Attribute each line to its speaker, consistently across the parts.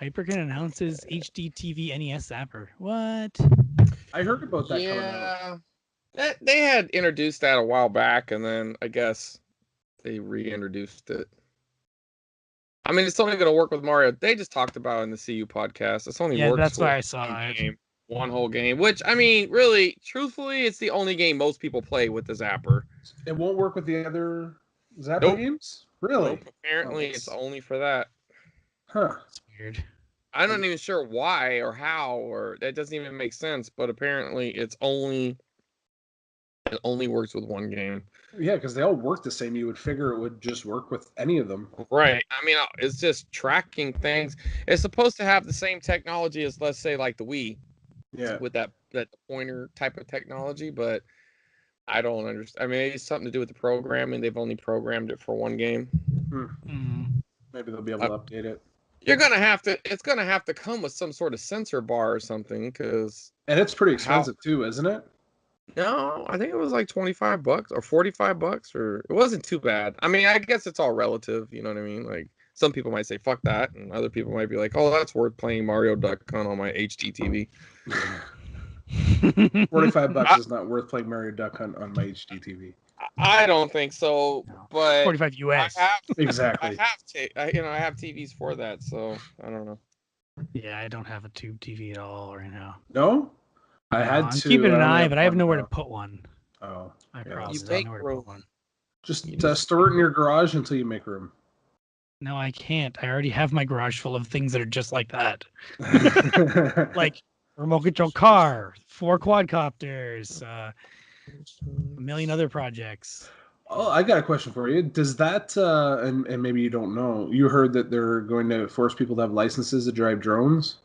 Speaker 1: Hyperkin announces HD TV NES Zapper. What?
Speaker 2: I heard about that coming out.
Speaker 3: They had introduced that a while back, and then I guess they reintroduced it. I mean, it's only going to work with Mario. They just talked about it in the CU podcast. It's only works
Speaker 1: that's
Speaker 3: for
Speaker 1: why I saw it.
Speaker 3: game, one whole game. Which, I mean, really, truthfully, it's the only game most people play with the Zapper.
Speaker 2: It won't work with the other Zapper games? Really?
Speaker 3: Nope. Apparently, it's only for that.
Speaker 2: Huh.
Speaker 1: That's weird.
Speaker 3: I'm not even sure why or how, or that doesn't even make sense. But apparently, it only works with one game.
Speaker 2: Yeah, because they all work the same. You would figure it would just work with any of them.
Speaker 3: Right. I mean, it's just tracking things. It's supposed to have the same technology as, let's say, like the Wii.
Speaker 2: Yeah.
Speaker 3: With that pointer type of technology, but I don't understand. I mean, it's something to do with the programming. They've only programmed it for one game.
Speaker 2: Maybe they'll be able to update it.
Speaker 3: You're gonna have to. It's gonna have to come with some sort of sensor bar or something, because.
Speaker 2: And it's pretty expensive too, isn't it?
Speaker 3: No, I think it was like $25 or $45, or it wasn't too bad. I mean, I guess it's all relative. You know what I mean? Like, some people might say "fuck that," and other people might be like, "Oh, that's worth playing Mario Duck Hunt on my HD TV."
Speaker 2: $45 is not worth playing Mario Duck Hunt on my HD TV.
Speaker 3: I don't think so, but
Speaker 1: 45 US.
Speaker 2: Exactly.
Speaker 3: I have TVs for that, so I don't know.
Speaker 1: Yeah, I don't have a tube TV at all right now.
Speaker 2: No, I had
Speaker 1: I'm
Speaker 2: to.
Speaker 1: keeping an eye, but I have nowhere to put one.
Speaker 2: Oh,
Speaker 1: I
Speaker 2: yeah.
Speaker 1: probably
Speaker 3: You
Speaker 1: don't
Speaker 3: make
Speaker 1: know where to
Speaker 3: room.
Speaker 1: put one.
Speaker 2: Just store it in your garage until you make room.
Speaker 1: No, I can't. I already have my garage full of things that are just like that. Like remote control car, 4 quadcopters, a million other projects.
Speaker 2: Oh, I got a question for you. Does that, and maybe you don't know, you heard that they're going to force people to have licenses to drive drones?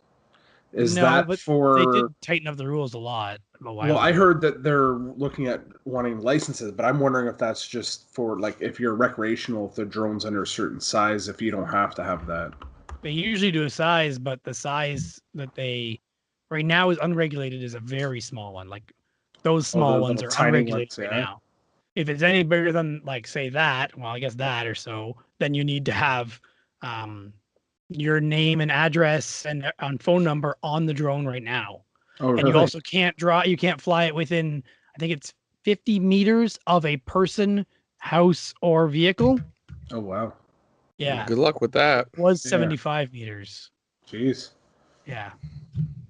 Speaker 2: Is that
Speaker 1: but
Speaker 2: for...
Speaker 1: They did tighten up the rules a lot.
Speaker 2: Well, I heard that they're looking at wanting licenses, but I'm wondering if that's just for, like, if you're recreational, if the drone's under a certain size, if you don't have to have that.
Speaker 1: They usually do a size, but the size that they right now is unregulated is a very small one. Like those small ones are unregulated right now. If it's any bigger than, like, say that, well, I guess that or so, then you need to have your name and address and phone number on the drone right now.
Speaker 2: Oh, really?
Speaker 1: And you also can't fly it within, I think it's 50 meters of a person, house, or vehicle.
Speaker 2: Oh, wow.
Speaker 1: Yeah.
Speaker 3: Good luck with that.
Speaker 1: It was 75 meters.
Speaker 2: Jeez.
Speaker 1: Yeah.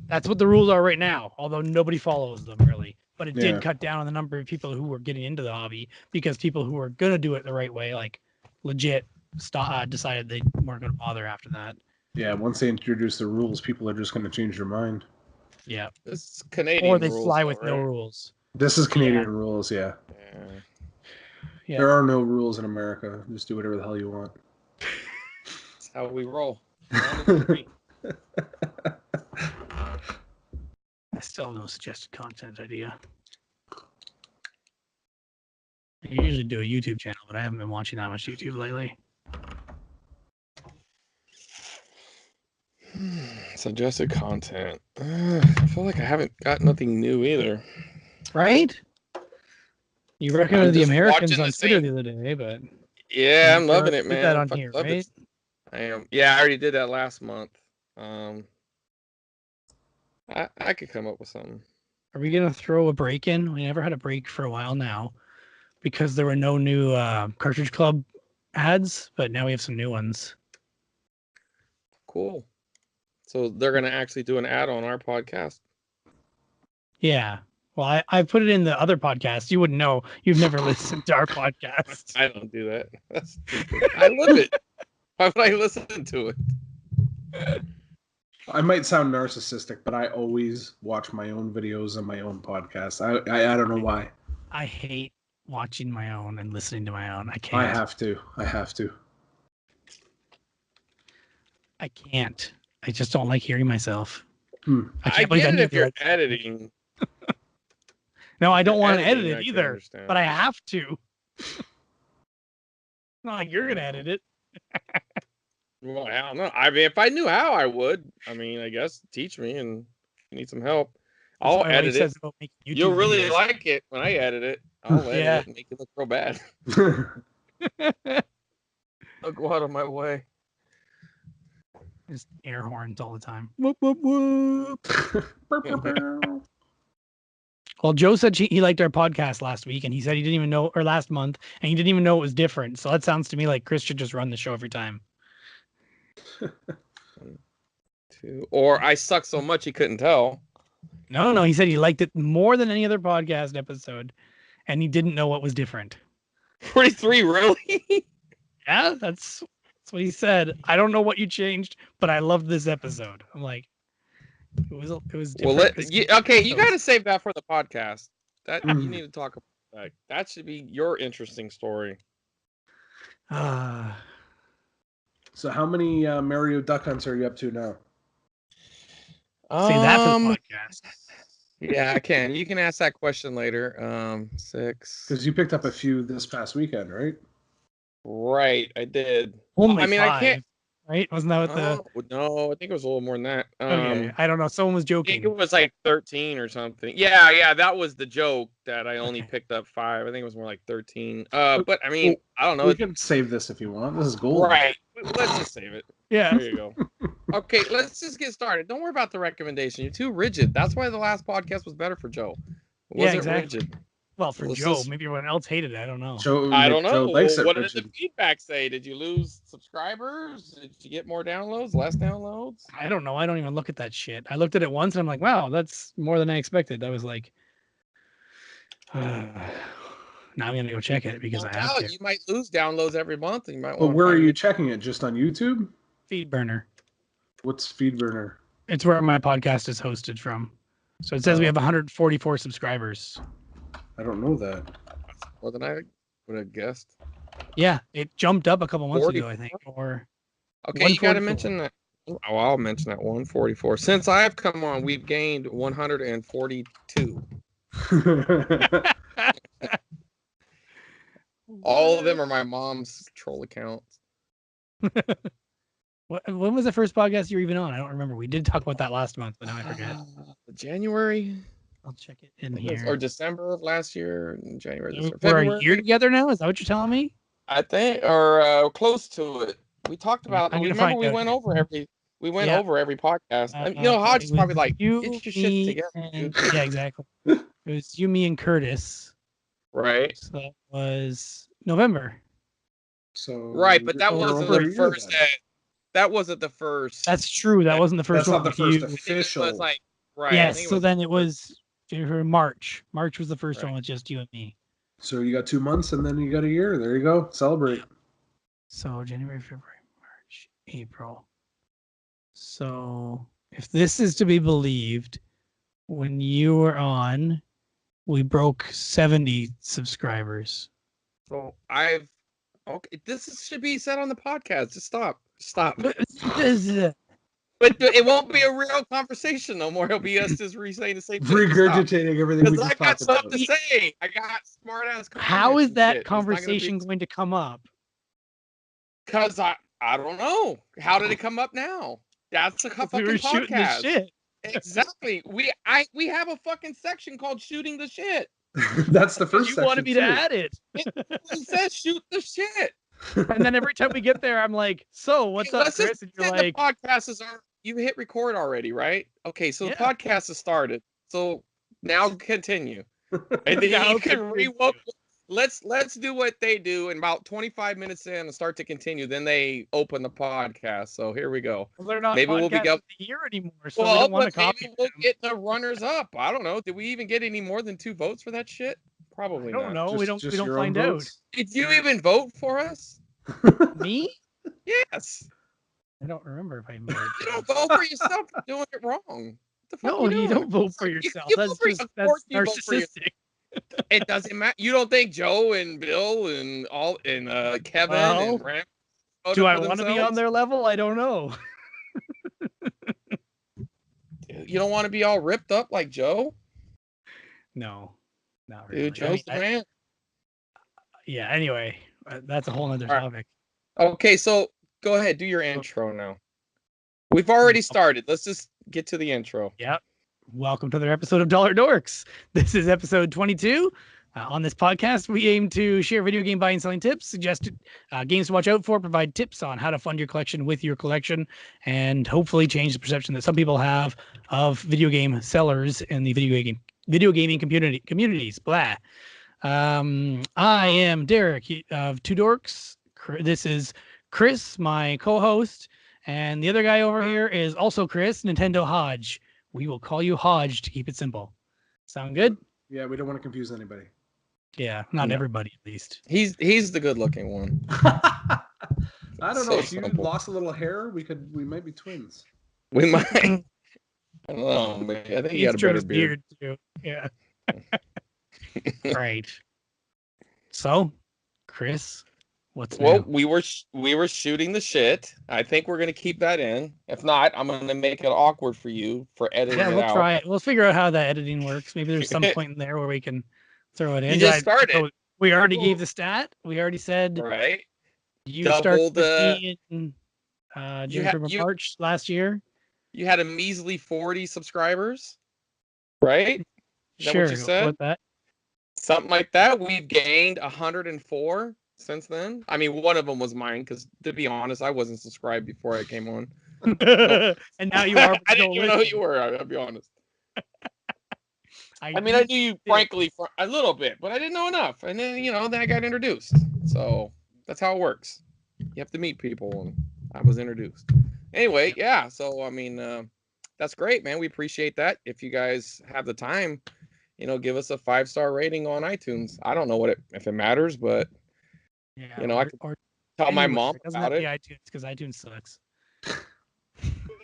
Speaker 1: That's what the rules are right now, although nobody follows them really. But it did cut down on the number of people who were getting into the hobby, because people who were going to do it the right way, like legit, decided they weren't going to bother after that.
Speaker 2: Yeah, once they introduce the rules, people are just going to change their mind.
Speaker 1: Yeah.
Speaker 3: This is Canadian
Speaker 1: or they
Speaker 3: rules,
Speaker 1: fly
Speaker 3: though,
Speaker 1: with no rules.
Speaker 2: This is Canadian rules, yeah. There are no rules in America. Just do whatever the hell you want.
Speaker 3: That's how we roll.
Speaker 1: I still have no suggested content idea. I usually do a YouTube channel, but I haven't been watching that much YouTube lately.
Speaker 3: Suggested content. I feel like I haven't got nothing new either.
Speaker 1: Right? You recommended the
Speaker 3: just
Speaker 1: Americans
Speaker 3: watching
Speaker 1: on
Speaker 3: the
Speaker 1: Twitter
Speaker 3: same-
Speaker 1: the other day, but
Speaker 3: Yeah, I'm loving it,
Speaker 1: did
Speaker 3: man.
Speaker 1: that on
Speaker 3: Fucking
Speaker 1: here,
Speaker 3: love it.
Speaker 1: right?
Speaker 3: I am. Yeah, I already did that last month. I could come up with something.
Speaker 1: Are we gonna throw a break in? We never had a break for a while now, because there were no new Cartridge Club ads, but now we have some new ones.
Speaker 3: Cool. So they're gonna actually do an ad on our podcast.
Speaker 1: Yeah. Well, I put it in the other podcast. You wouldn't know. You've never listened to our podcast.
Speaker 3: I don't do that. That's stupid. I live it. Why would I listen to it?
Speaker 2: I might sound narcissistic, but I always watch my own videos and my own podcast. I don't know why.
Speaker 1: I hate watching my own and listening to my own. I can't.
Speaker 2: I have to.
Speaker 1: I can't. I just don't like hearing myself.
Speaker 3: I
Speaker 1: can't believe
Speaker 3: get it
Speaker 1: I
Speaker 3: if you're editing.
Speaker 1: No, I don't want to
Speaker 3: Editing,
Speaker 1: edit
Speaker 3: I
Speaker 1: it
Speaker 3: can
Speaker 1: either,
Speaker 3: understand.
Speaker 1: but I have to. Not like you're gonna edit it.
Speaker 3: Well, I don't know. I mean, if I knew how, I would. I mean, I guess teach me, and if you need some help, I'll edit it. You'll really
Speaker 1: videos.
Speaker 3: like it when I edit it. I'll edit it and make it look real bad. I'll go out of my way.
Speaker 1: Just air horns all the time. Whoop, whoop, whoop. Well, Joe said he liked our podcast last week, and he said he didn't even know, or last month, and he didn't even know it was different. So that sounds to me like Chris should just run the show every time.
Speaker 3: Or I suck so much he couldn't tell.
Speaker 1: No, he said he liked it more than any other podcast episode, and he didn't know what was different.
Speaker 3: 43, really?
Speaker 1: Yeah, that's what he said. I don't know what you changed, but I loved this episode. I'm like, it was different.
Speaker 3: Well, you got to save that for the podcast. That you need to talk about that. That should be your interesting story.
Speaker 2: So how many Mario Duck Hunts are you up to now?
Speaker 1: Say that for the podcast.
Speaker 3: Yeah, I can. You can ask that question later. 6.
Speaker 2: Because you picked up a few this past weekend, right?
Speaker 3: Right, I did.
Speaker 1: Only 5,
Speaker 3: I can't.
Speaker 1: Right? Wasn't that what the?
Speaker 3: No, I think it was a little more than that.
Speaker 1: Okay, I don't know. Someone was
Speaker 3: I
Speaker 1: joking.
Speaker 3: think it was like 13 or something. Yeah, that was the joke that I only picked up 5. I think it was more like 13. But I mean, I don't know.
Speaker 2: We can save this if you want. This is gold.
Speaker 3: Right. Let's just save it.
Speaker 1: Yeah.
Speaker 3: There you go. Okay, let's just get started. Don't worry about the recommendation. You're too rigid. That's why the last podcast was better for Joe. It wasn't
Speaker 1: exactly.
Speaker 3: rigid.
Speaker 1: Well, for Joe, maybe everyone else hated it. I don't know.
Speaker 3: I don't know.
Speaker 2: Joe likes
Speaker 3: What did the feedback say? Did you lose subscribers? Did you get more downloads? Less downloads?
Speaker 1: I don't know. I don't even look at that shit. I looked at it once and I'm like, wow, that's more than I expected. I was like, now I'm gonna go check it because I have to.
Speaker 3: You might lose downloads every month. You might.
Speaker 2: Well, where are you checking it? Just on YouTube?
Speaker 1: Feedburner.
Speaker 2: What's Feedburner?
Speaker 1: It's where my podcast is hosted from. So it says we have 144 subscribers.
Speaker 2: I don't know that.
Speaker 3: More than I would have guessed.
Speaker 1: Yeah, it jumped up a couple months ago, I think. Or
Speaker 3: okay, you got to mention that. Oh, I'll mention that 144. Since I've come on, we've gained 142. All of them are my mom's troll accounts.
Speaker 1: When was the first podcast you were even on? I don't remember. We did talk about that last month, but now I forget.
Speaker 3: January.
Speaker 1: I'll check it in here.
Speaker 3: Or December of last year. January.
Speaker 1: We're a year together now? Is that what you're telling me?
Speaker 3: I think, or close to it. We talked about. Remember, we went over every podcast. Hodge is probably like, get your shit together.
Speaker 1: Yeah, exactly. It was you, me, and Curtis.
Speaker 3: Right.
Speaker 1: So that was November.
Speaker 2: So
Speaker 3: right, but that wasn't the first. That wasn't the first.
Speaker 1: That's true. That wasn't the first one.
Speaker 2: That's not the first official.
Speaker 3: It was like, right.
Speaker 1: Yes. So then it was March. March was the first one with just you and me.
Speaker 2: So you got 2 months and then you got a year. There you go. Celebrate.
Speaker 1: So January, February, March, April. So if this is to be believed, when you were on, we broke 70 subscribers.
Speaker 3: So okay. This should be said on the podcast. Just stop. But it won't be a real conversation no more. It'll be us just saying the same thing.
Speaker 2: Regurgitating everything we just talked about. I got
Speaker 3: stuff to say. I got smart ass.
Speaker 1: How is that conversation going to come up?
Speaker 3: Because I don't know. How did it come up now? That's a fucking
Speaker 1: we were
Speaker 3: podcast.
Speaker 1: Shooting the shit.
Speaker 3: Exactly. We have a fucking section called shooting the shit.
Speaker 2: That's the first section.
Speaker 1: You wanted me to add it.
Speaker 3: It says shoot the shit.
Speaker 1: And then every time we get there, I'm like, so what's up, Chris? And you're like,
Speaker 3: the podcast is you hit record already, right? Okay, so the podcast has started. So now continue. And then you can rewoke. Let's do what they do, and about 25 minutes in and start to continue. Then they open the podcast. So here we go.
Speaker 1: Well, they're not
Speaker 3: maybe we'll be up
Speaker 1: here anymore. So we don't want to copy
Speaker 3: maybe we'll get the runners up. I don't know. Did we even get any more than 2 votes for that shit? Probably not.
Speaker 1: I don't know. We don't find out.
Speaker 3: Did you even vote for us?
Speaker 1: Me?
Speaker 3: Yes.
Speaker 1: I don't remember if I made it.
Speaker 3: You don't vote for yourself for doing it wrong.
Speaker 1: No, you don't vote for yourself. That's narcissistic.
Speaker 3: It doesn't matter. You don't think Joe and Bill and Kevin and Ram
Speaker 1: do I want to be on their level? I don't know.
Speaker 3: You don't want to be all ripped up like Joe?
Speaker 1: No, not really.
Speaker 3: Dude, Joe's the man.
Speaker 1: Yeah. Anyway, that's a whole other topic.
Speaker 3: Okay, so go ahead, do your intro now. We've already started. Let's just get to the intro.
Speaker 1: Yep. Welcome to another episode of Dollar Dorks. This is episode 22. On this podcast, we aim to share video game buying and selling tips, suggest games to watch out for, provide tips on how to fund your collection with your collection, and hopefully change the perception that some people have of video game sellers in the video gaming communities. Blah. I am Derek of Two Dorks. This is Chris, my co-host, and the other guy over here is also Chris, NintendoHodge. We will call you Hodge to keep it simple. Sound good?
Speaker 2: Yeah, we don't want to confuse anybody.
Speaker 1: Yeah, not everybody at least.
Speaker 3: He's the good-looking one.
Speaker 2: I don't know.
Speaker 3: So
Speaker 2: If you
Speaker 3: simple.
Speaker 2: lost a little hair, we might be twins.
Speaker 3: We might. I don't know, man. I think he had a better beard
Speaker 1: too. Yeah. Right. So, Chris, what's
Speaker 3: Well,
Speaker 1: new?
Speaker 3: we were shooting the shit. I think we're gonna keep that in. If not, I'm gonna make it awkward for you for editing
Speaker 1: Yeah,
Speaker 3: it
Speaker 1: we'll
Speaker 3: out.
Speaker 1: try it. We'll figure out how that editing works. Maybe there's some point in there where we can throw it in.
Speaker 3: You just started.
Speaker 1: So we already gave the stat. We already said
Speaker 3: Right.
Speaker 1: you
Speaker 3: Double
Speaker 1: started
Speaker 3: the-
Speaker 1: with me in
Speaker 3: You
Speaker 1: June,
Speaker 3: ha-
Speaker 1: February,
Speaker 3: you-
Speaker 1: March last year.
Speaker 3: You had a measly 40 subscribers, right? Is that
Speaker 1: Sure.
Speaker 3: what you said?
Speaker 1: What that?
Speaker 3: Something like that. We've gained 104 since then. I mean, one of them was mine because, to be honest, I wasn't subscribed before I came on.
Speaker 1: And now you are.
Speaker 3: I didn't even know who you were. I'll be honest. I mean, I knew you, frankly, for a little bit, but I didn't know enough. And then, then I got introduced. So that's how it works. You have to meet people, and I was introduced. Anyway, yeah. So, I mean, that's great, man. We appreciate that. If you guys have the time, give us a 5-star rating on iTunes. I don't know if it matters, but, I could tell my mom about it.
Speaker 1: iTunes, because iTunes sucks.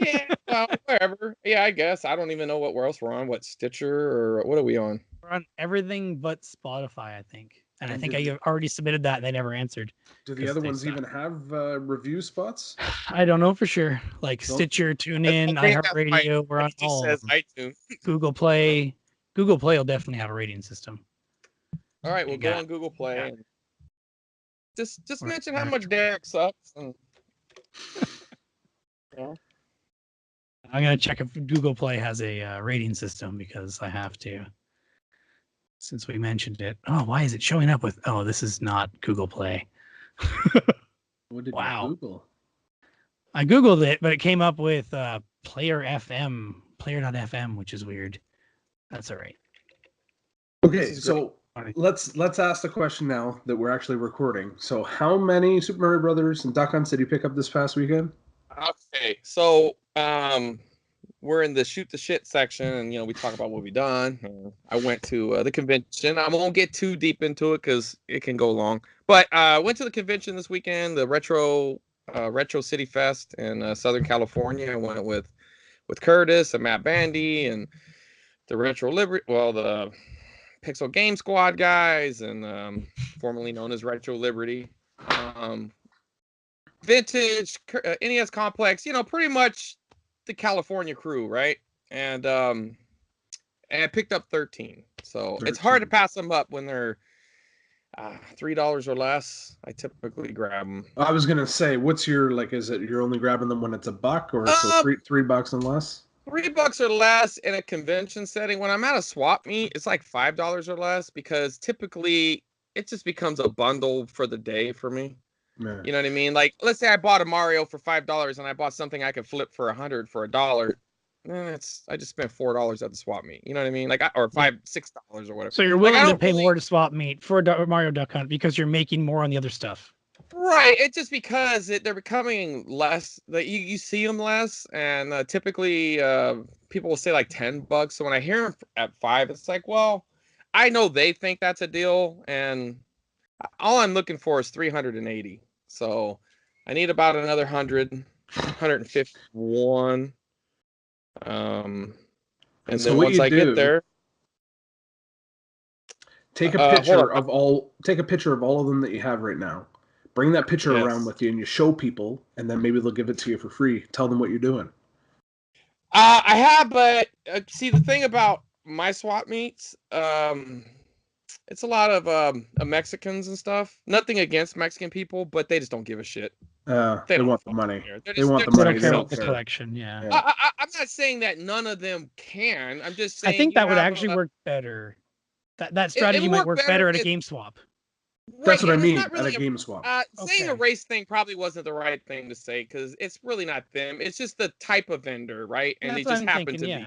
Speaker 3: Yeah, well, wherever. Yeah, I guess. I don't even know where else we're on. What, Stitcher, or what are we on?
Speaker 1: We're on everything but Spotify, I think. And I think I already submitted that and they never answered.
Speaker 2: Do the other ones even have review spots?
Speaker 1: I don't know for sure. Like Stitcher, TuneIn, iHeartRadio, we're on all of them.
Speaker 3: iTunes.
Speaker 1: Google Play. Google Play will definitely have a rating system.
Speaker 3: All right, we'll go on Google Play. And just mention how much Derek sucks. And,
Speaker 1: I'm going to check if Google Play has a rating system because I have to. Since we mentioned it. Oh, why is it showing up with... Oh, this is not Google Play.
Speaker 2: What did you Google?
Speaker 1: I Googled it, but it came up with player.fm, which is weird. That's all right.
Speaker 2: Okay, so let's ask the question now that we're actually recording. So how many Super Mario Brothers and Duck Hunts did you pick up this past weekend?
Speaker 3: Okay, so we're in the shoot the shit section, and we talk about what we've done. I went to the convention. I won't get too deep into it because it can go long. But I went to the convention this weekend, the Retro City Fest in Southern California. I went with Curtis and Matt Bandy and the the Pixel Game Squad guys, and formerly known as Retro Liberty. Vintage NES Complex, pretty much the California crew, right? And I picked up 13. So it's hard to pass them up when they're $3 or less. I typically grab them.
Speaker 2: I was gonna say, what's your is it you're only grabbing them when it's $1 or so $3 and less?
Speaker 3: $3 or less in a convention setting. When I'm at a swap meet, it's like $5 or less because typically it just becomes a bundle for the day for me.
Speaker 2: Yeah.
Speaker 3: You know what I mean? Like, let's say I bought a Mario for $5 and I bought something I could flip for $100 for $1. I just spent $4 at the swap meet. You know what I mean? Or $6 or whatever.
Speaker 1: So you're willing to pay more to swap meet for Mario Duck Hunt because you're making more on the other stuff.
Speaker 3: Right. It's just because they're becoming less. You see them less, and typically people will say like $10. So when I hear them at $5, it's like, well, I know they think that's a deal, and all I'm looking for is 380. So I need about another 151. And
Speaker 2: so
Speaker 3: then once I get there,
Speaker 2: take a picture of all of them that you have right now. Bring that picture around with you and you show people, and then maybe they'll give it to you for free. Tell them what you're doing.
Speaker 3: I have, but see, the thing about my swap meets, it's a lot of Mexicans and stuff. Nothing against Mexican people, but they just don't give a shit.
Speaker 2: They want the money.
Speaker 3: They
Speaker 2: want the money.
Speaker 1: They don't care about the collection. Yeah.
Speaker 3: I'm not saying that none of them can. I'm just saying.
Speaker 1: I think that would actually work better That strategy might work better at a game swap.
Speaker 2: That's what I mean.
Speaker 3: Not really
Speaker 2: at a game swap.
Speaker 3: Saying a race thing probably wasn't the right thing to say because it's really not them. It's just the type of vendor, right? And they just happen to be.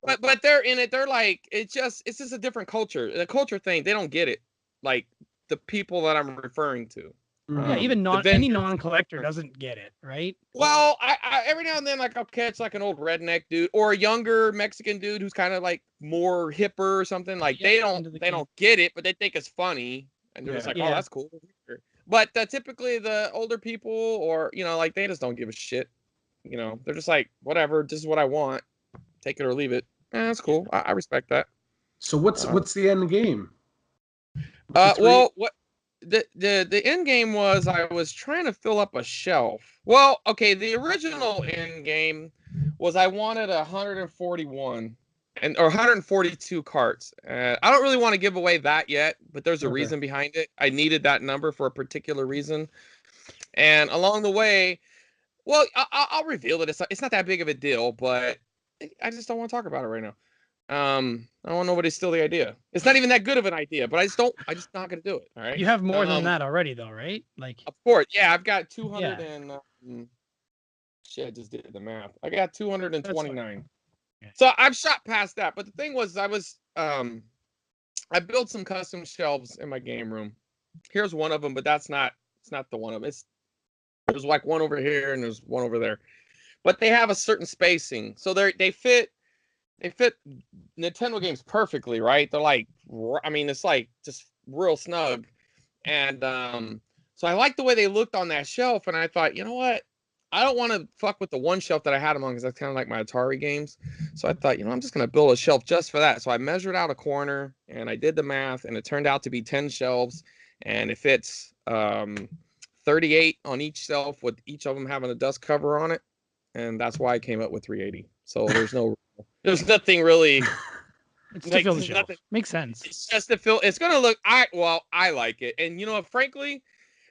Speaker 3: But they're in it. They're like it's just a different culture. The culture thing, they don't get it. Like the people that I'm referring to.
Speaker 1: Yeah, even any non-collector doesn't get it, right?
Speaker 3: Well, I every now and then like I'll catch like an old redneck dude or a younger Mexican dude who's kind of like more hipper or something. Like they don't get it, but they think it's funny. And they're just like, oh, that's cool. But typically the older people or, like they just don't give a shit. They're just like, whatever, this is what I want. Take it or leave it. That's cool. I respect that.
Speaker 2: So what's the end game?
Speaker 3: Well, what the end game was I was trying to fill up a shelf. Well, okay, the original end game was I wanted 141. Or 142 carts. I don't really want to give away that yet, but there's a reason behind it. I needed that number for a particular reason. And along the way, well, I'll reveal it. It's not that big of a deal, but I just don't want to talk about it right now. I don't want nobody to steal the idea. It's not even that good of an idea, but I'm just not going to do it. All right.
Speaker 1: You have more than that already, though, right? Like,
Speaker 3: of course, yeah. I've got 200 and shit. I just did the math. I got 229. So I've shot past that, but the thing was, I built some custom shelves in my game room. Here's one of them, but it's not the one of them. There's like one over here and there's one over there, but they have a certain spacing, so they fit Nintendo games perfectly, right? They're like, I mean, it's like just real snug, and so I liked the way they looked on that shelf, and I thought, you know what? I don't want to fuck with the one shelf that I had them on because that's kind of like my Atari games. So I thought, I'm just going to build a shelf just for that. So I measured out a corner and I did the math and it turned out to be 10 shelves and it fits 38 on each shelf with each of them having a dust cover on it. And that's why I came up with 380. So there's nothing really.
Speaker 1: It's to fill the shelf. Makes sense.
Speaker 3: It's just to fill. It's going to look, I like it. And frankly,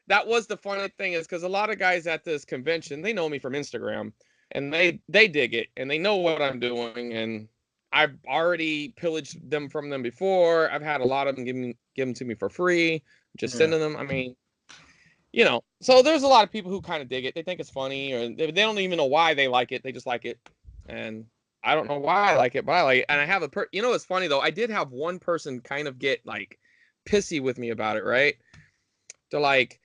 Speaker 3: that was the funny thing is because a lot of guys at this convention, they know me from Instagram and they dig it and they know what I'm doing. And I've already pillaged them from them before. I've had a lot of them give them to me for free, just sending them. I mean, so there's a lot of people who kind of dig it. They think it's funny or they don't even know why they like it. They just like it. And I don't know why I like it, but I like it. And I have it's funny though. I did have one person kind of get like pissy with me about it, right? They're like,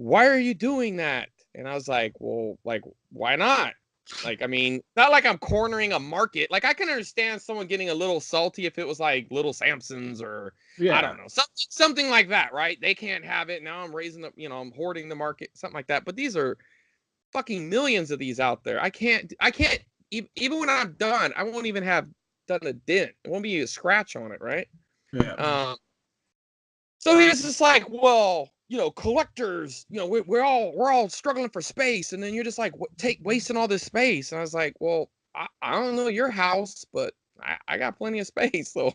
Speaker 3: why are you doing that? And I was like, well, like, why not? Like, I mean, not like I'm cornering a market. Like, I can understand someone getting a little salty if it was like Little Samson's or I don't know, something like that, right? They can't have it. Now I'm raising the, I'm hoarding the market, something like that. But these are fucking millions of these out there. I can't, even when I'm done, I won't even have done a dent. It won't be a scratch on it, right?
Speaker 2: Yeah.
Speaker 3: So he was just like, well, collectors, we're all struggling for space, and then you're just like wasting all this space. And I was like, well, I don't know your house, but I got plenty of space, so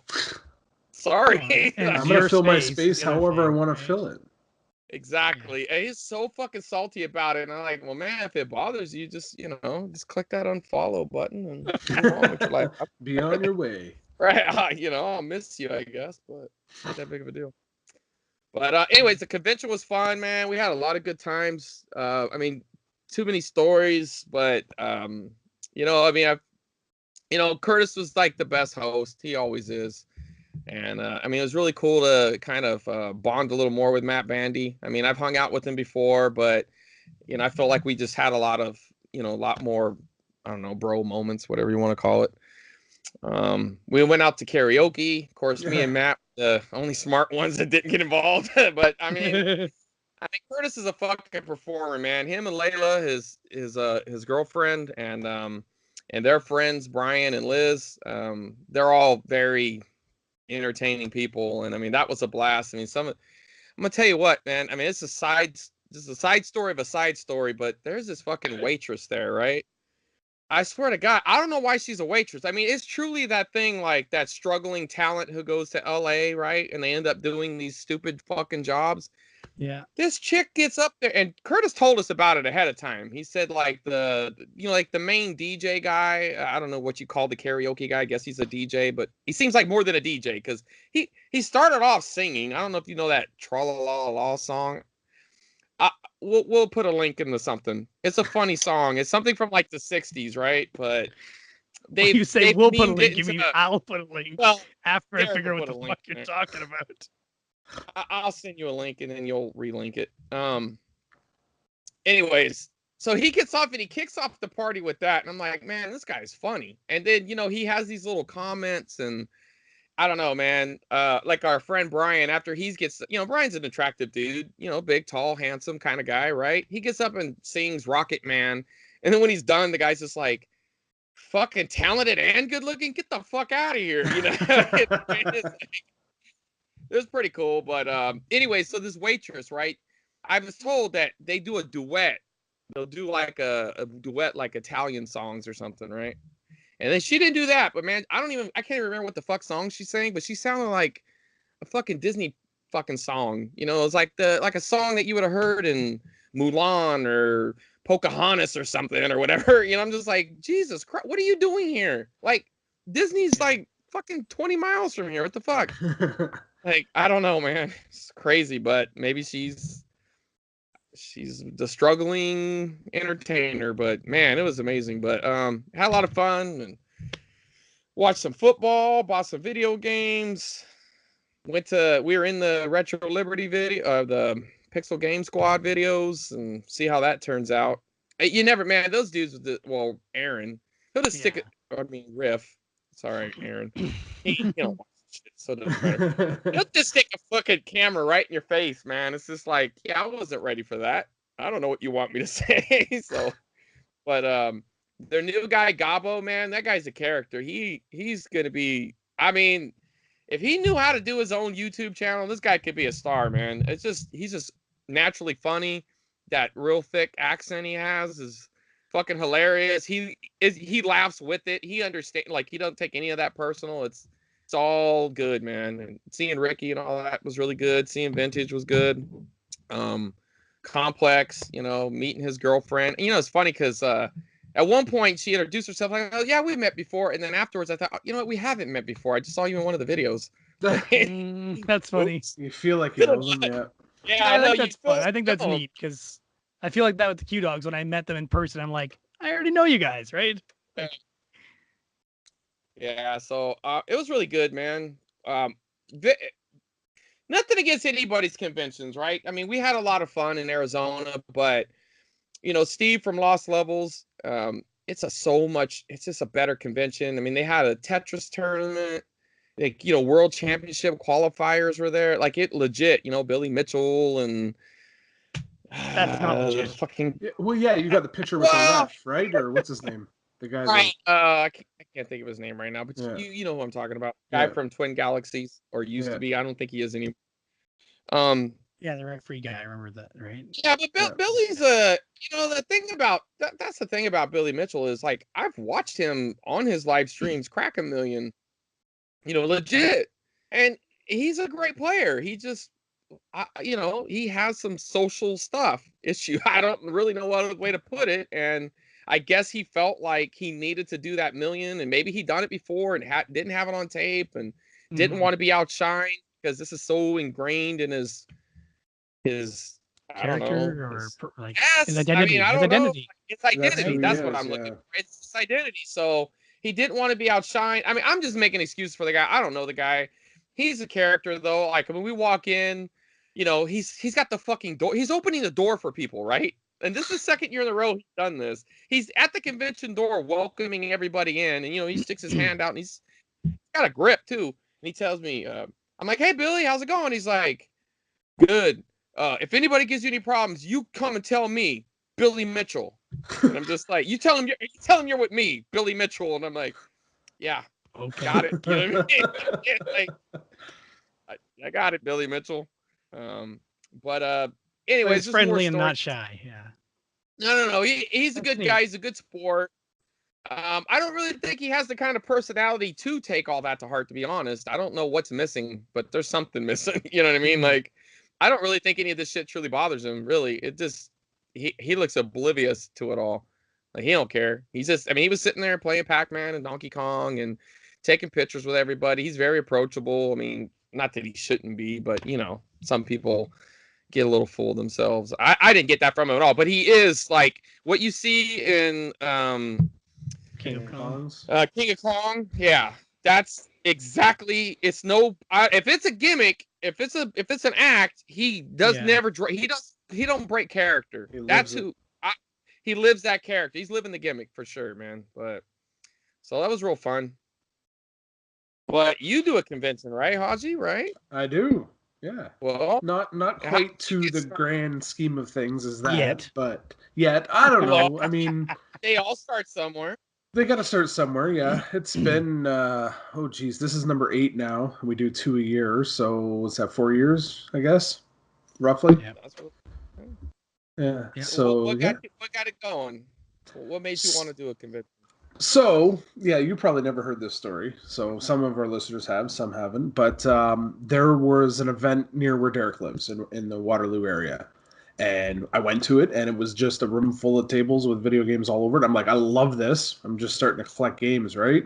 Speaker 3: sorry.
Speaker 2: I'm gonna fill my space however I want to fill it.
Speaker 3: Exactly. And he's so fucking salty about it, and I'm like, well, man, if it bothers you, just just click that unfollow button and move on with your life.
Speaker 2: Be on your way.
Speaker 3: Right. I'll miss you, I guess, but it's not that big of a deal. But anyways, the convention was fun, man. We had a lot of good times. I mean, too many stories, but I mean, Curtis was like the best host. He always is. And I mean, it was really cool to kind of bond a little more with Matt Bandy. I mean, I've hung out with him before, but I felt like we just had a lot of, a lot more, I don't know, bro moments, whatever you want to call it. We went out to karaoke. Of course, me and Matt, the only smart ones that didn't get involved. But I mean, Curtis is a fucking performer, man. Him and Layla, his girlfriend, and their friends, Brian and Liz, they're all very entertaining people, and I mean that was a blast. I mean, I'm gonna tell you what, man. I mean, it's a side story of a side story, but there's this fucking waitress there, right? I swear to God, I don't know why she's a waitress. I mean, it's truly that thing, like that struggling talent who goes to LA, right? And they end up doing these stupid fucking jobs.
Speaker 1: Yeah.
Speaker 3: This chick gets up there, and Curtis told us about it ahead of time. He said like like the main DJ guy. I don't know what you call the karaoke guy. I guess he's a DJ, but he seems like more than a DJ because he started off singing. I don't know if you know that Tra La La La song. We'll put a link into something. It's a funny song. It's something from like the '60s, right? But
Speaker 1: you say we'll put a link. You mean
Speaker 3: into
Speaker 1: I'll put a link after I figure out what the fuck you're talking about.
Speaker 3: I'll send you a link and then you'll relink it. Anyways, so he gets off and he kicks off the party with that, and I'm like, man, this guy's funny. And then he has these little comments, and I don't know, man. Like our friend Brian, after he gets, Brian's an attractive dude, big, tall, handsome kind of guy, right? He gets up and sings Rocket Man, and then when he's done, the guy's just like, fucking talented and good looking, get the fuck out of here, It was pretty cool. But anyway, so this waitress, right? I was told that they do a duet. They'll do like a duet, like Italian songs or something, right? And then she didn't do that. But man, I can't even remember what the fuck song she sang, but she sounded like a fucking Disney fucking song. It was like a song that you would have heard in Mulan or Pocahontas or something or whatever. I'm just like, Jesus Christ, what are you doing here? Like, Disney's like fucking 20 miles from here. What the fuck? Like, I don't know, man. It's crazy, but maybe she's the struggling entertainer. But man, it was amazing. But had a lot of fun and watched some football, bought some video games. We were in the Retro Liberty video, the Pixel Game Squad videos, and see how that turns out. You never, man, those dudes Aaron, he'll just stick it. I mean, Riff. Sorry, Aaron. He don't watch shit, so it doesn't matter. He'll just stick a fucking camera right in your face, man. It's just like, yeah, I wasn't ready for that. I don't know what you want me to say. So, but their new guy Gabo, man, that guy's a character. He's gonna be. I mean, if he knew how to do his own YouTube channel, this guy could be a star, man. He's just naturally funny. That real thick accent he has is fucking hilarious. He laughs with it. He understands, like, he doesn't take any of that personal. It's all good, man. And seeing Ricky and all that was really good. Seeing Vintage was good. Complex, meeting his girlfriend. And, it's funny because at one point she introduced herself like, oh yeah, we met before. And then afterwards I thought, oh, you know what, we haven't met before. I just saw you in one of the videos.
Speaker 1: That's funny.
Speaker 2: You feel like you know them, yeah.
Speaker 3: Yeah, I
Speaker 1: think that's fun. I think that's neat because I feel like that with the Q Dogs. When I met them in person, I'm like, I already know you guys, right?
Speaker 3: Yeah, so it was really good, man. Nothing against anybody's conventions, right? I mean, we had a lot of fun in Arizona, but Steve from Lost Levels, it's just a better convention. I mean, they had a Tetris tournament. Like, world championship qualifiers were there. Like, it legit, Billy Mitchell and
Speaker 1: that's not legit.
Speaker 2: Fucking. Well, yeah, you got the picture with the ref, right? Or what's his name? The guy.
Speaker 3: Right. I can't think of his name right now, but you know who I'm talking about. Guy from Twin Galaxies, or used to be. I don't think he is anymore.
Speaker 1: Yeah, the referee guy. I remember that, right?
Speaker 3: Yeah, but Billy's the thing about that's the thing about Billy Mitchell is, like, I've watched him on his live streams crack a million. Legit. And he's a great player. He just, he has some social stuff issue. I don't really know what other way to put it. And I guess he felt like he needed to do that million, and maybe he'd done it before and didn't have it on tape and didn't want to be outshined because this is so ingrained in his
Speaker 1: character his
Speaker 3: identity.
Speaker 1: I mean, his identity.
Speaker 3: It's identity. That's what I'm looking for. It's his identity. So he didn't want to be outshined. I mean, I'm just making excuses for the guy. I don't know the guy. He's a character, though. Like, when we walk in, he's got the fucking door. He's opening the door for people, right? And this is the second year in a row he's done this. He's at the convention door welcoming everybody in. And, he sticks his hand out, and he's got a grip, too. And he tells me, I'm like, hey, Billy, how's it going? He's like, good. If anybody gives you any problems, you come and tell me, Billy Mitchell. And I'm just like, you tell him you're with me, Billy Mitchell. And I'm like, yeah, okay, got it. You know what I mean? Like, I got it, Billy Mitchell. But anyways,
Speaker 1: he's friendly and not shy. Yeah.
Speaker 3: No. He's a good guy. He's a good sport. I don't really think he has the kind of personality to take all that to heart, to be honest. I don't know what's missing, but there's something missing. You know what I mean? Like, I don't really think any of this shit truly bothers him. Really, it just he looks oblivious to it all. Like he don't care. He's just. I mean, he was sitting there playing Pac-Man and Donkey Kong and taking pictures with everybody. He's very approachable. I mean, not that he shouldn't be, but you know, some people get a little full of themselves. I didn't get that from him at all. But he is like what you see in
Speaker 1: King of Kong.
Speaker 3: King of Kong. Yeah, that's exactly. It's no. If it's a gimmick, if it's an act, he does never. He don't break character. That's who. He lives that character. He's living the gimmick for sure, man. But so that was real fun. But you do a convention, right, Haji? Right?
Speaker 2: I do. Yeah.
Speaker 3: Well,
Speaker 2: not quite to the grand scheme of things as that,
Speaker 1: yet.
Speaker 2: But yet I don't know. I mean,
Speaker 3: they all start somewhere.
Speaker 2: They got to start somewhere. Yeah, it's been oh geez, this is number 8 now. We do 2 a year, so what's that? 4 years, I guess, roughly.
Speaker 1: Yeah.
Speaker 2: Yeah.
Speaker 3: Yeah.
Speaker 2: So
Speaker 3: what got it going? What made you want to do a convention?
Speaker 2: So yeah, you probably never heard this story. So some of our listeners have, some haven't. But there was an event near where Derek lives in the Waterloo area, and I went to it, and it was just a room full of tables with video games all over it. I'm like, I love this. I'm just starting to collect games, right?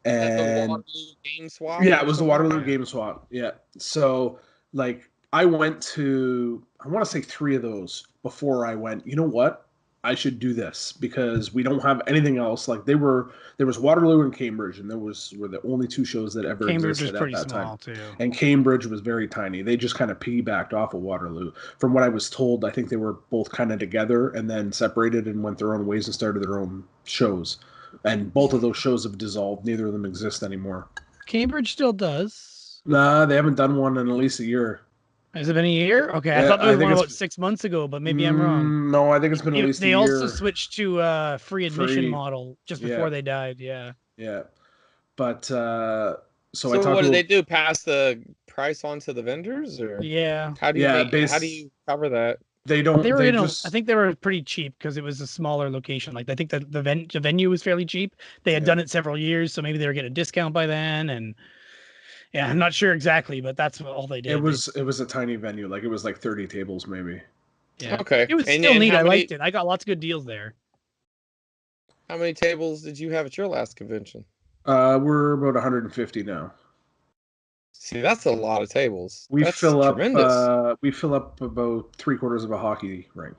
Speaker 2: And
Speaker 3: the Waterloo Game Swap.
Speaker 2: Yeah, it was the Waterloo Game Swap. Yeah. So like, I went to, I want to say 3 of those before I went, you know what? I should do this because we don't have anything else. Like there was Waterloo and Cambridge, and were the only 2 shows that ever
Speaker 1: Cambridge
Speaker 2: existed
Speaker 1: was pretty
Speaker 2: at that
Speaker 1: small
Speaker 2: time.
Speaker 1: too.
Speaker 2: And Cambridge was very tiny. They just kind of piggybacked off of Waterloo. From what I was told, I think they were both kind of together and then separated and went their own ways and started their own shows. And both of those shows have dissolved. Neither of them exist anymore.
Speaker 1: Cambridge still does.
Speaker 2: Nah, they haven't done one in at least a year.
Speaker 1: Has it been a year? Okay,
Speaker 2: Yeah,
Speaker 1: I thought there was one about 6 months ago, but maybe I'm wrong.
Speaker 2: No, I think it's been at least a year.
Speaker 1: They also switched to free admission model just before they died. Yeah.
Speaker 2: Yeah, but so
Speaker 3: what do they do? Pass the price on to the vendors, or how do you cover that?
Speaker 2: They don't.
Speaker 1: I think they were pretty cheap because it was a smaller location. Like I think that the venue was fairly cheap. They had done it several years, so maybe they were getting a discount by then. And yeah, I'm not sure exactly, but that's all they did.
Speaker 2: It was a tiny venue, like it was like 30 tables maybe.
Speaker 1: Yeah.
Speaker 3: Okay.
Speaker 1: It was still neat. I liked it. I got lots of good deals there.
Speaker 3: How many tables did you have at your last convention?
Speaker 2: We're about 150 now.
Speaker 3: See, that's a lot of tables.
Speaker 2: That's tremendous. We fill up about 3/4 of a hockey rink,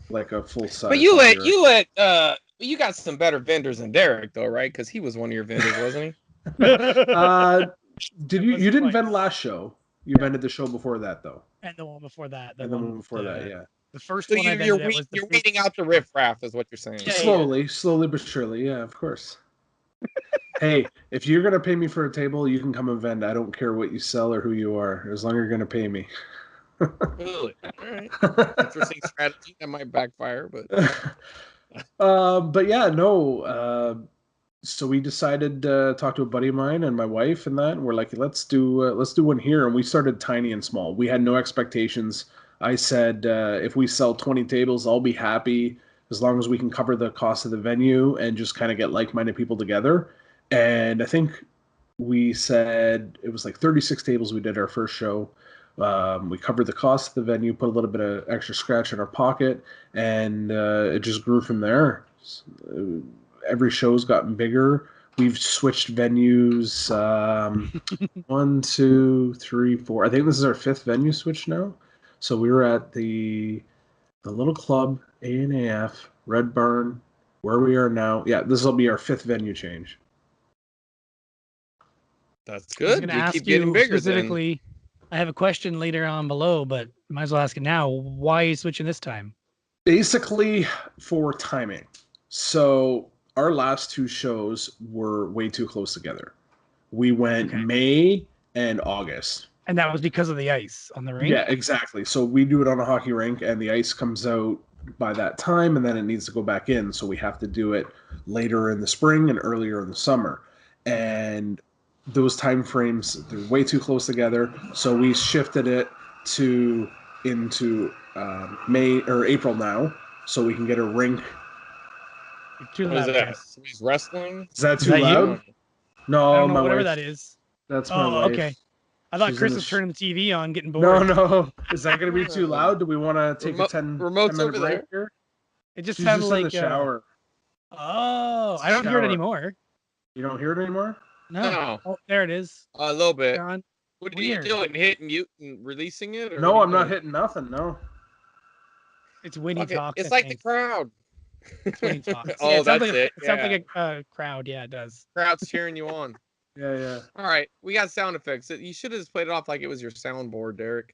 Speaker 2: like a full size.
Speaker 3: But you got some better vendors than Derek though, right? Because he was one of your vendors, wasn't he?
Speaker 2: You didn't vend last show. You vended the show before that though.
Speaker 1: And the one before that.
Speaker 2: The one before that, yeah.
Speaker 1: The first one I vended was
Speaker 3: you're weeding out the riffraff, is what you're saying.
Speaker 2: Slowly but surely, yeah, of course. Hey, if you're gonna pay me for a table, you can come and vend. I don't care what you sell or who you are, as long as you're gonna pay me.
Speaker 3: Really? All right. Interesting strategy. That might backfire, but.
Speaker 2: But yeah, no. So we decided to talk to a buddy of mine and my wife and that. And we're like, let's do one here. And we started tiny and small. We had no expectations. I said, if we sell 20 tables, I'll be happy as long as we can cover the cost of the venue and just kind of get like-minded people together. And I think we said it was like 36 tables we did our first show. We covered the cost of the venue, put a little bit of extra scratch in our pocket, and it just grew from there. Every show's gotten bigger. We've switched venues. 1, 2, 3, 4. I think this is our 5th venue switch now. So we were at the little club, ANAF, Red Barn, where we are now. Yeah, this will be our 5th venue change.
Speaker 3: That's good.
Speaker 1: I'm going to ask you specifically. I have a question later on below, but might as well ask it now. Why are you switching this time?
Speaker 2: Basically for timing. So our last 2 shows were way too close together. We went May and August.
Speaker 1: And that was because of the ice on the rink?
Speaker 2: Yeah, exactly. So we do it on a hockey rink, and the ice comes out by that time, and then it needs to go back in. So we have to do it later in the spring and earlier in the summer. And those time frames, they're way too close together. So we shifted it into May or April now, so we can get a rink.
Speaker 3: Too loud. What is that? He's wrestling.
Speaker 2: Is that too loud? No,
Speaker 1: I don't know, whatever that is.
Speaker 2: That's my wife.
Speaker 1: Okay. I thought
Speaker 2: She's
Speaker 1: Chris
Speaker 2: in
Speaker 1: was
Speaker 2: the
Speaker 1: turning the TV on, getting bored.
Speaker 2: No. Is that going to be too loud? Do we want to take a 10
Speaker 3: remote's
Speaker 2: 10-minute
Speaker 3: over
Speaker 2: break
Speaker 3: there.
Speaker 2: here?
Speaker 1: It just
Speaker 2: She's
Speaker 1: sounded
Speaker 2: just
Speaker 1: like
Speaker 2: in the shower.
Speaker 1: Oh, I don't hear it anymore.
Speaker 2: You don't hear it anymore?
Speaker 1: No. Oh, there it is.
Speaker 3: A little bit.
Speaker 1: Gone.
Speaker 3: What are you doing? Hitting mute and releasing it? Or
Speaker 2: no, I'm not hitting nothing. No.
Speaker 1: It's Winnie talks.
Speaker 3: It's like the crowd.
Speaker 1: It's Winnie talks.
Speaker 3: Oh,
Speaker 1: it sounds
Speaker 3: that's
Speaker 1: like
Speaker 3: it.
Speaker 1: It sounds like a crowd. Yeah, it does.
Speaker 3: Crowd's cheering you on.
Speaker 2: Yeah.
Speaker 3: All right, we got sound effects. You should have just played it off like it was your soundboard, Derek.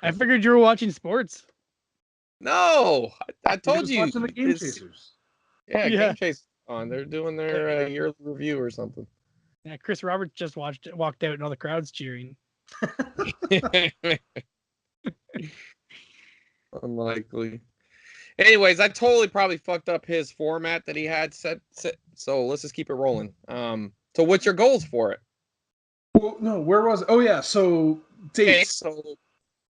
Speaker 1: I figured you were watching sports.
Speaker 3: No, I told you.
Speaker 2: Watching the Game Chasers.
Speaker 3: Yeah, Game Chasers on. They're doing their yearly review or something.
Speaker 1: Yeah, Chris Roberts just walked out, and all the crowd's cheering.
Speaker 3: Unlikely. Anyways, I totally probably fucked up his format that he had set. So let's just keep it rolling. So what's your goals for it?
Speaker 2: Well, no, where was it? Oh yeah, so dates.
Speaker 3: Okay, so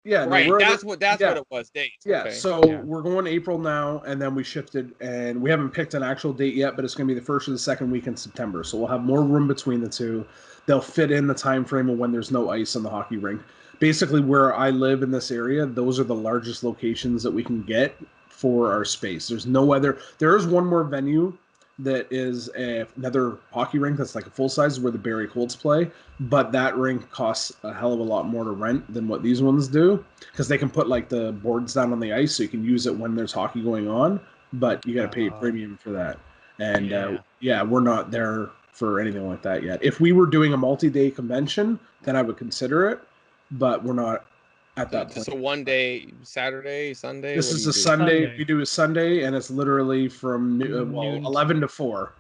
Speaker 2: yeah,
Speaker 3: right. That's what it was. Dates.
Speaker 2: Yeah.
Speaker 3: Okay.
Speaker 2: So we're going April now, and then we shifted, and we haven't picked an actual date yet, but it's going to be the first or the second week in September. So we'll have more room between the two. They'll fit in the time frame of when there's no ice on the hockey rink. Basically, where I live in this area, those are the largest locations that we can get for our space. There's no other. There is one more venue that is another hockey rink that's like a full size where the Barrie Colts play, but that rink costs a hell of a lot more to rent than what these ones do, because they can put like the boards down on the ice so you can use it when there's hockey going on, but you got to pay a premium for that. And we're not there for anything like that yet. If we were doing a multi-day convention, then I would consider it, but we're not at that point.
Speaker 3: So one day, Saturday, Sunday?
Speaker 2: This is a Sunday. We do a Sunday, and it's literally from 11 to 4.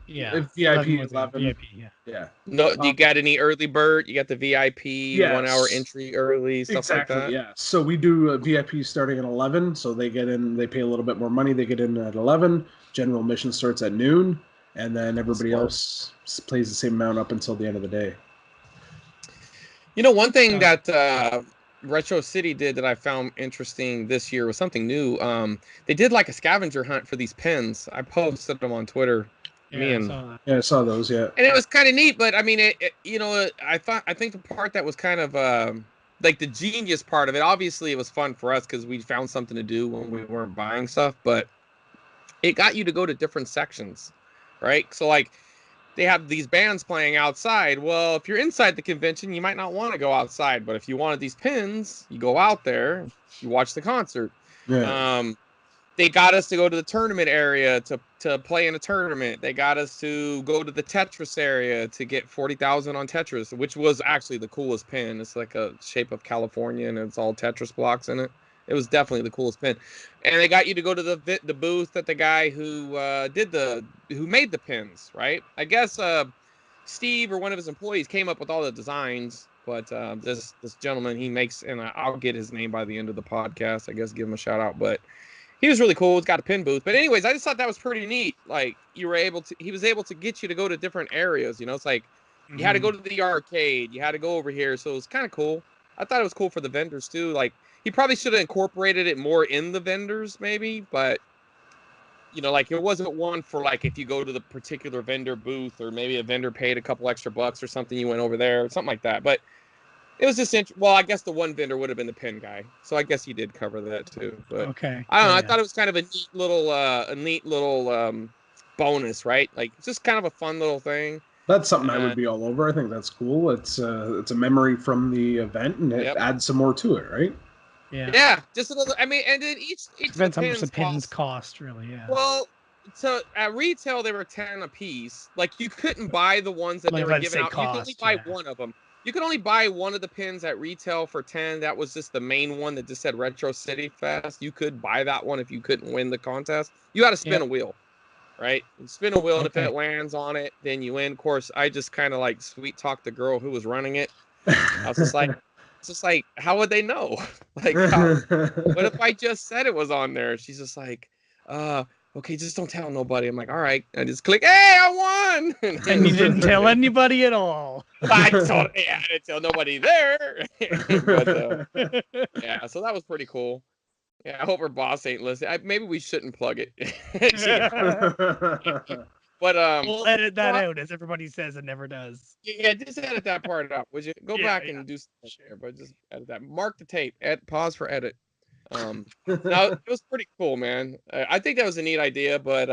Speaker 1: Yeah.
Speaker 2: VIP 11.
Speaker 1: VIP,
Speaker 2: yeah.
Speaker 3: No, do you got any early bird? You got the VIP 1 hour entry early, stuff like that?
Speaker 2: Yeah. So we do a VIP starting at 11. So they get in, they pay a little bit more money. They get in at 11. General admission starts at noon. And then everybody else plays the same amount up until the end of the day.
Speaker 3: You know, one thing that Retro City did that I found interesting this year was something new. They did like a scavenger hunt for these pins. I posted them on Twitter.
Speaker 2: I saw those. Yeah,
Speaker 3: and it was kind of neat. But I mean, I think the part that was kind of like the genius part of it. Obviously, it was fun for us because we found something to do when we weren't buying stuff. But it got you to go to different sections, right? So like, they have these bands playing outside. Well, if you're inside the convention, you might not want to go outside. But if you wanted these pins, you go out there, you watch the concert.
Speaker 2: Yeah.
Speaker 3: They got us to go to the tournament area to play in a tournament. They got us to go to the Tetris area to get 40,000 on Tetris, which was actually the coolest pin. It's like a shape of California, and it's all Tetris blocks in it. It was definitely the coolest pin. And they got you to go to the booth that the guy who made the pins, right? I guess Steve or one of his employees came up with all the designs, but this gentleman, he makes, and I'll get his name by the end of the podcast. I guess give him a shout out, but he was really cool. He's got a pin booth. But anyways, I just thought that was pretty neat. Like he was able to get you to go to different areas. You know, it's like you had to go to the arcade, you had to go over here, so it was kind of cool. I thought it was cool for the vendors too. Like, he probably should have incorporated it more in the vendors, maybe, but you know, like it wasn't one for like if you go to the particular vendor booth, or maybe a vendor paid a couple extra bucks or something, you went over there, or something like that. But it was just well, I guess the one vendor would have been the pin guy, so I guess he did cover that too. But
Speaker 1: okay,
Speaker 3: I don't know. I thought it was kind of a neat little bonus, right? Like it's just kind of a fun little thing.
Speaker 2: That's something I would be all over. I think that's cool. It's a memory from the event, and it adds some more to it, right?
Speaker 3: Yeah, just a little. I mean, and then each
Speaker 1: depends how much the pins cost, really. Yeah.
Speaker 3: Well, so at retail they were 10 a piece. Like you couldn't buy the ones that they were giving out. You could only buy one of them. You could only buy one of the pins at retail for 10. That was just the main one that just said Retro City Fest. You could buy that one if you couldn't win the contest. You got to spin a wheel, right? You spin a wheel, and if it lands on it, then you win. Of course, I just kind of like sweet talked the girl who was running it. I was just like, how would they know? Like, what if I just said it was on there? She's just like, okay, just don't tell nobody. I'm like, all right. I just click, hey, I won.
Speaker 1: And you didn't tell anybody at all.
Speaker 3: I didn't tell nobody there. But, yeah, so that was pretty cool. Yeah, I hope her boss ain't listening. Maybe we shouldn't plug it. But
Speaker 1: we'll edit that out, as everybody says it never does.
Speaker 3: Yeah, just edit that part out. Would you go back and do something there, but just edit that. Mark the tape. Pause for edit. No, it was pretty cool, man. I think that was a neat idea, but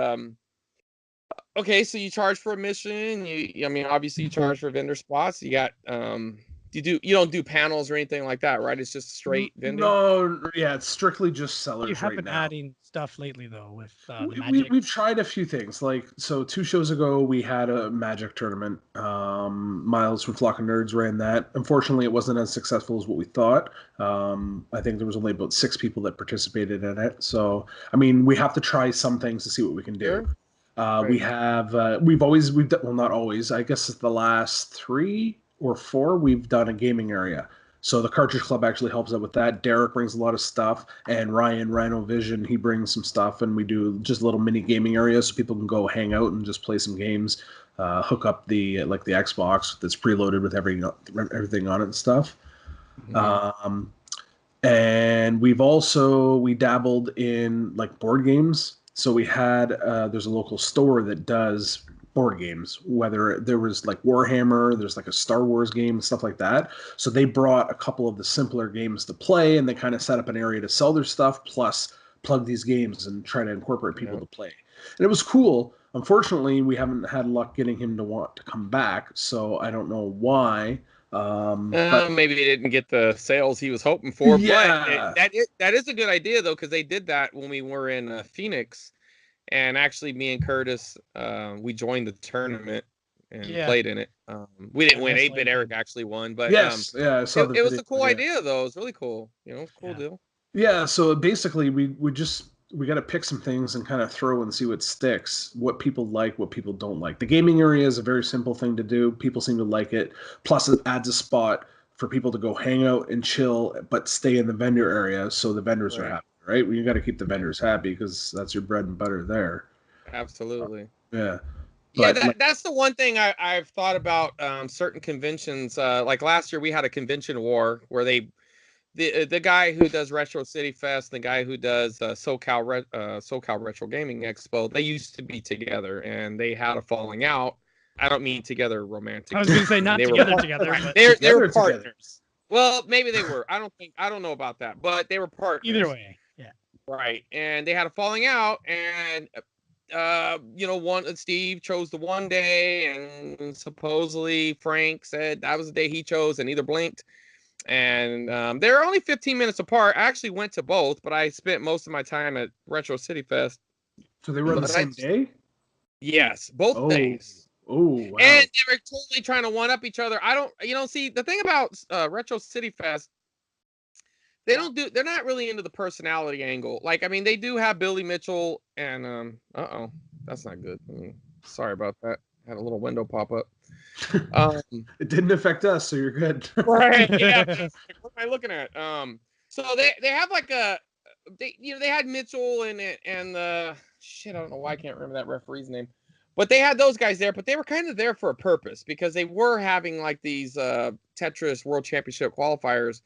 Speaker 3: okay, so you charge for a mission. I mean, obviously you charge for vendor spots. You got you don't do panels or anything like that, right? It's just straight vending.
Speaker 2: No, yeah, it's strictly just sellers.
Speaker 1: You have
Speaker 2: right
Speaker 1: been
Speaker 2: now.
Speaker 1: adding stuff lately though with the magic.
Speaker 2: We've tried a few things. Like, so 2 shows ago we had a magic tournament. Miles from Flock of Nerds ran that. Unfortunately, it wasn't as successful as what we thought. I think there was only about 6 people that participated in it. So I mean, we have to try some things to see what we can do.
Speaker 3: Sure. Right.
Speaker 2: We have not always, I guess it's the last 3 or 4 we've done a gaming area. So the Cartridge Club actually helps out with that. Derek brings a lot of stuff, and Ryan Rhino Vision, he brings some stuff, and we do just little mini gaming areas so people can go hang out and just play some games. Hook up the Xbox that's preloaded with everything on it and stuff. Mm-hmm. And we dabbled in like board games. So we had there's a local store that does board games, whether there was like Warhammer, there's like a Star Wars game, stuff like that. So they brought a couple of the simpler games to play, and they kind of set up an area to sell their stuff, plus plug these games and try to incorporate people to play. And it was cool. Unfortunately, we haven't had luck getting him to want to come back, so I don't know why. But
Speaker 3: maybe he didn't get the sales he was hoping for.
Speaker 2: Yeah.
Speaker 3: But that is a good idea though, because they did that when we were in Phoenix. And actually, me and Curtis, we joined the tournament and played in it. We didn't win. 8-Bit Eric actually won, but
Speaker 2: yes,
Speaker 3: it was a cool idea though. It was really cool. Cool deal.
Speaker 2: Yeah. So basically, we got to pick some things and kind of throw and see what sticks, what people like, what people don't like. The gaming area is a very simple thing to do. People seem to like it. Plus, it adds a spot for people to go hang out and chill, but stay in the vendor area, so the vendors are happy. Right? Well, you got to keep the vendors happy because that's your bread and butter there.
Speaker 3: Absolutely.
Speaker 2: Yeah.
Speaker 3: But, that's the one thing I've thought about certain conventions. Like last year, we had a convention war where the guy who does Retro City Fest, and the guy who does SoCal Retro Gaming Expo, they used to be together, and they had a falling out. I don't mean together romantic.
Speaker 1: I was going to say not together. But
Speaker 3: they were partners. Together. Well, maybe they were. I don't know about that, but they were partners.
Speaker 1: Either way.
Speaker 3: Right, and they had a falling out, and Steve chose the one day, and supposedly Frank said that was the day he chose, and neither blinked. And they were only 15 minutes apart. I actually went to both, but I spent most of my time at Retro City Fest.
Speaker 2: So they were on the same day?
Speaker 3: Yes, both days.
Speaker 2: Oh, wow.
Speaker 3: And they were totally trying to one-up each other. See, the thing about Retro City Fest, they're not really into the personality angle. Like, I mean, they do have Billy Mitchell and that's not good. Sorry about that. I had a little window pop up.
Speaker 2: It didn't affect us, so you're good.
Speaker 3: Right? Yeah. What am I looking at? So they have like they had Mitchell and shit. I don't know why I can't remember that referee's name, but they had those guys there. But they were kind of there for a purpose because they were having like these Tetris World Championship qualifiers.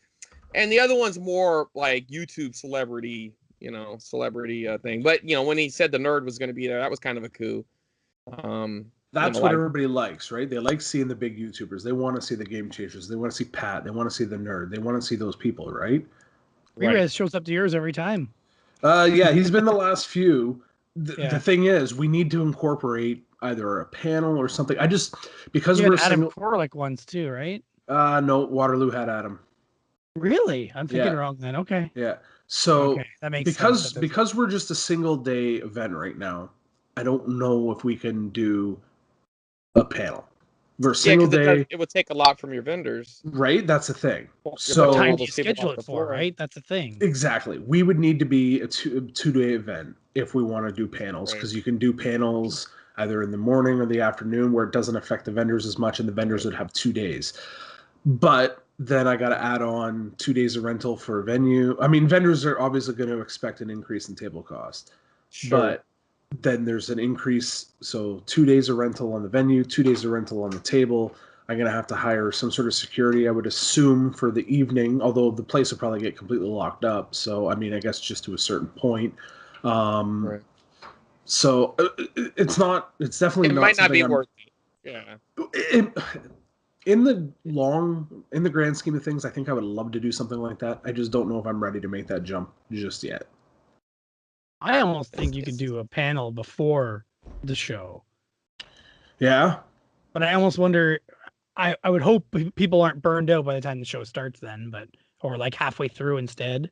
Speaker 3: And the other one's more like YouTube celebrity thing. But, when he said the nerd was going to be there, that was kind of a coup.
Speaker 2: That's what everybody likes, right? They like seeing the big YouTubers. They want to see the Game Changers. They want to see Pat. They want to see the nerd. They want to see those people, right?
Speaker 1: Reyes shows up to yours every time.
Speaker 2: Yeah, he's been the last few. The thing is, we need to incorporate either a panel or something. Because we're
Speaker 1: Adam Korlick ones too, right?
Speaker 2: No, Waterloo had Adam.
Speaker 1: Really? I'm thinking wrong then. Okay.
Speaker 2: Yeah. So
Speaker 1: that makes sense.
Speaker 2: Because we're just a single day event right now, I don't know if we can do a panel. We're a single day.
Speaker 3: It would take a lot from your vendors.
Speaker 2: Right? That's the thing.
Speaker 1: So what time do you schedule it for, right? That's the thing.
Speaker 2: Exactly. We would need to be a two-day event if we want to do panels, because you can do panels either in the morning or the afternoon where it doesn't affect the vendors as much, and the vendors would have 2 days. But then I got to add on 2 days of rental for a venue. I mean, vendors are obviously going to expect an increase in table cost. Sure. But then there's an increase. So 2 days of rental on the venue, 2 days of rental on the table. I'm going to have to hire some sort of security, I would assume, for the evening, although the place will probably get completely locked up. So, I mean, I guess just to a certain point.
Speaker 3: Right.
Speaker 2: So it's not. It's definitely not.
Speaker 3: It might not be
Speaker 2: I'm,
Speaker 3: worth it. Yeah.
Speaker 2: In the grand scheme of things, I think I would love to do something like that. I just don't know if I'm ready to make that jump just yet.
Speaker 1: I almost think you could do a panel before the show.
Speaker 2: Yeah.
Speaker 1: But I almost wonder, I would hope people aren't burned out by the time the show starts then, or like halfway through instead.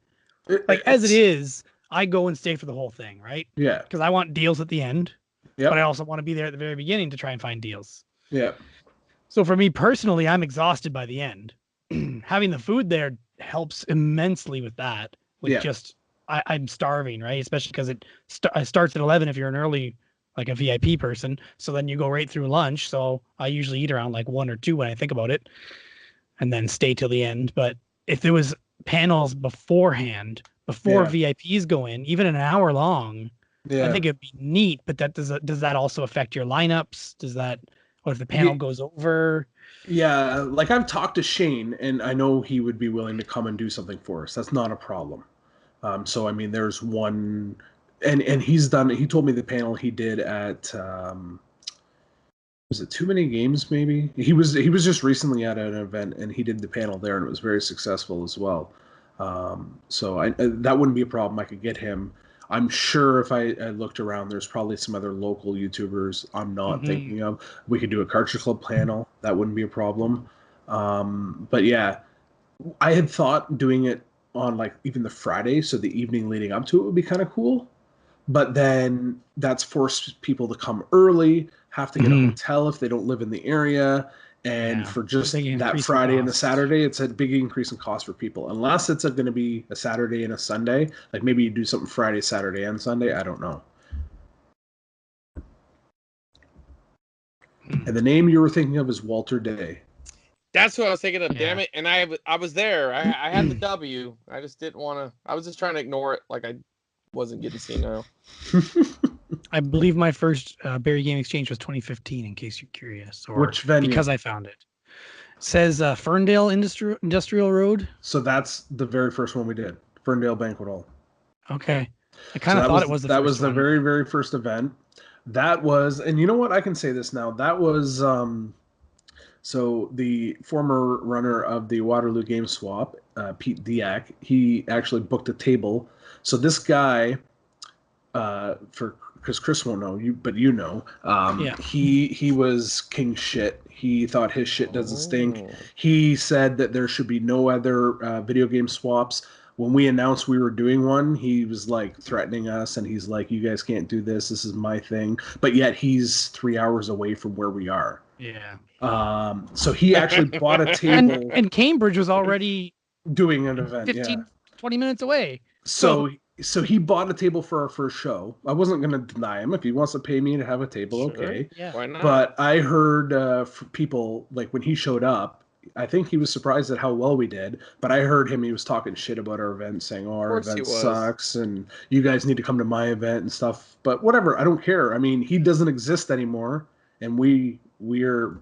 Speaker 1: As it is, I go and stay for the whole thing, right?
Speaker 2: Yeah.
Speaker 1: Because I want deals at the end.
Speaker 2: Yeah.
Speaker 1: But I also want to be there at the very beginning to try and find deals.
Speaker 2: Yeah.
Speaker 1: So for me personally, I'm exhausted by the end. Having the food there helps immensely with that. I'm starving, right? Especially because it starts at 11 if you're an early, like a VIP person. So then you go right through lunch. So I usually eat around like 1 or 2 when I think about it, and then stay till the end. But if there was panels beforehand, before VIPs go in, even an hour long, I think it'd be neat. But does that also affect your lineups? What if the panel goes over?
Speaker 2: Yeah, like I've talked to Shane, and I know he would be willing to come and do something for us. That's not a problem. So I mean, there's one, and he's done. He told me the panel he did at was it Too Many Games? Maybe he was just recently at an event, and he did the panel there, and it was very successful as well. So that wouldn't be a problem. I could get him. I'm sure if I looked around, there's probably some other local YouTubers I'm not thinking of. We could do a Cartridge Club panel. That wouldn't be a problem. But yeah, I had thought doing it on like even the Friday, so the evening leading up to it would be kind of cool. But then that's forced people to come early, have to get a hotel if they don't live in the area. And for just that Friday and the Saturday, it's a big increase in cost for people. Unless it's going to be a Saturday and a Sunday. Like maybe you do something Friday, Saturday, and Sunday. I don't know. And the name you were thinking of is Walter Day.
Speaker 3: That's what I was thinking of. Damn it! And I was there. I had the W. I just didn't want to. I was just trying to ignore it, like I wasn't getting senile.
Speaker 1: I believe my first Barry Game Exchange was 2015, in case you're curious. Or
Speaker 2: which venue?
Speaker 1: Because I found it. It says Ferndale Industrial Road.
Speaker 2: So that's the very first one we did. Ferndale Banquet Hall.
Speaker 1: Okay. I kind of thought it was the first one.
Speaker 2: That was the very, very first event. That was, and you know what? I can say this now. That was, so the former runner of the Waterloo Game Swap, Pete Diak, he actually booked a table. So this guy, because Chris won't know you, but you know, he was king shit. He thought his shit doesn't stink. He said that there should be no other video game swaps. When we announced we were doing one, he was like threatening us, and he's like, "You guys can't do this. This is my thing." But yet he's 3 hours away from where we are.
Speaker 1: Yeah.
Speaker 2: So he actually bought a table,
Speaker 1: and Cambridge was already
Speaker 2: doing an event
Speaker 1: 20 minutes away.
Speaker 2: So he bought a table for our first show. I wasn't going to deny him. If he wants to pay me to have a table, okay.
Speaker 1: Yeah.
Speaker 3: Why not?
Speaker 2: But I heard from people, like when he showed up, I think he was surprised at how well we did. But I heard he was talking shit about our event, saying, "Oh, our event sucks, and you guys need to come to my event and stuff." But whatever, I don't care. I mean, he doesn't exist anymore, and we're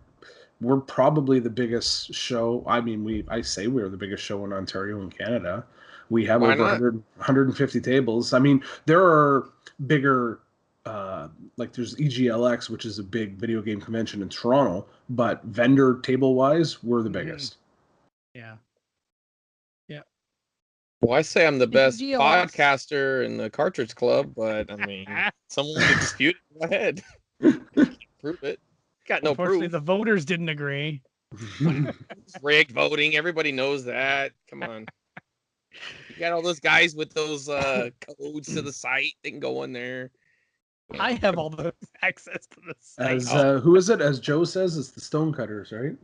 Speaker 2: probably the biggest show. I mean, I say we're the biggest show in Ontario and Canada. We have over 150 tables. I mean, there are bigger, like there's EGLX, which is a big video game convention in Toronto, but vendor table-wise, we're the biggest.
Speaker 1: Yeah.
Speaker 3: Well, I say I'm the best podcaster in the Cartridge Club, but I mean, someone can dispute it. Go ahead. Prove it. Got no proof.
Speaker 1: The voters didn't agree.
Speaker 3: Rigged voting. Everybody knows that. Come on. You got all those guys with those codes to the site. They can go in there.
Speaker 1: I have all the access to the site.
Speaker 2: Who is it? As Joe says, it's the Stonecutters, right?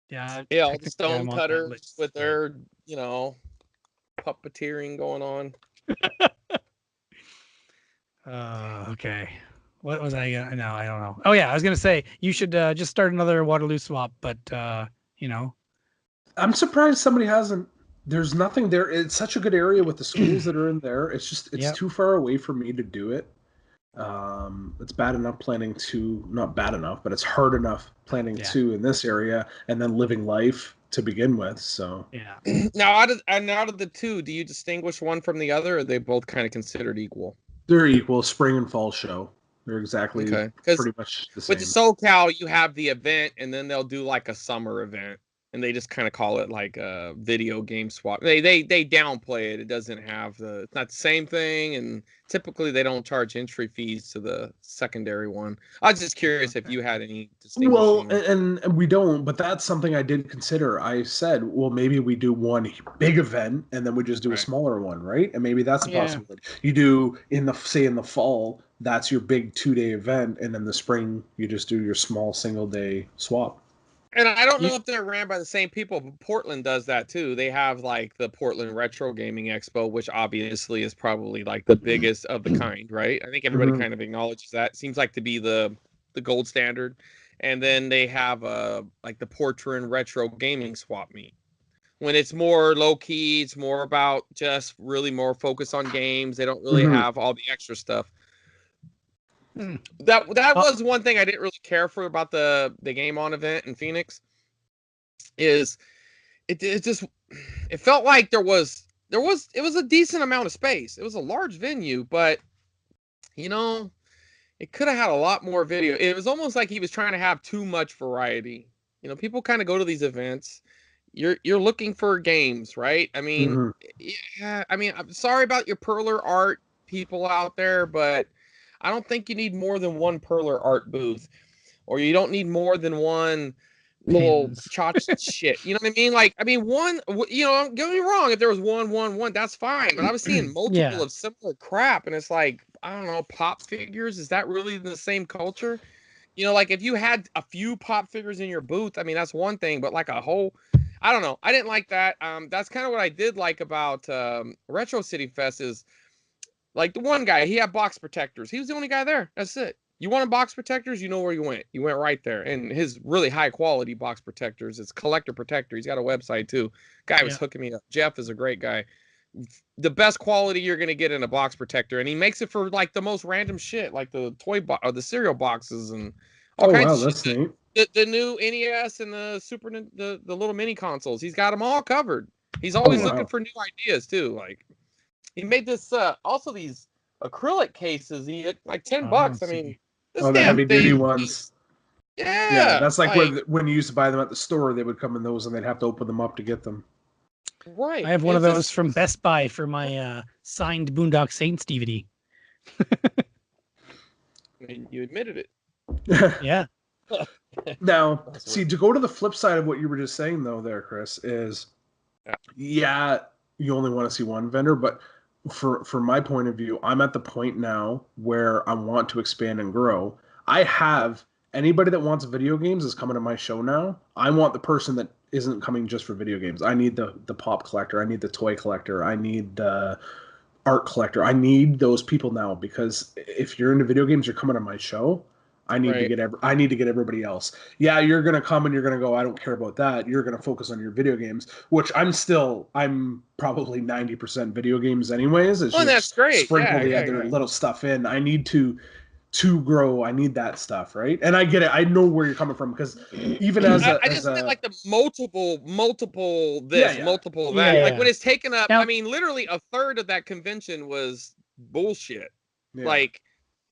Speaker 1: Yeah.
Speaker 3: Yeah, all the Stonecutters with their, puppeteering going on.
Speaker 1: Okay. What was I gonna? No, I don't know. Oh yeah, I was gonna say you should just start another Waterloo swap, but
Speaker 2: I'm surprised somebody hasn't. There's nothing there. It's such a good area with the schools that are in there. It's just too far away for me to do it. It's bad enough planning two, not bad enough, but it's hard enough planning two in this area and then living life to begin with. So
Speaker 3: Now out of the two, do you distinguish one from the other, or are they both kind of considered equal?
Speaker 2: They're equal. Spring and fall show. They're exactly
Speaker 3: pretty
Speaker 2: much the same.
Speaker 3: With SoCal, you have the event, and then they'll do like a summer event, and they just kind of call it like a video game swap. They downplay it. It doesn't have it's not the same thing, and typically they don't charge entry fees to the secondary one. I was just curious if you had any distinguishing.
Speaker 2: Well, and we don't, but that's something I did consider. I said, well, maybe we do one big event and then we just do a smaller one, right? And maybe that's a possibility. You do in the fall, that's your big 2-day event, and in the spring you just do your small single-day swap.
Speaker 3: And I don't know if they're ran by the same people, but Portland does that too. They have like the Portland Retro Gaming Expo, which obviously is probably like the biggest of the kind, right? I think everybody kind of acknowledges that. Seems like to be the gold standard. And then they have like the Portland Retro Gaming Swap Meet. When it's more low key, it's more about just really more focus on games. They don't really have all the extra stuff. That was one thing I didn't really care for about the Game On event in Phoenix. Is it felt like it was a decent amount of space. It was a large venue, but it could have had a lot more video. It was almost like he was trying to have too much variety. People kind of go to these events. You're looking for games, right? I mean, yeah. I mean, I'm sorry about your Perler art people out there, but I don't think you need more than one Perler art booth, or you don't need more than one little tchotchke shit. You know what I mean? Like, I mean, one. Don't get me wrong. If there was one, that's fine. But I was seeing multiple of similar crap, and it's like, I don't know, pop figures. Is that really the same culture? Like if you had a few pop figures in your booth, I mean, that's one thing. But like a whole, I don't know. I didn't like that. That's kind of what I did like about Retro City Fest is. Like the one guy, he had box protectors. He was the only guy there. That's it. You wanted box protectors, you know where you went. You went right there. And his really high quality box protectors, it's Collector Protector. He's got a website too. Guy was hooking me up. Jeff is a great guy. The best quality you're gonna get in a box protector, and he makes it for like the most random shit, like the or the cereal boxes and all kinds of shit. The new NES and the the little mini consoles. He's got them all covered. He's always looking for new ideas too. Like. He made this also these acrylic cases. He like $10. I mean, this
Speaker 2: the heavy duty ones.
Speaker 3: Yeah,
Speaker 2: that's like when you used to buy them at the store, they would come in those, and they'd have to open them up to get them.
Speaker 3: Right.
Speaker 1: I have one of those from Best Buy for my signed Boondock Saints DVD.
Speaker 3: And you admitted it.
Speaker 1: Yeah.
Speaker 2: Now, see, to go to the flip side of what you were just saying, though, there, Chris, is you only want to see one vendor, but from my point of view, I'm at the point now where I want to expand and grow. I have anybody that wants video games is coming to my show now. I want the person that isn't coming just for video games. I need the pop collector. I need the toy collector. I need the art collector. I need those people now, because if you're into video games, you're coming to my show. I need to get everybody else. Yeah, you're gonna come and you're gonna go, I don't care about that. You're gonna focus on your video games, which I'm probably 90% video games anyways. It's
Speaker 3: that's great.
Speaker 2: Sprinkle the other little stuff in. I need to grow. I need that stuff, right? And I get it. I know where you're coming from, because even as
Speaker 3: I just meant like the multiple this, multiple that. Like when it's taken up, I mean, literally a third of that convention was bullshit. Yeah. Like.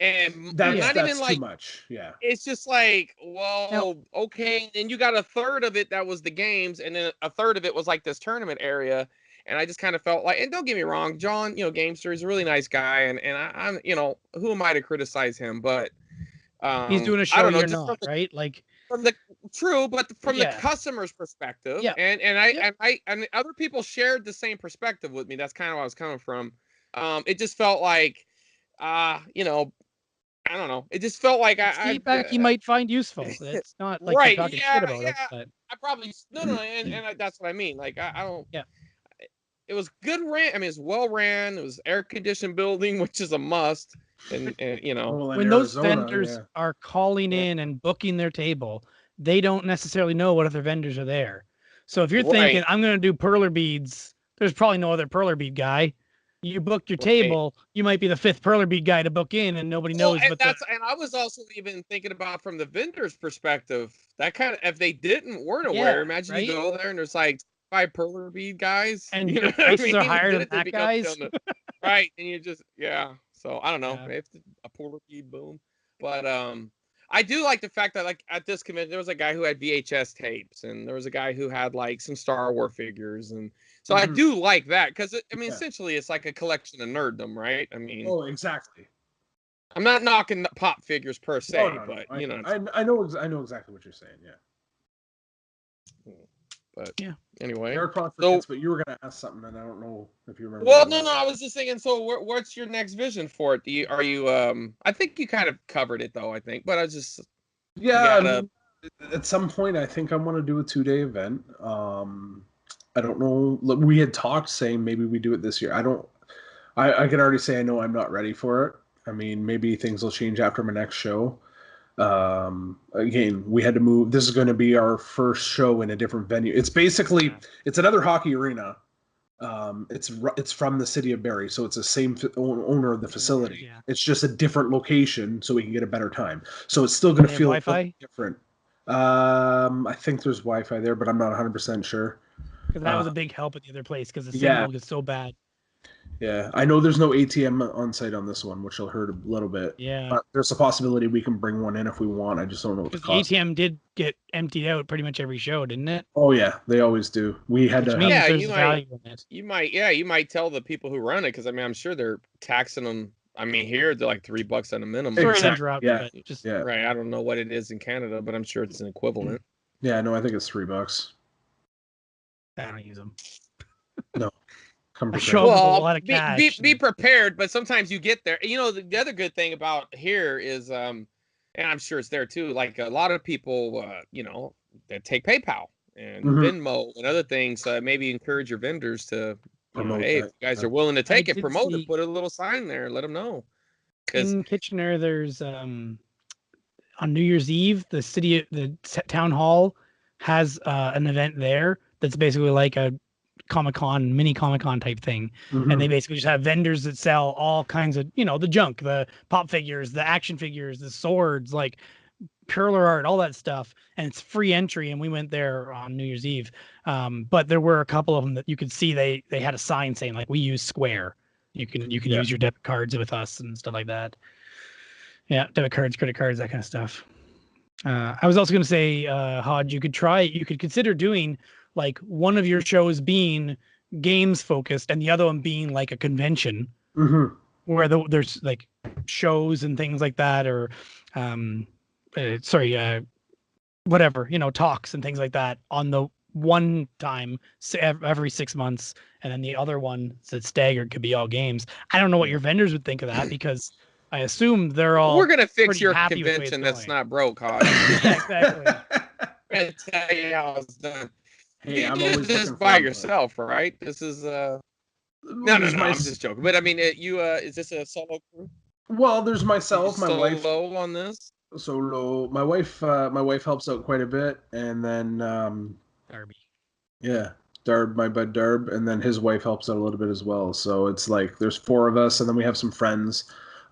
Speaker 3: And that's even like
Speaker 2: too much. Yeah.
Speaker 3: It's just like, well, okay. And you got a third of it that was the games, and then a third of it was like this tournament area. And I just kind of felt like, and don't get me wrong, John, Gamester, he's a really nice guy, and I'm who am I to criticize him? But
Speaker 1: he's doing a show you're not, right? Like
Speaker 3: from the customer's perspective, and other people shared the same perspective with me. That's kind of where I was coming from. It just felt like, I don't know. It just felt like
Speaker 1: feedback he might find useful. It's not like you're talking shit about it. But...
Speaker 3: I probably and that's what I mean. Like I don't. Yeah. It was good ran. I mean, it's well ran. It was air conditioned building, which is a must. And
Speaker 1: when those vendors are calling in and booking their table, they don't necessarily know what other vendors are there. So if you're thinking I'm going to do perler beads, there's probably no other perler bead guy. You booked your table, you might be the fifth perler bead guy to book in, and nobody knows.
Speaker 3: And I was also even thinking about from the vendor's perspective, that kind of, if they weren't aware, imagine you go there and there's like 5 perler bead guys,
Speaker 1: and your prices are higher than that guys.
Speaker 3: Right, and you just So I don't know.
Speaker 1: Yeah.
Speaker 3: Maybe it's a porky boom. But I do like the fact that like at this convention there was a guy who had VHS tapes, and there was a guy who had like some Star Wars figures, and so I do like that because I mean essentially it's like a collection of nerddom, right? I mean,
Speaker 2: exactly.
Speaker 3: I'm not knocking the pop figures per se,
Speaker 2: No.
Speaker 3: but you know,
Speaker 2: I know exactly what you're saying. Yeah.
Speaker 3: But
Speaker 1: yeah.
Speaker 3: Anyway,
Speaker 2: Eric probably forgets, but you were gonna ask something, and I don't know if you remember.
Speaker 3: Well, no, I was just thinking. So, what's your next vision for it? Are you? I think you kind of covered it though. I think, but I was just.
Speaker 2: Yeah. At some point, I think I want to do a 2-day event. I don't know. We had talked saying maybe we do it this year. I can already say I know I'm not ready for it. I mean, maybe things will change after my next show. Again, we had to move. This is going to be our first show in a different venue. It's basically it's another hockey arena. It's from the city of Barrie, so it's the same owner of the facility.
Speaker 1: Yeah.
Speaker 2: It's just a different location, so we can get a better time. So it's still going to feel
Speaker 1: Wi-Fi?
Speaker 2: different. I think there's Wi-Fi there, but I'm not 100% sure.
Speaker 1: Because that was a big help at the other place because the signal gets so bad.
Speaker 2: Yeah, I know there's no ATM on site on this one, which will hurt a little bit.
Speaker 1: Yeah.
Speaker 2: But there's a possibility we can bring one in if we want. I just don't know what the cost.
Speaker 1: The ATM did get emptied out pretty much every show, didn't it?
Speaker 2: Oh yeah, they always do. We had
Speaker 1: Which
Speaker 2: to.
Speaker 1: means
Speaker 3: Yeah,
Speaker 1: there's value in it.
Speaker 3: You might tell the people who run it because I mean I'm sure they're taxing them. I mean here they're like $3 at a minimum.
Speaker 1: Sorry to interrupt,
Speaker 2: yeah.
Speaker 1: but just
Speaker 3: right. I don't know what it is in Canada, but I'm sure it's an equivalent.
Speaker 2: Yeah, no, I think it's $3.
Speaker 1: I don't use them.
Speaker 2: No.
Speaker 1: I show them a lot of cash.
Speaker 3: Be prepared, but sometimes you get there. You know, the other good thing about here is, and I'm sure it's there too. Like a lot of people, you know, that take PayPal and Venmo and other things. Maybe encourage your vendors to, you know, hey, if you guys are willing to take it, promote it, put a little sign there, let them know.
Speaker 1: In Kitchener, there's on New Year's Eve, the town hall has an event there that's basically like a mini Comic-Con type thing. And they basically just have vendors that sell all kinds of, you know, the junk, the pop figures, the action figures, the swords, like perler art, all that stuff. And it's free entry. And we went there on New Year's Eve. But there were a couple of them that you could see they had a sign saying like, we use Square. You can use your debit cards with us and stuff like that. Yeah, debit cards, credit cards, that kind of stuff. I was also going to say, Hodge, you could consider doing like one of your shows being games focused and the other one being like a convention where there's like shows and things like that, or whatever, you know, talks and things like that on the one time every 6 months, and then the other one that's staggered could be all games. I don't know what your vendors would think of that because I assume they're all.
Speaker 3: We're gonna fix your convention that's not broke, Hodge.
Speaker 1: Yeah, exactly.
Speaker 3: I'm gonna tell you how it's done.
Speaker 2: Hey, I'm
Speaker 3: always
Speaker 2: always
Speaker 3: this
Speaker 2: looking
Speaker 3: by
Speaker 2: for
Speaker 3: yourself, right? This is no, I'm just joking. But I mean, is this a solo crew?
Speaker 2: Well, there's myself, my wife.
Speaker 3: Solo on this.
Speaker 2: Solo. My wife helps out quite a bit, and then
Speaker 1: Darby.
Speaker 2: Yeah, Darb, my bud Darb, and then his wife helps out a little bit as well. So it's like there's 4 of us, and then we have some friends.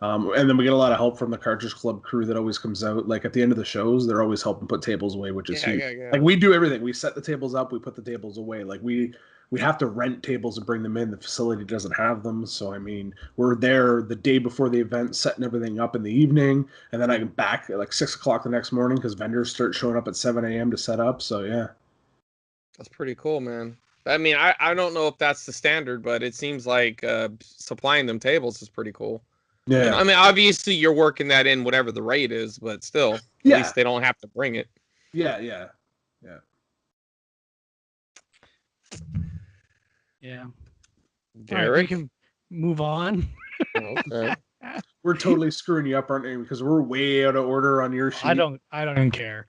Speaker 2: And then we get a lot of help from the Cartridge Club crew that always comes out. Like at the end of the shows, they're always helping put tables away, which is huge.
Speaker 3: Yeah.
Speaker 2: Like we do everything. We set the tables up, we put the tables away. Like we have to rent tables and bring them in. The facility doesn't have them. So I mean, we're there the day before the event, setting everything up in the evening, and then I'm back at like 6 o'clock the next morning because vendors start showing up at 7 a.m. to set up. So yeah.
Speaker 3: That's pretty cool, man. I mean, I don't know if that's the standard, but it seems like supplying them tables is pretty cool.
Speaker 2: Yeah.
Speaker 3: You know, I mean, obviously you're working that in whatever the rate is, but still, at least they don't have to bring it.
Speaker 2: Yeah.
Speaker 1: Derek, right, we can move on.
Speaker 3: Okay.
Speaker 2: We're totally screwing you up, aren't we? Because we're way out of order on your sheet.
Speaker 1: I don't even care.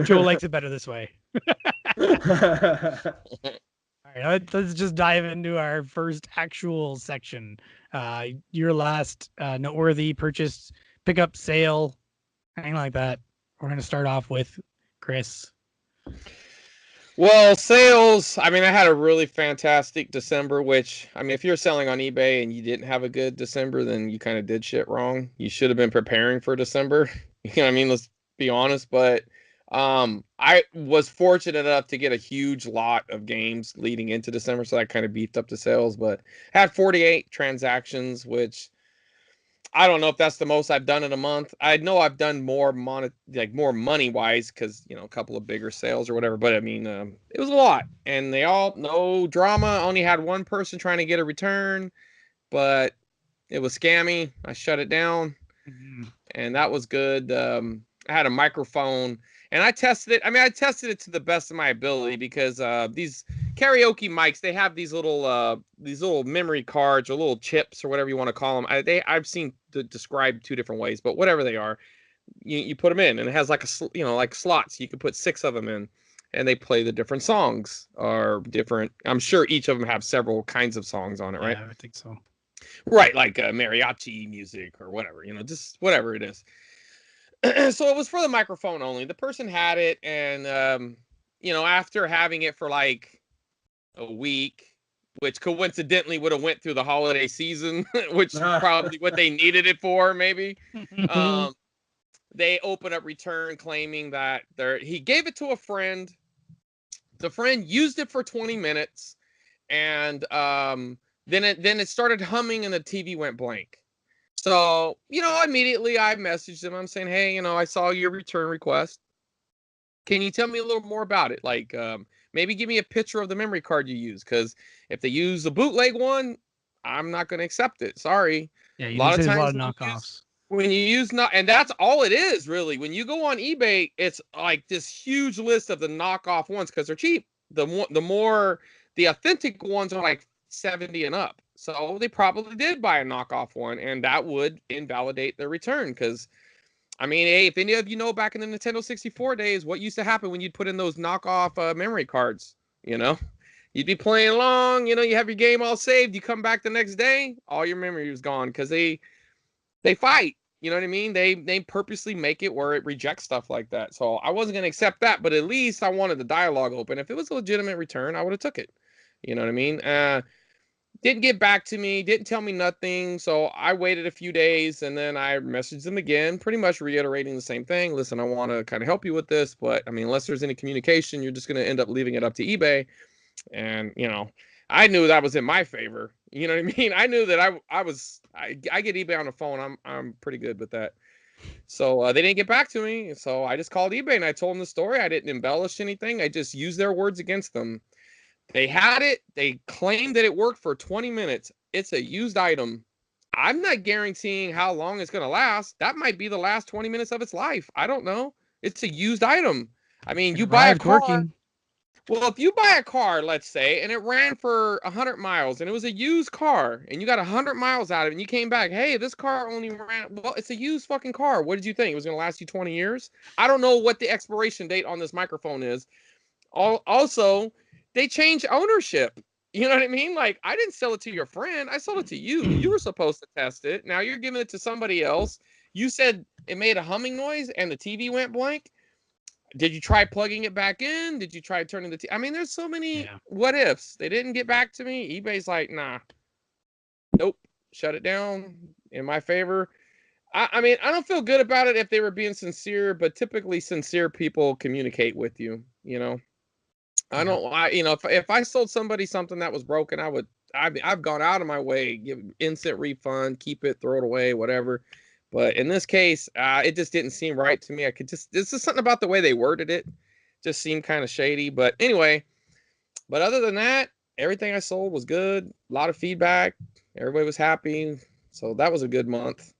Speaker 1: Joe likes it better this way. All right, let's just dive into our first actual section. Your last noteworthy purchase, pickup, sale, anything like that. We're going to start off with Chris.
Speaker 3: Well, sales, I mean, I had a really fantastic December, which, I mean, if you're selling on eBay and you didn't have a good December, then you kind of did shit wrong. You should have been preparing for December. You know what I mean? Let's be honest. But I was fortunate enough to get a huge lot of games leading into December, so that kind of beefed up the sales. But I had 48 transactions, which I don't know if that's the most I've done in a month. I know I've done more more money wise because a couple of bigger sales or whatever. But I mean, it was a lot, and they all no drama. Only had one person trying to get a return, but it was scammy. I shut it down, and that was good. I had a microphone, and I tested it. I mean, I tested it to the best of my ability because these karaoke mics, they have these little memory cards or little chips or whatever you want to call them. I've seen described two different ways, but whatever they are, you put them in, and it has like like slots. You can put 6 of them in, and they play the different songs or different. I'm sure each of them have several kinds of songs on it, right?
Speaker 1: Yeah, I think so.
Speaker 3: Right, like mariachi music or whatever, just whatever it is. So it was for the microphone only. The person had it, and after having it for like a week, which coincidentally would have went through the holiday season, which is probably what they needed it for, maybe. They opened up return claiming that he gave it to a friend. The friend used it for 20 minutes, and then it started humming, and the TV went blank. So, immediately I messaged him. I'm saying, hey, I saw your return request. Can you tell me a little more about it? Like, maybe give me a picture of the memory card you use. Because if they use the bootleg one, I'm not going to accept it. Sorry.
Speaker 1: Yeah, a lot of knockoffs.
Speaker 3: When you use and that's all it is, really. When you go on eBay, it's like this huge list of the knockoff ones because they're cheap. The authentic ones are like 70 and up. So they probably did buy a knockoff one, and that would invalidate their return. Because, I mean, hey, if any of you know back in the Nintendo 64 days, what used to happen when you'd put in those knockoff memory cards, you'd be playing along, you have your game all saved. You come back the next day, all your memory was gone because they fight. You know what I mean? They purposely make it where it rejects stuff like that. So I wasn't going to accept that, but at least I wanted the dialogue open. If it was a legitimate return, I would have took it. You know what I mean? Didn't get back to me, didn't tell me nothing. So I waited a few days, and then I messaged them again, pretty much reiterating the same thing. Listen, I want to kind of help you with this, but I mean, unless there's any communication, you're just going to end up leaving it up to eBay. And, I knew that was in my favor. You know what I mean? I knew that I get eBay on the phone. I'm pretty good with that. So they didn't get back to me. So I just called eBay and I told them the story. I didn't embellish anything. I just used their words against them. They had it. They claimed that it worked for 20 minutes. It's a used item. I'm not guaranteeing how long it's going to last. That might be the last 20 minutes of its life. I don't know. It's a used item. I mean, you buy a car. Working. Well, if you buy a car, let's say, and it ran for 100 miles, and it was a used car, and you got 100 miles out of it, and you came back, hey, this car only ran, well, it's a used fucking car. What did you think? It was going to last you 20 years? I don't know what the expiration date on this microphone is. Also, they changed ownership. You know what I mean? Like, I didn't sell it to your friend. I sold it to you. You were supposed to test it. Now you're giving it to somebody else. You said it made a humming noise, and the TV went blank. Did you try plugging it back in? Did you try turning the I mean, there's so many what ifs. They didn't get back to me. eBay's like, nah. Nope. Shut it down in my favor. I mean, I don't feel good about it if they were being sincere, but typically sincere people communicate with you, I don't if I sold somebody something that was broken, I've gone out of my way, give instant refund, keep it, throw it away, whatever. But in this case, it just didn't seem right to me. This is something about the way they worded it. Just seemed kind of shady. But anyway, other than that, everything I sold was good. A lot of feedback. Everybody was happy. So that was a good month.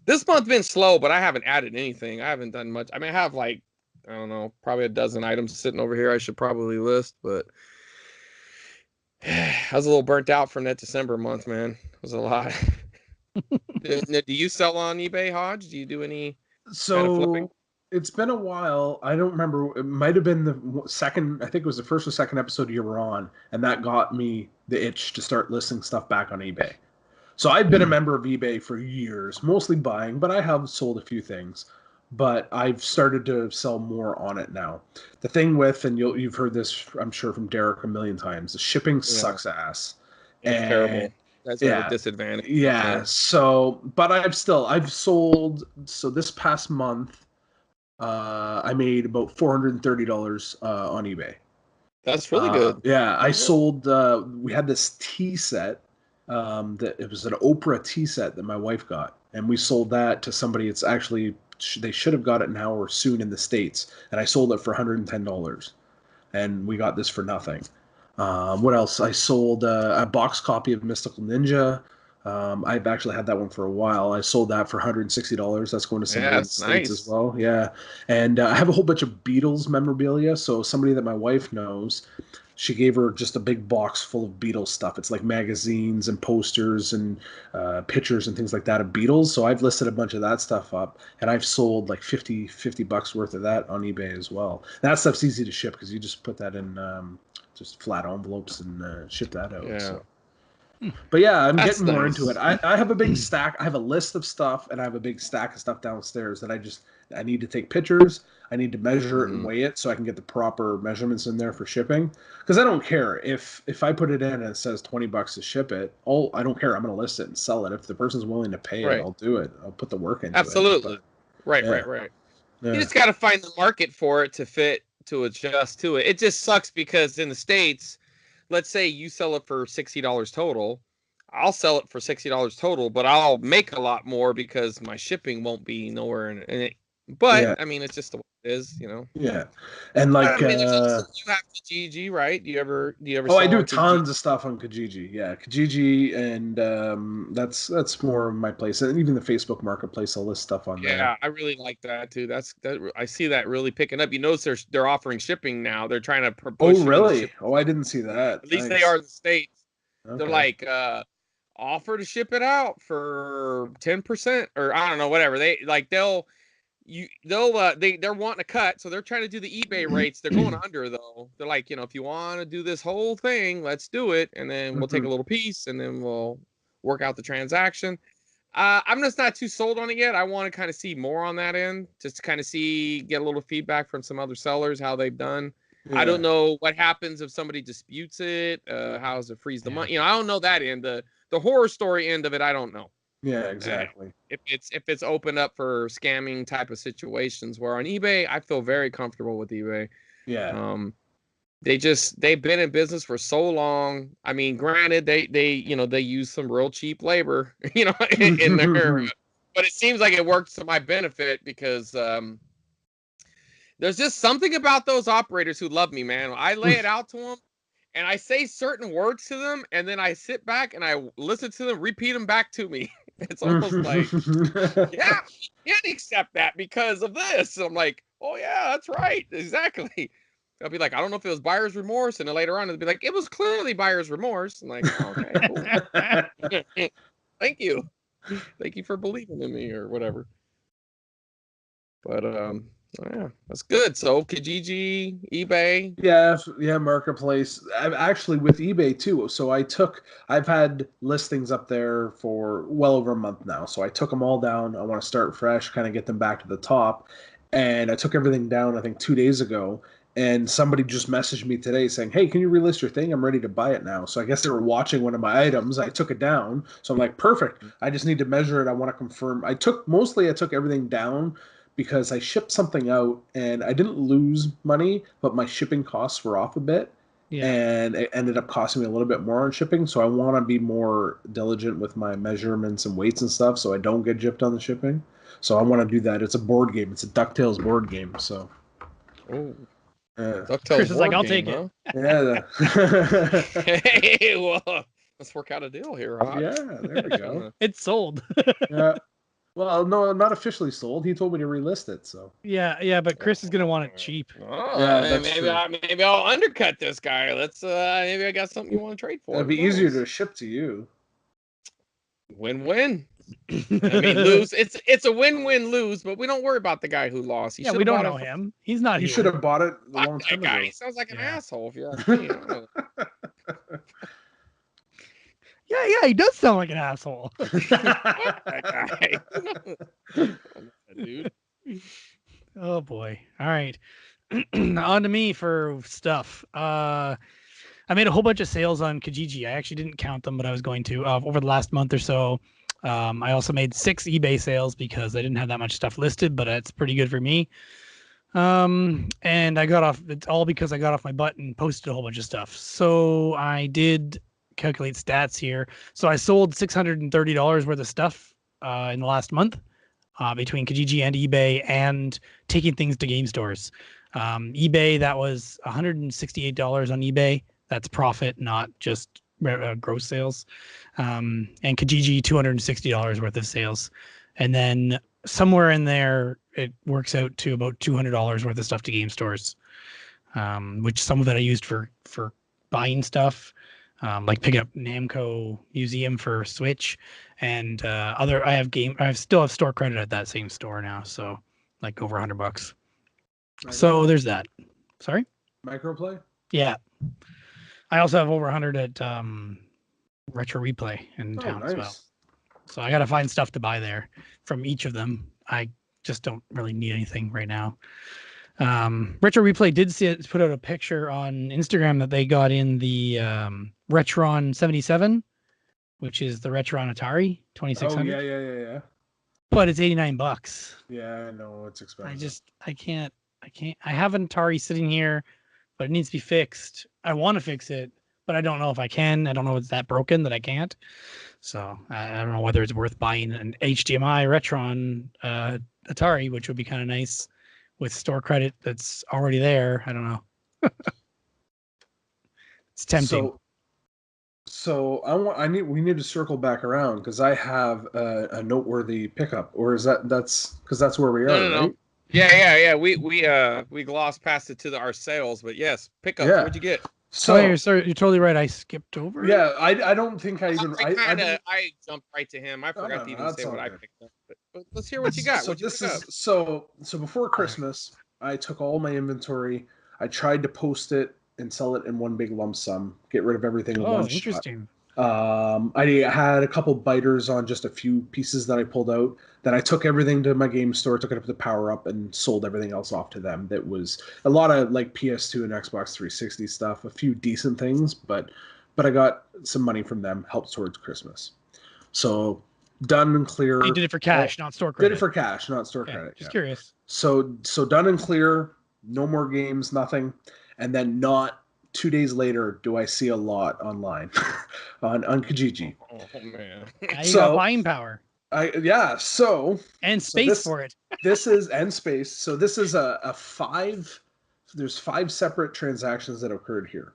Speaker 3: This month's been slow, but I haven't added anything. I haven't done much. I mean, I have I don't know, probably a dozen items sitting over here I should probably list, but I was a little burnt out from that December month, man. It was a lot. Do you sell on eBay, Hodge? Do you do any kind of flipping?
Speaker 2: It's been a while. I don't remember. It might have been the second, I think it was the first or second episode you were on, and that got me the itch to start listing stuff back on eBay. So I've been a member of eBay for years, mostly buying, but I have sold a few things. But I've started to sell more on it now. The thing with, and you've heard this, I'm sure, from Derek a million times, the shipping sucks ass.
Speaker 3: It's terrible. That's a disadvantage.
Speaker 2: Yeah. So, but I've sold. So this past month, I made about $430 on eBay.
Speaker 3: That's really good.
Speaker 2: Yeah, I sold. We had this tea set, That it was an Oprah tea set that my wife got, and we sold that to somebody. It's actually they should have got it now or soon in the States, and I sold it for $110, and we got this for nothing. What else? I sold a box copy of Mystical Ninja. I've actually had that one for a while. I sold that for $160. That's going to somebody in the States as well. Yeah. And I have a whole bunch of Beatles memorabilia. So somebody that my wife knows, she gave her just a big box full of Beatles stuff. It's like magazines and posters and pictures and things like that of Beatles. So I've listed a bunch of that stuff up, and I've sold like $50 worth of that on eBay as well. That stuff's easy to ship because you just put that in just flat envelopes and ship that out.
Speaker 3: Yeah.
Speaker 2: So. But yeah, I'm
Speaker 3: That's
Speaker 2: getting more
Speaker 3: nice.
Speaker 2: into it. I have a big stack. I have a list of stuff, and I have a big stack of stuff downstairs that I need to take pictures. I need to measure it and weigh it so I can get the proper measurements in there for shipping. Because I don't care if I put it in and it says $20 to ship it. I don't care. I'm going to list it and sell it. If the person's willing to pay it, I'll do it. I'll put the work into it.
Speaker 3: Absolutely. Right.
Speaker 2: Yeah.
Speaker 3: You just got to find the market for it to fit, to adjust to it. It just sucks because in the States, let's say you sell it for $60 total. I'll sell it for $60 total, but I'll make a lot more because my shipping won't be nowhere in it. But I mean, it's just the way it is, you know.
Speaker 2: Yeah, and like
Speaker 3: I mean, there's also, you have Kijiji, right? Do you ever?
Speaker 2: Oh, I do tons of stuff on Kijiji. Yeah, Kijiji, and that's more of my place. And even the Facebook Marketplace, I'll list stuff on there.
Speaker 3: Yeah, I really like that too. I see that really picking up. You notice they're offering shipping now. They're trying to push.
Speaker 2: Oh, really? Oh, I didn't see that.
Speaker 3: At least they are in the States. Okay. They're like offer to ship it out for 10% or I don't know, whatever. They're wanting a cut, so they're trying to do the eBay rates. They're going under though. They're like, you know, if you want to do this whole thing, let's do it, and then we'll take a little piece, and then we'll work out the transaction. I'm just not too sold on it yet. I want to kind of see more on that end, just to kind of get a little feedback from some other sellers how they've done. Yeah. I don't know what happens if somebody disputes it. How does it freeze the money? You know, I don't know that end. The horror story end of it, I don't know.
Speaker 2: Yeah, exactly.
Speaker 3: If it's open up for scamming type of situations, where on eBay, I feel very comfortable with eBay.
Speaker 2: Yeah.
Speaker 3: They've been in business for so long. I mean, granted, they use some real cheap labor, you know, in there, but it seems like it works to my benefit because there's just something about those operators who love me, man. I lay it out to them. And I say certain words to them, and then I sit back and I listen to them, repeat them back to me. It's almost like, yeah, you can't accept that because of this. And I'm like, oh, yeah, that's right. Exactly. They'll be like, I don't know if it was buyer's remorse. And then later on, they'll be like, it was clearly buyer's remorse. I'm like, okay, cool. Thank you. Thank you for believing in me or whatever. But, yeah, that's good. So Kijiji, eBay.
Speaker 2: Yeah, Marketplace. I'm actually with eBay too. So I've had listings up there for well over a month now. So I took them all down. I want to start fresh, kind of get them back to the top. And I took everything down, I think 2 days ago. And somebody just messaged me today saying, hey, can you relist your thing? I'm ready to buy it now. So I guess they were watching one of my items. I took it down. So I'm like, perfect. I just need to measure it. I want to confirm. I took everything down because I shipped something out and I didn't lose money, but my shipping costs were off a bit. Yeah. And it ended up costing me a little bit more on shipping. So I want to be more diligent with my measurements and weights and stuff so I don't get gypped on the shipping. So I want to do that. It's a board game. It's a DuckTales board game. So.
Speaker 3: Oh.
Speaker 1: Chris is like, I'll take it.
Speaker 2: Yeah.
Speaker 3: Hey, well, let's work out a deal here. Huh?
Speaker 2: Yeah, there we go.
Speaker 1: It's sold.
Speaker 2: Yeah. Well, no, not officially sold. He told me to relist it. So.
Speaker 1: Yeah, but Chris is gonna want it cheap.
Speaker 3: Oh, yeah, maybe I'll undercut this guy. Let's maybe I got something you want to trade for.
Speaker 2: It'd be easier to ship to you.
Speaker 3: Win-win. I mean, lose. It's a win-win lose, but we don't worry about the guy who lost.
Speaker 1: Yeah, we don't know him. He's not.
Speaker 2: You should have bought it a long time ago.
Speaker 3: He sounds like an asshole. If you ask me.
Speaker 1: Yeah, he does sound like an asshole.
Speaker 3: That guy. Dude.
Speaker 1: Oh boy. All right. On to me for stuff. I made a whole bunch of sales on Kijiji. I actually didn't count them, but I was going to over the last month or so. I also made 6 eBay sales because I didn't have that much stuff listed, but it's pretty good for me. And it's all because I got off my butt and posted a whole bunch of stuff. So I did calculate stats here. So I sold $630 worth of stuff in the last month between Kijiji and eBay and taking things to game stores. eBay, that was $168 on eBay. That's profit, not just gross sales. And Kijiji, $260 worth of sales. And then somewhere in there, it works out to about $200 worth of stuff to game stores, which some of it I used for buying stuff, like picking up Namco Museum for Switch, and I still have store credit at that same store now, so like over $100. So there's that. Sorry?
Speaker 2: Microplay?
Speaker 1: Yeah. I also have over 100 at Retro Replay in town
Speaker 2: nice.
Speaker 1: as well. So I got to find stuff to buy there from each of them. I just don't really need anything right now. Retro Replay did put out a picture on Instagram that they got in the Retron 77, which is the Retron Atari 2600.
Speaker 2: Oh, yeah.
Speaker 1: But it's $89.
Speaker 2: Yeah, I know, it's expensive.
Speaker 1: I can't. I have an Atari sitting here, but it needs to be fixed. I want to fix it, but I don't know if I can. I don't know if it's that broken that I can't. So I don't know whether it's worth buying an HDMI Retron Atari, which would be kind of nice with store credit that's already there. I don't know. It's tempting.
Speaker 2: So we need to circle back around because I have a noteworthy pickup, or is that's because that's where we are,
Speaker 3: no.
Speaker 2: right?
Speaker 3: Yeah. We glossed past it to our sales, but yes, pickup. Yeah. What'd you get?
Speaker 1: So you're totally right. I skipped over.
Speaker 2: Yeah, I don't think I even.
Speaker 3: I jumped right to him. I forgot to even say what I picked up. But let's hear what you got.
Speaker 2: So before Christmas, I took all my inventory. I tried to post it and sell it in one big lump sum. Get rid of everything in one shot.
Speaker 1: Interesting.
Speaker 2: I had a couple biters on just a few pieces that I pulled out. Then I took everything to my game store, took it up to Power Up, and sold everything else off to them. That was a lot of like PS2 and Xbox 360 stuff, a few decent things, but I got some money from them, helped towards Christmas. So done and clear.
Speaker 1: You did it for cash, not store credit.
Speaker 2: Did it for cash, not store credit.
Speaker 1: Just curious.
Speaker 2: So done and clear. No more games, nothing. And then not 2 days later, do I see a lot online on Kijiji.
Speaker 3: Oh man!
Speaker 1: Now you got buying power.
Speaker 2: And
Speaker 1: space for it.
Speaker 2: This is space. So this is a 5. There's 5 separate transactions that occurred here.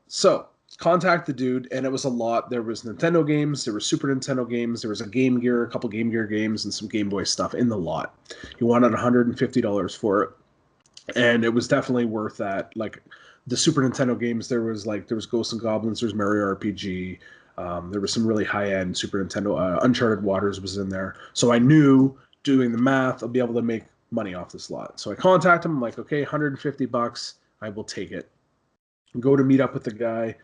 Speaker 2: So contact the dude, and it was a lot. There was Nintendo games, there was Super Nintendo games, there was a Game Gear, a couple Game Gear games, and some Game Boy stuff in the lot. He wanted $150 for it, and it was definitely worth that. Like the Super Nintendo games, there was Ghosts and Goblins, there's Mario RPG. There was some really high-end Super Nintendo. Uncharted Waters was in there. So I knew, doing the math, I'll be able to make money off this lot. So I contact him. I'm like, okay, $150. I will take it. Go to meet up with the guy.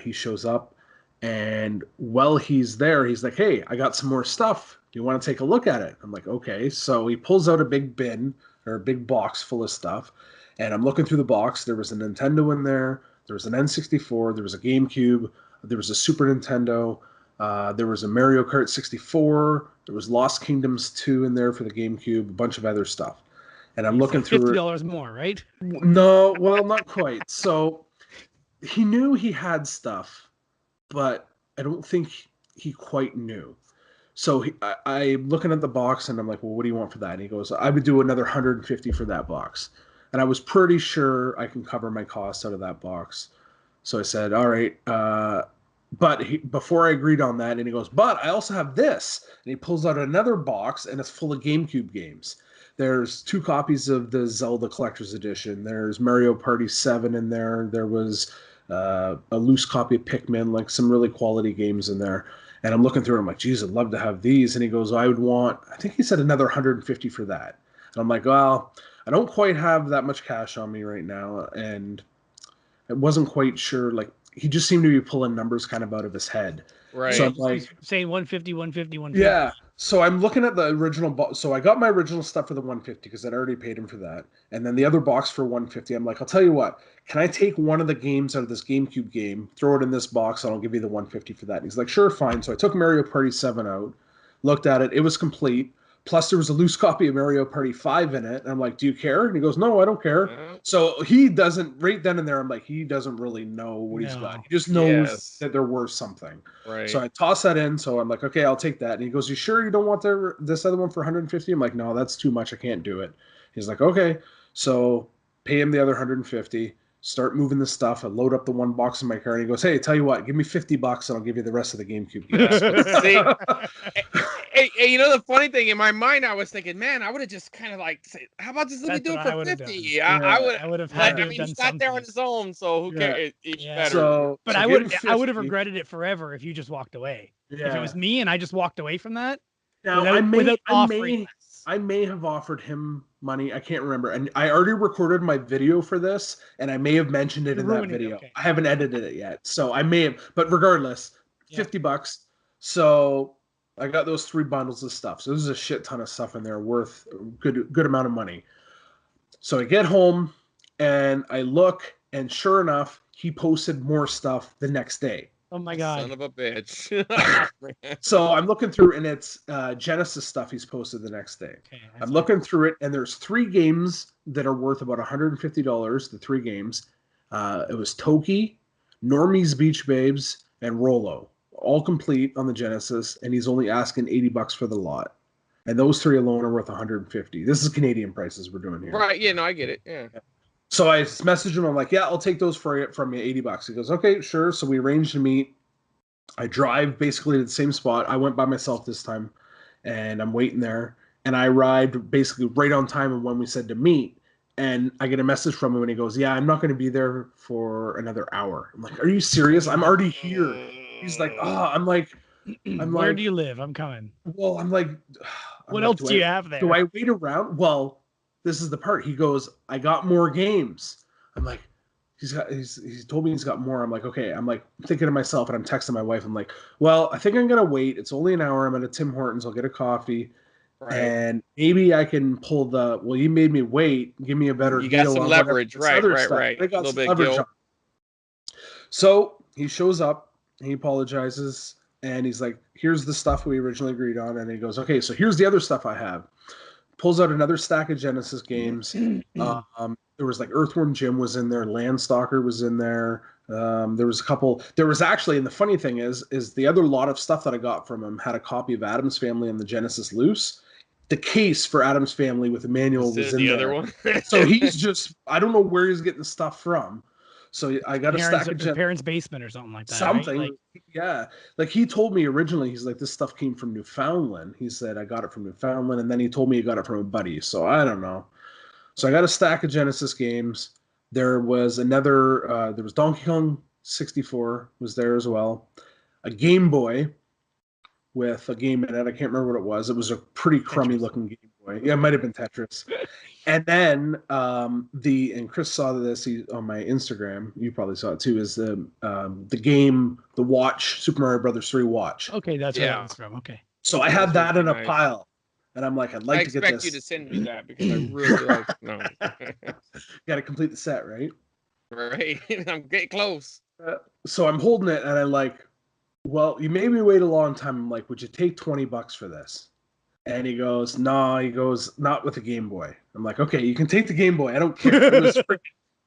Speaker 2: He shows up. And while he's there, he's like, hey, I got some more stuff. Do you want to take a look at it? I'm like, okay. So he pulls out a big bin or a big box full of stuff. And I'm looking through the box. There was a Nintendo in there. There was an N64. There was a GameCube. There was a Super Nintendo. There was a Mario Kart 64. There was Lost Kingdoms 2 in there for the GameCube. A bunch of other stuff. And I'm looking through
Speaker 1: $50 more, right?
Speaker 2: No, well, not quite. So he knew he had stuff, but I don't think he quite knew. So I'm looking at the box, and I'm like, well, what do you want for that? And he goes, I would do another $150 for that box. And I was pretty sure I can cover my costs out of that box. So I said, all right. Before I agreed on that, and he goes, but I also have this. And he pulls out another box, and it's full of GameCube games. There's 2 copies of the Zelda Collector's Edition. There's Mario Party 7 in there. There was a loose copy of Pikmin, like some really quality games in there. And I'm looking through it. I'm like, geez, I'd love to have these. And he goes, I would want, I think he said another $150 for that. And I'm like, well, I don't quite have that much cash on me right now. And I wasn't quite sure. Like, he just seemed to be pulling numbers kind of out of his head.
Speaker 3: Right.
Speaker 2: So I'm like,
Speaker 1: saying 150, 150, 150.
Speaker 2: Yeah. So I'm looking at the original so I got my original stuff for the 150 because I'd already paid him for that. And then the other box for 150. I'm like, I'll tell you what, can I take one of the games out of this GameCube game, throw it in this box, and I'll give you the 150 for that? And he's like, sure, fine. So I took Mario Party 7 out, looked at it. It was complete, Plus, there was a loose copy of Mario Party 5 in it. And I'm like, do you care? And he goes, no, I don't care. So he doesn't, right then and there, I'm like, he doesn't really know what he's got. He just knows that they're worth something.
Speaker 3: Right.
Speaker 2: So I toss that in. So I'm like, okay, I'll take that. And he goes, you sure you don't want this other one for 150? I'm like, no, that's too much. I can't do it. He's like, okay. So pay him the other 150. Start moving the stuff. I load up the one box in my car, and he goes, "Hey, tell you what, give me $50, and I'll give you the rest of the GameCube."
Speaker 3: Hey, you know the funny thing in my mind, I was thinking, man, I would have just kind of like said, "How about just let me do it for 50?"
Speaker 1: I would have had.
Speaker 3: I mean, he's not there on his own, so who cares? It's better.
Speaker 2: So,
Speaker 1: but I would have regretted it forever if you just walked away.
Speaker 2: Yeah.
Speaker 1: If it was me and I just walked away from that,
Speaker 2: now I may have offered him money. I can't remember. And I already recorded my video for this, and I may have mentioned it in that video. Okay. I haven't edited it yet. So I may have, but regardless, $50. So I got those 3 bundles of stuff. So there's a shit ton of stuff in there worth a good amount of money. So I get home and I look, and sure enough, he posted more stuff the next day.
Speaker 1: Oh my God.
Speaker 3: Son of a bitch.
Speaker 2: So I'm looking through, and it's Genesis stuff he's posted the next day. Okay, I'm looking through it, and there's 3 games that are worth about $150, the 3 games. It was Toki, Normie's Beach Babes, and Rolo. All complete on the Genesis, and he's only asking $80 for the lot. And those 3 alone are worth $150. This is Canadian prices we're doing here.
Speaker 3: Right, yeah, no, I get it. Yeah.
Speaker 2: So I messaged him. I'm like, yeah, I'll take those from you, $80. He goes, okay, sure. So we arranged to meet. I drive basically to the same spot. I went by myself this time, and I'm waiting there. And I arrived basically right on time of when we said to meet. And I get a message from him, and he goes, yeah, I'm not going to be there for another hour. I'm like, are you serious? I'm already here. He's like, I'm like,
Speaker 1: where do you live? I'm coming.
Speaker 2: Well, I'm like,
Speaker 1: what else do you have there?
Speaker 2: Do I wait around? Well, this is the part. He goes, I got more games. I'm like, he's told me he's got more. I'm like, okay. I'm like thinking to myself, and I'm texting my wife. I'm like, well, I think I'm gonna wait. It's only an hour. I'm at a Tim Hortons. I'll get a coffee, and maybe I can pull the. Well, you made me wait. Give me a better.
Speaker 3: You got some leverage, right?
Speaker 2: I got some leverage. So he shows up. He apologizes, and he's like, "Here's the stuff we originally agreed on." And he goes, "Okay, so here's the other stuff I have." Pulls out another stack of Genesis games. There was like Earthworm Jim was in there, Landstalker was in there. There was a couple. There was actually, and the funny thing is the other lot of stuff that I got from him had a copy of Addams Family and the Genesis Loose. The case for Addams Family with the manual was in the other one. So he's just, I don't know where he's getting the stuff from. So I got a stack of
Speaker 1: parents' basement or something like that.
Speaker 2: Something,
Speaker 1: right?
Speaker 2: Yeah. Like he told me originally, he's like, this stuff came from Newfoundland. He said I got it from Newfoundland, and then he told me he got it from a buddy. So I don't know. So I got a stack of Genesis games. There was another. There was Donkey Kong 64 was there as well. A Game Boy with a game in it. I can't remember what it was. It was a pretty crummy looking Game Boy. Yeah, it might have been Tetris. And then and Chris saw this on my Instagram. You probably saw it too. Is the game, the watch, Super Mario Brothers 3 watch.
Speaker 1: Okay, that's where it's from. Okay.
Speaker 2: So I had that in a pile, and I'm like, I'd like to get this.
Speaker 3: I expect you to send me that because I really like. No.
Speaker 2: Got to complete the set, right?
Speaker 3: Right. I'm getting close.
Speaker 2: So I'm holding it, and I'm like, well, you made me wait a long time. I'm like, would you take $20 for this? And he goes, no. He goes, not with the Game Boy. I'm like, okay, you can take the Game Boy. I don't care. It was freaking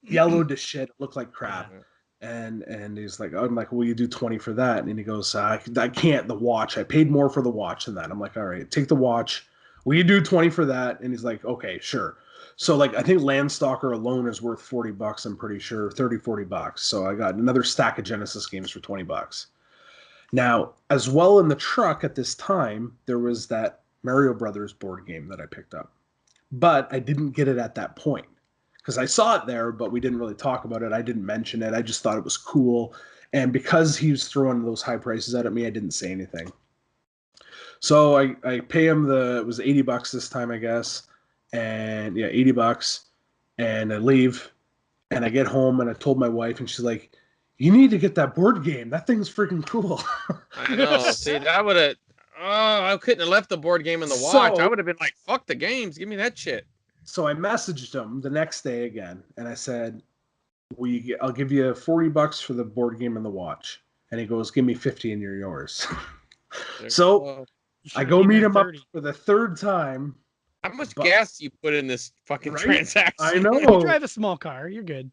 Speaker 2: yellowed to shit. It looked like crap. And he's like, I'm like, will you do 20 for that? And he goes, I can't. The watch. I paid more for the watch than that. I'm like, all right, take the watch. Will you do 20 for that? And he's like, okay, sure. So like, I think Landstalker alone is worth $40. I'm pretty sure $30-$40. So I got another stack of Genesis games for $20. Now, as well in the truck at this time, there was that Mario Brothers board game that I picked up, but I didn't get it at that point because I saw it there, but we didn't really talk about it. I didn't mention it. I just thought it was cool. And because he was throwing those high prices at me, I didn't say anything. So I pay him it was $80 this time, I guess. And yeah, $80. And I leave and I get home and I told my wife and she's like, you need to get that board game. That thing's freaking cool.
Speaker 3: I know. See, that would have. Oh, I couldn't have left the board game in the watch. I would have been like, fuck the games. Give me that shit.
Speaker 2: So I messaged him the next day again. And I said, I'll give you $40 for the board game and the watch. And he goes, give me 50 and you're yours. So I go meet him up for the third time.
Speaker 3: How much gas do you put in this fucking transaction?
Speaker 2: I know.
Speaker 1: You drive a small car. You're good.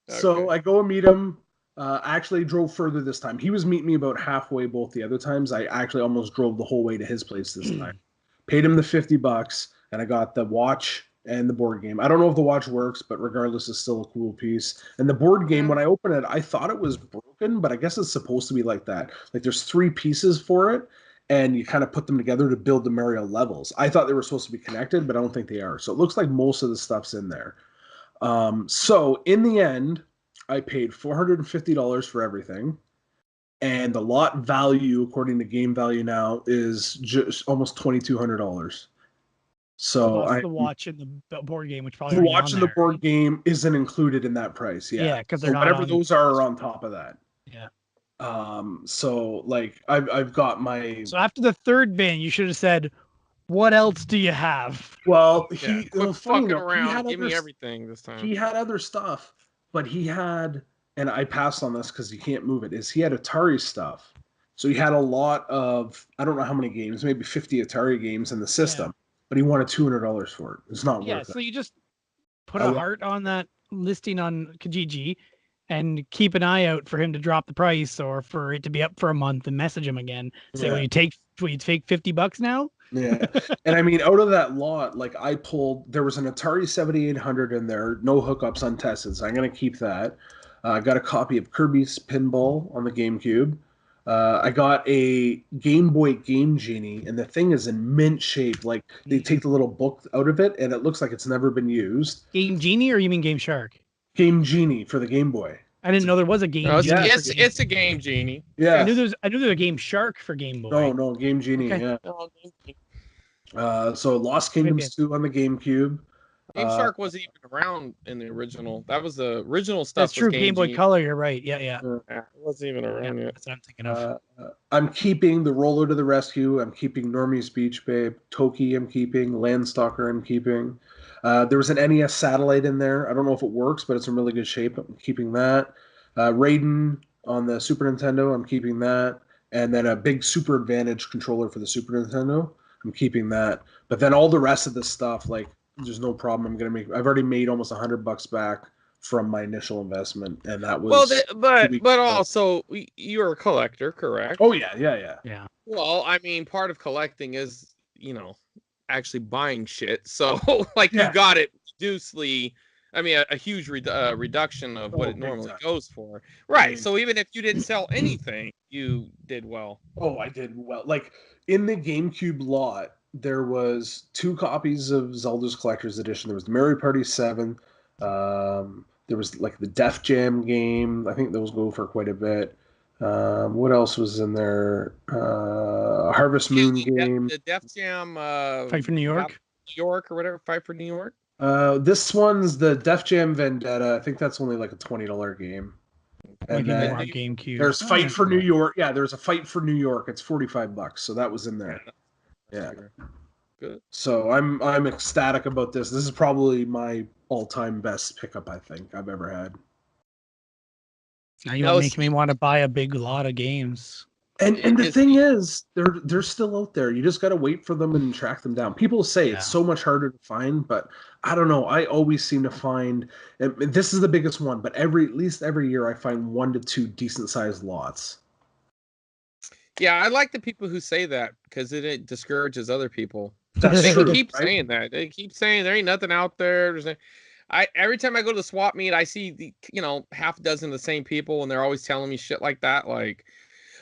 Speaker 2: So I go and meet him. I actually drove further this time. He was meeting me about halfway both the other times. I actually almost drove the whole way to his place this time. Paid him the $50, and I got the watch and the board game. I don't know if the watch works, but regardless, it's still a cool piece. And the board game, when I opened it, I thought it was broken, but I guess it's supposed to be like that. Like there's 3 pieces for it, and you kind of put them together to build the Mario levels. I thought they were supposed to be connected, but I don't think they are. So it looks like most of the stuff's in there. So in the end, I paid $450 for everything. And the lot value, according to Game Value now, is just almost $2,200. So
Speaker 1: plus the watch and the board game, which probably
Speaker 2: the watch and the board game isn't included in that price. Yeah,
Speaker 1: because
Speaker 2: so whatever those are on top of that.
Speaker 1: Yeah.
Speaker 2: So like I've got my.
Speaker 1: So after the third bin, you should have said, "What else do you have?"
Speaker 2: Well,
Speaker 3: quit fucking around. Give me everything this time.
Speaker 2: He had other stuff, but he had, and I passed on this because you can't move it. He had Atari stuff. So he had a lot of, I don't know how many games, maybe 50 Atari games in the system, but he wanted $200 for it. It's not worth it.
Speaker 1: Yeah, so you just put a heart on that listing on Kijiji and keep an eye out for him to drop the price or for it to be up for a month and message him again. Say, will you take $50 now?
Speaker 2: Yeah. And I mean, out of that lot, like there was an Atari 7800 in there, no hookups untested. So I'm going to keep that. I got a copy of Kirby's Pinball on the GameCube. I got a Game Boy Game Genie, and the thing is in mint shape. Like they take the little book out of it, and it looks like it's never been used.
Speaker 1: Game Genie, or you mean Game Shark?
Speaker 2: Game Genie for the Game Boy.
Speaker 1: I didn't know there was a Game Genie.
Speaker 3: It's a Game Genie.
Speaker 2: Yeah.
Speaker 1: I knew there was a Game Shark for Game Boy.
Speaker 2: No, Game Genie. Okay. Yeah. So Lost Kingdoms 2 on the GameCube.
Speaker 3: Game Shark wasn't even around in the original. That was the original stuff.
Speaker 1: That's true. Game Boy Color. You're right. Yeah.
Speaker 3: It wasn't even around yet.
Speaker 1: That's what I'm thinking of.
Speaker 2: I'm keeping the Roller to the Rescue. I'm keeping Normie's Beach Babe. Toki I'm keeping. Landstalker I'm keeping. There was an NES Satellite in there. I don't know if it works, but it's in really good shape. I'm keeping that. Raiden on the Super Nintendo. I'm keeping that. And then a big Super Advantage controller for the Super Nintendo. I'm keeping that. But then all the rest of the stuff, like, there's no problem. I've already made almost $100 back from my initial investment, and that was
Speaker 3: but also you're a collector, correct?
Speaker 2: Oh yeah.
Speaker 3: Well, I mean, part of collecting is actually buying shit. So like you got it reducedly. I mean, a huge reduction of what it normally goes for. Right. I mean, so even if you didn't sell anything, you did well.
Speaker 2: Oh, I did well. Like in the GameCube lot, there was 2 copies of Zelda's Collector's Edition. There was the Mario Party 7. There was like the Def Jam game. I think those go for quite a bit. What else was in there? Harvest Moon game.
Speaker 3: The Def Jam.
Speaker 1: Fight for New York?
Speaker 3: New York or whatever. Fight for New York?
Speaker 2: This one's the Def Jam Vendetta. I think that's only like a $20 game. And then
Speaker 1: GameCube.
Speaker 2: There's Fight for New York. Yeah, there's a Fight for New York. It's $45. So that was in there. Yeah.
Speaker 3: Good.
Speaker 2: So I'm ecstatic about this. This is probably my all-time best pickup I think I've ever had.
Speaker 1: Now you make me want to buy a big lot of games.
Speaker 2: And the thing is, they're still out there. You just got to wait for them and track them down. People say it's so much harder to find, but I don't know. I always seem to find, and this is the biggest one, but at least every year I find 1 to 2 decent-sized lots.
Speaker 3: Yeah, I like the people who say that because it discourages other people.
Speaker 2: That's true,
Speaker 3: they keep saying that. They keep saying there ain't nothing out there. Every time I go to the swap meet, I see the half a dozen of the same people, and they're always telling me shit like that. Like,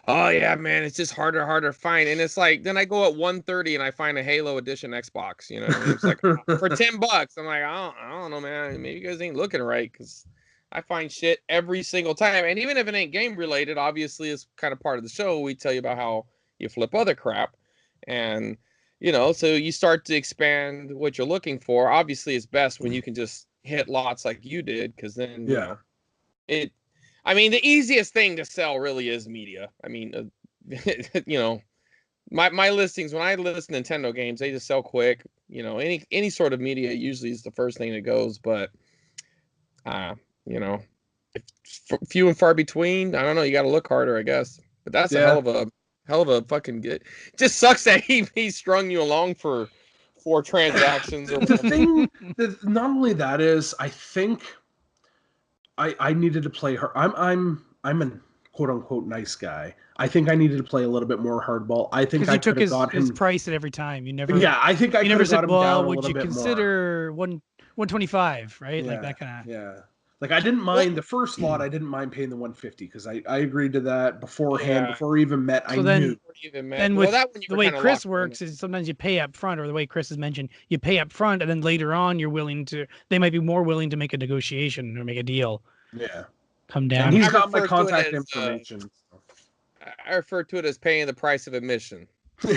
Speaker 3: oh yeah, man, it's just harder to find. And it's like, then I go at 1:30 and I find a Halo Edition Xbox. It's like for $10. I'm like, I don't know, man. Maybe you guys ain't looking right because I find shit every single time. And even if it ain't game related, obviously it's kind of part of the show. We tell you about how you flip other crap. And, so you start to expand what you're looking for. Obviously it's best when you can just hit lots like you did. Cause then, the easiest thing to sell really is media. I mean, my listings, when I list Nintendo games, they just sell quick. Any sort of media usually is the first thing that goes, but, few and far between. I don't know. You got to look harder, I guess. But that's a hell of a hell of a fucking good. Just sucks that he strung you along for 4 transactions. Or
Speaker 2: the thing, not only that is, I think I needed to play her. I'm a quote unquote nice guy. I think I needed to play a little bit more hardball. I think I could have got him
Speaker 1: his price at every time. You never.
Speaker 2: Yeah, I think I
Speaker 1: you
Speaker 2: could
Speaker 1: never
Speaker 2: have got
Speaker 1: said,
Speaker 2: him
Speaker 1: well,
Speaker 2: down a
Speaker 1: would
Speaker 2: little
Speaker 1: you
Speaker 2: bit
Speaker 1: consider 125, right?
Speaker 2: more.
Speaker 1: Like that kind of.
Speaker 2: Yeah. Like I didn't mind the first lot. I didn't mind paying the 150 because I agreed to that beforehand before we even met.
Speaker 1: So
Speaker 2: I
Speaker 1: then,
Speaker 2: knew.
Speaker 1: Then with the way Chris works is sometimes you pay up front, or the way Chris has mentioned, you pay up front, and then later on they might be more willing to make a negotiation or make a deal.
Speaker 2: Yeah.
Speaker 1: Come down.
Speaker 2: And he's got my contact information.
Speaker 3: I refer to it as paying the price of admission. So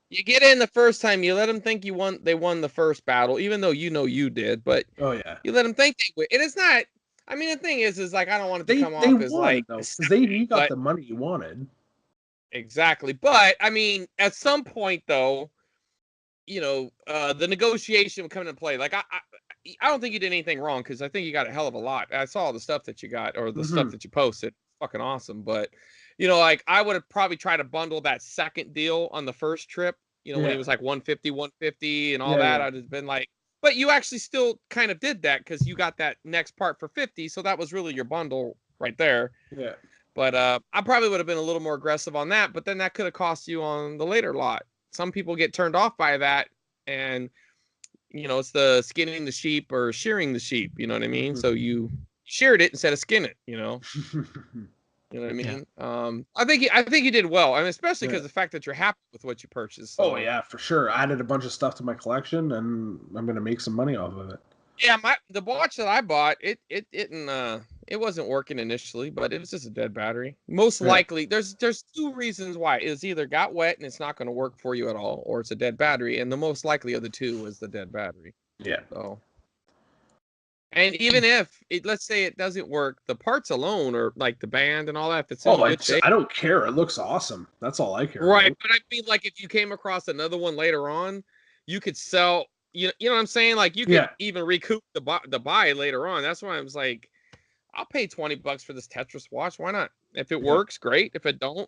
Speaker 3: you get in the first time, you let them think they won the first battle, even though you did, but you let them think they win. It is not. I mean, the thing is like I don't want it to come off as like
Speaker 2: he got the money he wanted.
Speaker 3: Exactly, but I mean, at some point though, the negotiation would come into play. Like I don't think you did anything wrong because I think you got a hell of a lot. I saw the stuff that you got or the stuff that you posted. Fucking awesome, but like I would have probably tried to bundle that second deal on the first trip. When it was like 150 and all that, I'd have been like, but you actually still kind of did that because you got that next part for 50, so that was really your bundle right there.
Speaker 2: Yeah.
Speaker 3: But I probably would have been a little more aggressive on that, but then that could have cost you on the later lot. Some people get turned off by that, and it's the skinning the sheep or shearing the sheep. You know what I mean? So you sheared it instead of skin it. You know what I mean? Yeah. I think you did well, and especially because the fact that you're happy with what you purchased. So.
Speaker 2: Oh yeah, for sure. I added a bunch of stuff to my collection, and I'm gonna make some money off of it.
Speaker 3: Yeah, the watch that I bought, it wasn't working initially, but it was just a dead battery. Most likely, there's 2 reasons why. It's either got wet and it's not going to work for you at all, or it's a dead battery, and the most likely of the 2 is the dead battery.
Speaker 2: Yeah.
Speaker 3: So. And even if let's say it doesn't work, the parts alone, or like the band and all that, if it's in good shape,
Speaker 2: I don't care. It looks awesome. That's all I care.
Speaker 3: Right,
Speaker 2: about.
Speaker 3: but I mean, like if you came across another one later on, you could sell. You know what I'm saying? Like you could even recoup the buy later on. That's why I was like, I'll pay $20 for this Tetris watch. Why not? If it works, great. If it don't,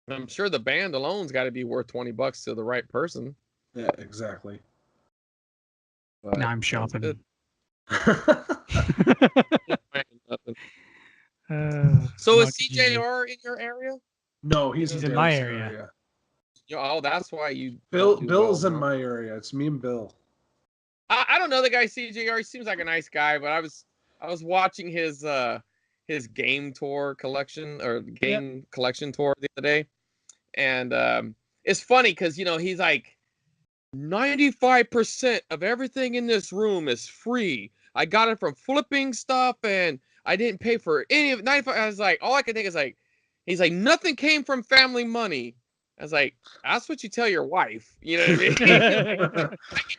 Speaker 3: I'm sure the band alone's got to be worth $20 to the right person.
Speaker 2: Yeah, exactly.
Speaker 1: But now I'm shopping.
Speaker 3: So is CJR in your area?
Speaker 2: No, he's
Speaker 1: in my area.
Speaker 3: Oh, that's why you.
Speaker 2: Bill's in my area. It's me and Bill.
Speaker 3: I don't know the guy CJR. He seems like a nice guy, but I was watching his game tour collection or game collection tour the other day, and it's funny because he's like 95% of everything in this room is free. I got it from flipping stuff, and I didn't pay for any of 95. I was like, all I can think is like, he's like, nothing came from family money. I was like, that's what you tell your wife. You know what I mean? I get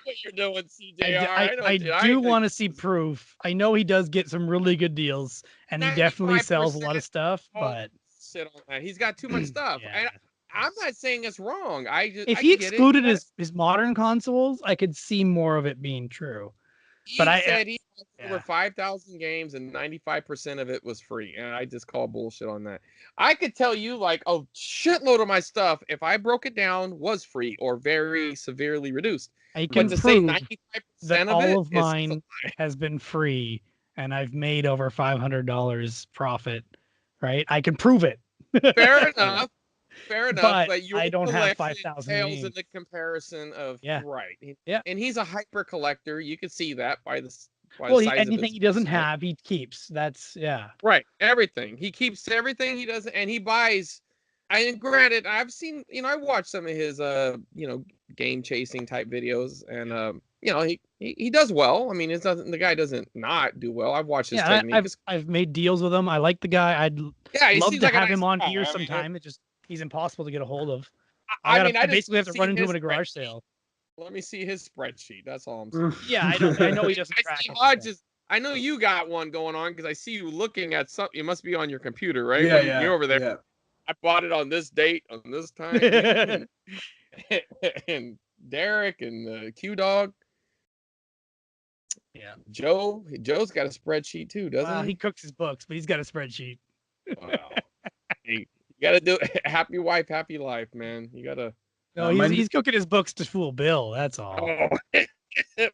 Speaker 3: what you're doing, CJR.
Speaker 1: I do want to see proof. I know he does get some really good deals, and he definitely sells a lot of stuff, but
Speaker 3: sit on that. He's got too much stuff. And I'm not saying it's wrong.
Speaker 1: If he excluded his modern consoles, I could see more of it being true.
Speaker 3: He said he had over 5,000 games and 95% of it was free, and I just call bullshit on that. I could tell you like a shitload of my stuff, if I broke it down, was free or very severely reduced.
Speaker 1: I can prove that all of mine has been free, and I've made over $500 profit. Right? I can prove it.
Speaker 3: Fair enough. Fair enough, but
Speaker 1: I don't have 5,000
Speaker 3: games in the comparison of right.
Speaker 1: Yeah,
Speaker 3: and he's a hyper collector. You can see that by the size
Speaker 1: anything he doesn't have, he keeps. That's
Speaker 3: right. Everything he keeps, everything he doesn't, and he buys. And granted, I've seen, I watched some of his, game chasing type videos, and he does well. I mean, the guy doesn't not do well. I've watched his technique.
Speaker 1: I've made deals with him. I like the guy. I'd love to have him on here sometime. It just. He's impossible to get a hold of. I basically have to run into him at a garage sale.
Speaker 3: Let me see his spreadsheet. That's all I'm saying.
Speaker 1: Yeah, I know he doesn't track it.
Speaker 3: I know you got one going on because I see you looking at something. You must be on your computer, right?
Speaker 2: Yeah,
Speaker 3: you're over there.
Speaker 2: Yeah.
Speaker 3: I bought it on this date, on this time. and Derek and Q Dog.
Speaker 1: Yeah.
Speaker 3: Joe's got a spreadsheet too, doesn't he?
Speaker 1: He cooks his books, but he's got a spreadsheet.
Speaker 3: Wow. You gotta do happy wife, happy life, man. You gotta.
Speaker 1: No, he's cooking his books to fool Bill. That's all.
Speaker 3: Oh.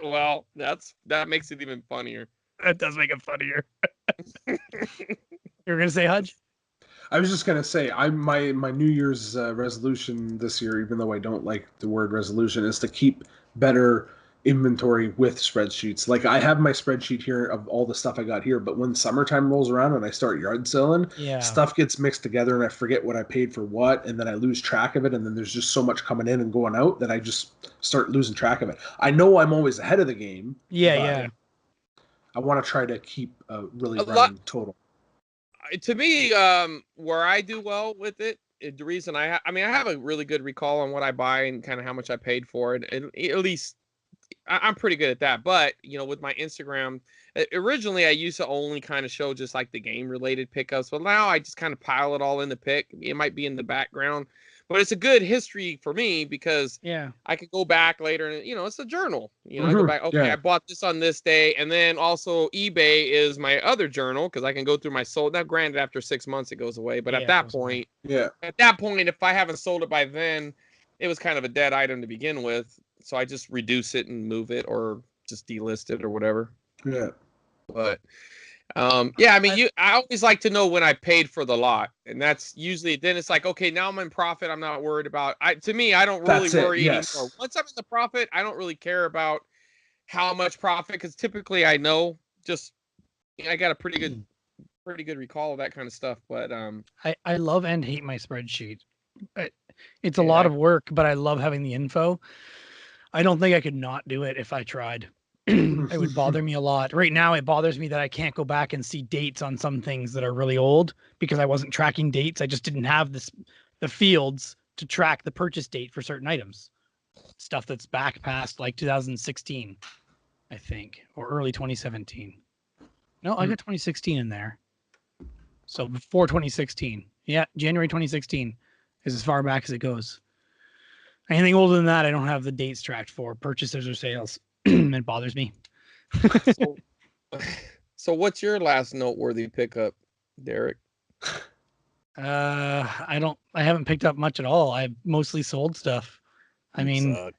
Speaker 3: Well, that makes it even funnier.
Speaker 1: That does make it funnier. You were gonna say, Hudge?
Speaker 2: I was just gonna say, my New Year's resolution this year, even though I don't like the word resolution, is to keep better inventory with spreadsheets. Like, I have my spreadsheet here of all the stuff I got here, but when summertime rolls around and I start yard selling, stuff gets mixed together and I forget what I paid for what, and then I lose track of it, and then there's just so much coming in and going out that I just start losing track of it. I know I'm always ahead of the game.
Speaker 1: Yeah.
Speaker 2: I want to try to keep a really running total.
Speaker 3: To me, where I do well with it, the reason I have a really good recall on what I buy and kind of how much I paid for it, and at least I'm pretty good at that. But with my Instagram, originally I used to only kind of show just like the game related pickups, but now I just kind of pile it all in the pic. It might be in the background, but it's a good history for me because I could go back later and it's a journal. I go back, okay, I bought this on this day, and then also eBay is my other journal because I can go through my sold. Now, granted, after 6 months it goes away, but at that point, if I haven't sold it by then, it was kind of a dead item to begin with. So I just reduce it and move it, or just delist it or whatever.
Speaker 2: Yeah,
Speaker 3: but. I always like to know when I paid for the lot, and that's usually then it's like, okay, now I'm in profit. I'm not worried about. To me, I don't really worry anymore. Once I'm in the profit, I don't really care about how much profit, because typically I know I got a pretty good recall of that kind of stuff. But
Speaker 1: I love and hate my spreadsheet. It's a lot of work, but I love having the info. I don't think I could not do it if I tried. It would bother me a lot. Right now, it bothers me that I can't go back and see dates on some things that are really old because I wasn't tracking dates. I just didn't have the fields to track the purchase date for certain items. Stuff that's back past like 2016, I think, or early 2017. No, I got 2016 in there. So before 2016. Yeah, January 2016 is as far back as it goes. Anything older than that, I don't have the dates tracked for purchases or sales. It bothers me.
Speaker 3: So what's your last noteworthy pickup, Derek?
Speaker 1: I haven't picked up much at all. I've mostly sold stuff. I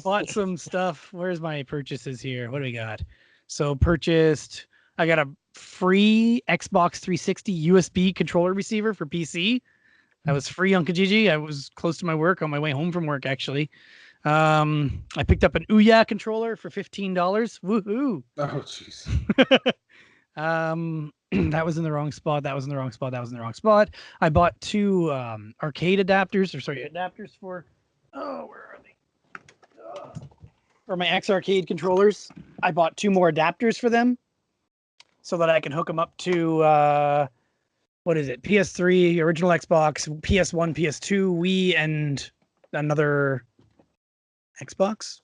Speaker 1: bought some stuff. Where's my purchases here? What do we got? So I got a free Xbox 360 USB controller receiver for PC. That was free on Kijiji. I was close to my work on my way home from work, actually. I picked up an Ouya controller for $15. Woohoo!
Speaker 2: Oh, jeez.
Speaker 1: That was in the wrong spot. That was in the wrong spot. That was in the wrong spot. I bought two adapters for. Oh, where are they? For my X Arcade controllers. I bought two more adapters for them, so that I can hook them up to what is it? PS3, original Xbox, PS1, PS2, Wii, and another Xbox?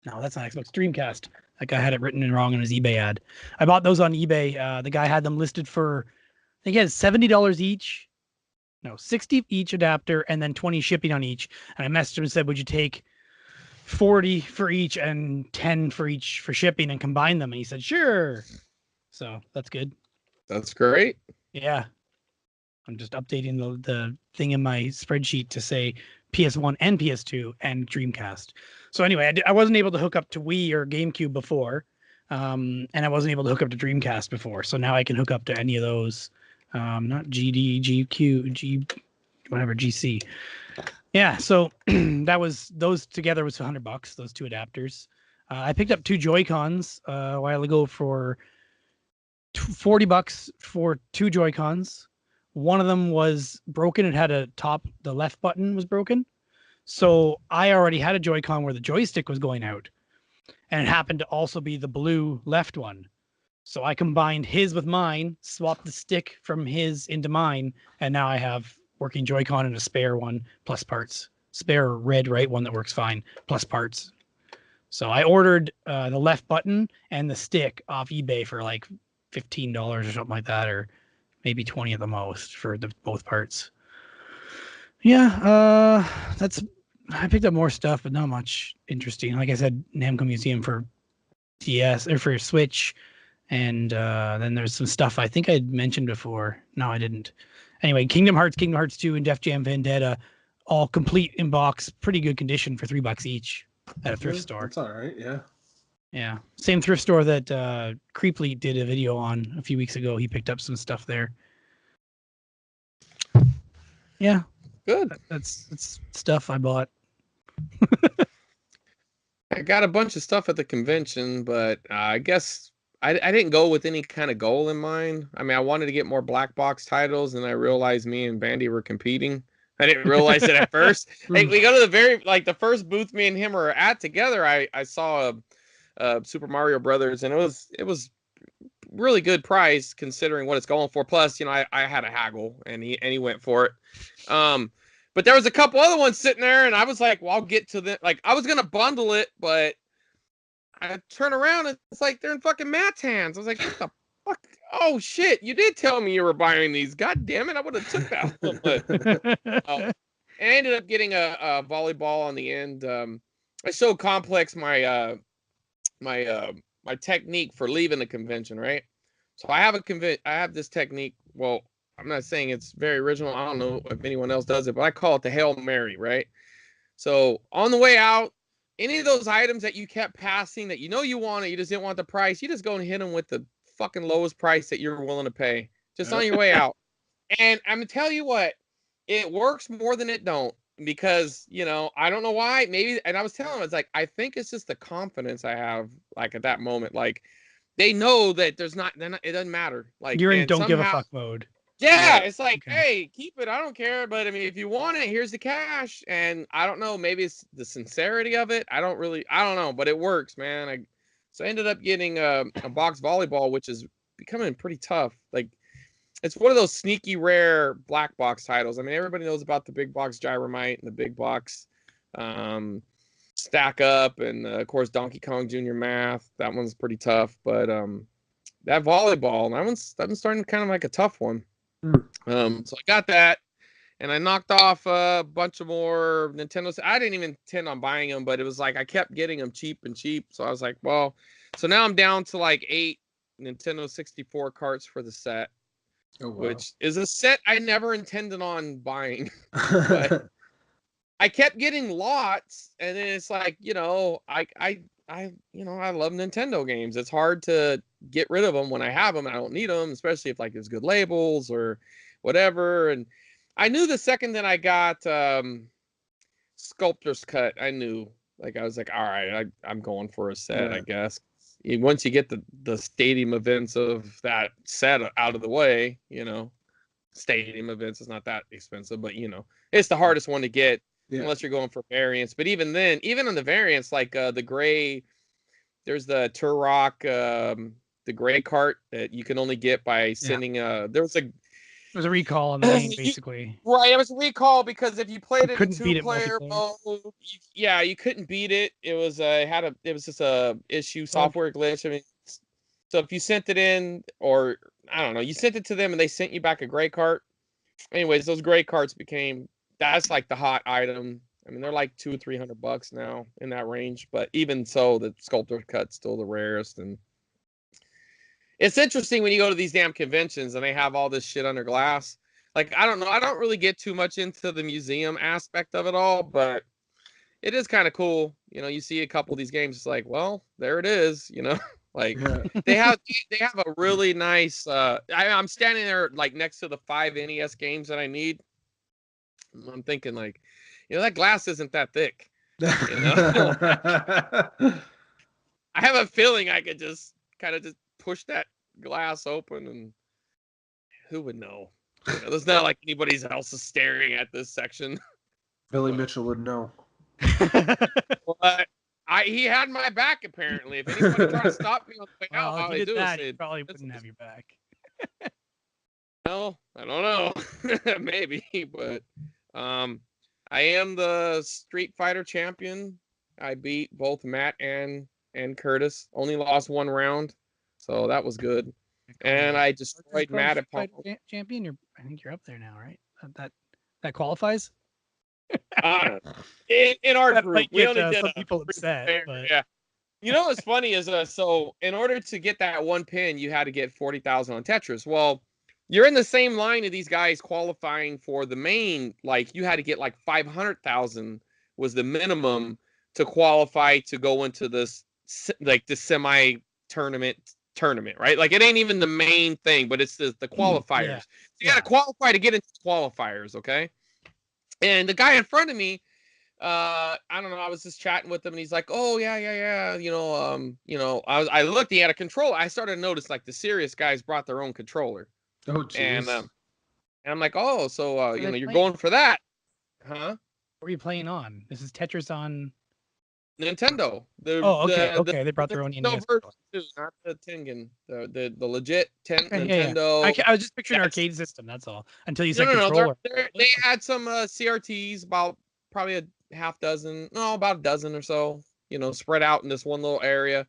Speaker 1: No, that's not Xbox. Dreamcast. That guy had it written in wrong in his eBay ad. I bought those on eBay. The guy had them listed for, I think he had $70 each. No, 60 each adapter and then 20 shipping on each. And I messaged him and said, would you take 40 for each and 10 for each for shipping and combine them? And he said, sure. So that's good.
Speaker 3: That's great.
Speaker 1: Yeah. I'm just updating the thing in my spreadsheet to say PS1 and PS2 and Dreamcast. So anyway, I wasn't able to hook up to Wii or GameCube before, and I wasn't able to hook up to Dreamcast before. So now I can hook up to any of those, not GD, GQ, GC. Yeah, so those together was $100. Those two adapters. I picked up two Joy-Cons a while ago for $40 for two Joy-Cons. One of them was broken. It had the left button was broken. So I already had a Joy-Con where the joystick was going out. And it happened to also be the blue left one. So I combined his with mine, swapped the stick from his into mine, and now I have working Joy-Con and a spare one, plus parts. Spare red, right, one that works fine, plus parts. So I ordered the left button and the stick off eBay for like $15 or something like that, or maybe 20 at the most for both parts. Yeah, I picked up more stuff, but not much interesting. Like I said, Namco Museum for DS or for Switch, And then there's some stuff I think I'd mentioned before. No, I didn't. Anyway, Kingdom Hearts 2, and Def Jam Vendetta, all complete in box, pretty good condition for $3 each at a thrift store.
Speaker 2: That's all right. Yeah.
Speaker 1: Yeah. Same thrift store that Creeply did a video on a few weeks ago. He picked up some stuff there. Yeah.
Speaker 3: Good.
Speaker 1: That's stuff I bought.
Speaker 3: I got a bunch of stuff at the convention, but I guess I didn't go with any kind of goal in mind. I mean, I wanted to get more black box titles, and I realized me and Bandy were competing. I didn't realize it at first. Hey, we go to the first booth me and him were at together. I saw a Super Mario Brothers, and it was really good price considering what it's going for. Plus, I had a haggle, and he went for it. But there was a couple other ones sitting there, and I was like, well, I'll get to them. Like, I was going to bundle it, but I turn around, and it's like they're in fucking Matt's hands. I was like, what the fuck? Oh, shit. You did tell me you were buying these. God damn it. I would have took that one. But, I ended up getting a volleyball on the end. I showed Complex my technique for leaving the convention, right? So I have this technique. Well, I'm not saying it's very original. I don't know if anyone else does it, but I call it the Hail Mary, right? So on the way out, any of those items that you kept passing that you wanted, you just didn't want the price, you just go and hit them with the fucking lowest price that you're willing to pay, just on your way out. And I'm gonna tell you what, it works more than it don't, because I don't know why. Maybe, and I was telling him, it's like, I think it's just the confidence I have, like, at that moment. Like, they know that it doesn't matter. Like,
Speaker 1: you're in don't give a fuck mode.
Speaker 3: Yeah, it's like, okay, hey, keep it. I don't care. But I mean, if you want it, here's the cash. And I don't know, maybe it's the sincerity of it. I don't know, but it works, man. So I ended up getting a box volleyball, which is becoming pretty tough. Like, it's one of those sneaky rare black box titles. I mean, everybody knows about the big box Gyromite and the big box Stack Up, and of course Donkey Kong Jr. Math. That one's pretty tough. But that volleyball, that one's starting kind of like a tough one. So I got that, and I knocked off a bunch of more Nintendo. I didn't even intend on buying them, but it was like I kept getting them cheap and cheap. So I was like, well, so now I'm down to like 8 Nintendo 64 carts for the set. Oh, wow. Which is a set I never intended on buying. But I kept getting lots, and then it's like, I love Nintendo games. It's hard to get rid of them when I have them and I don't need them, especially if like there's good labels or whatever. And I knew the second that I got Sculptor's Cut, I knew, like, I was like, all right, I'm going for a set, I guess. Once you get the stadium events of that set out of the way, stadium events is not that expensive, but it's the hardest one to get unless you're going for variants. But even then, even on the variants, like the gray, there's the Turok, the gray cart that you can only get by sending there's
Speaker 1: a recall on the game, basically.
Speaker 3: Right, it was a recall because if you played it in 2-player mode, you couldn't beat it. It was just a issue, software glitch. I mean, so if you sent it in, or I don't know, you sent it to them and they sent you back a gray cart. Anyways, those gray carts that's like the hot item. I mean, they're like $200 or $300 now, in that range. But even so, the Sculptor Cut's still the rarest. And it's interesting when you go to these damn conventions and they have all this shit under glass. Like, I don't know. I don't really get too much into the museum aspect of it all, but it is kind of cool. You see a couple of these games, it's like, well, there it is, Like, they have a really nice I'm standing there like next to the 5 NES games that I need. I'm thinking, like, that glass isn't that thick. I have a feeling I could just kind of just push that glass open, and who would know? There's not like anybody else is staring at this section.
Speaker 2: Billy Mitchell would know.
Speaker 3: But he had my back, apparently. If anybody tried to stop me on the way out, all I do is say,
Speaker 1: he probably wouldn't have your back.
Speaker 3: Well, I don't know. Maybe, but I am the Street Fighter champion. I beat both Matt and Curtis. Only lost 1 round, so that was good. And I destroyed Matt at
Speaker 1: champion. I think you're up there now, right? That qualifies.
Speaker 3: In our group, we only did
Speaker 1: some people upset. But...
Speaker 3: Yeah, You know what's funny is so in order to get that one pin, you had to get 40,000 on Tetris. Well, you're in the same line of these guys qualifying for the main. Like you had to get like 500,000 was the minimum to qualify to go into this like the semi tournament, right? Like it ain't even the main thing, but it's the qualifiers.
Speaker 1: Yeah.
Speaker 3: So you got to qualify to get into qualifiers, okay? And the guy in front of me, I don't know, I was just chatting with him and he's like, oh yeah, I looked, he had a controller. I started to notice like the serious guys brought their own controller.
Speaker 2: Oh jeez.
Speaker 3: And I'm like, oh, so you're going for that, huh?
Speaker 1: What are you playing on? This is Tetris on
Speaker 3: Nintendo.
Speaker 1: Okay. They brought their own
Speaker 3: Nintendo
Speaker 1: NES.
Speaker 3: version too, not the Tengen, the legit Nintendo.
Speaker 1: Yeah. I was just picturing an arcade system. That's all. Until you said
Speaker 3: No.
Speaker 1: controller.
Speaker 3: They had some CRTs, about probably about a dozen or so. Spread out in this one little area,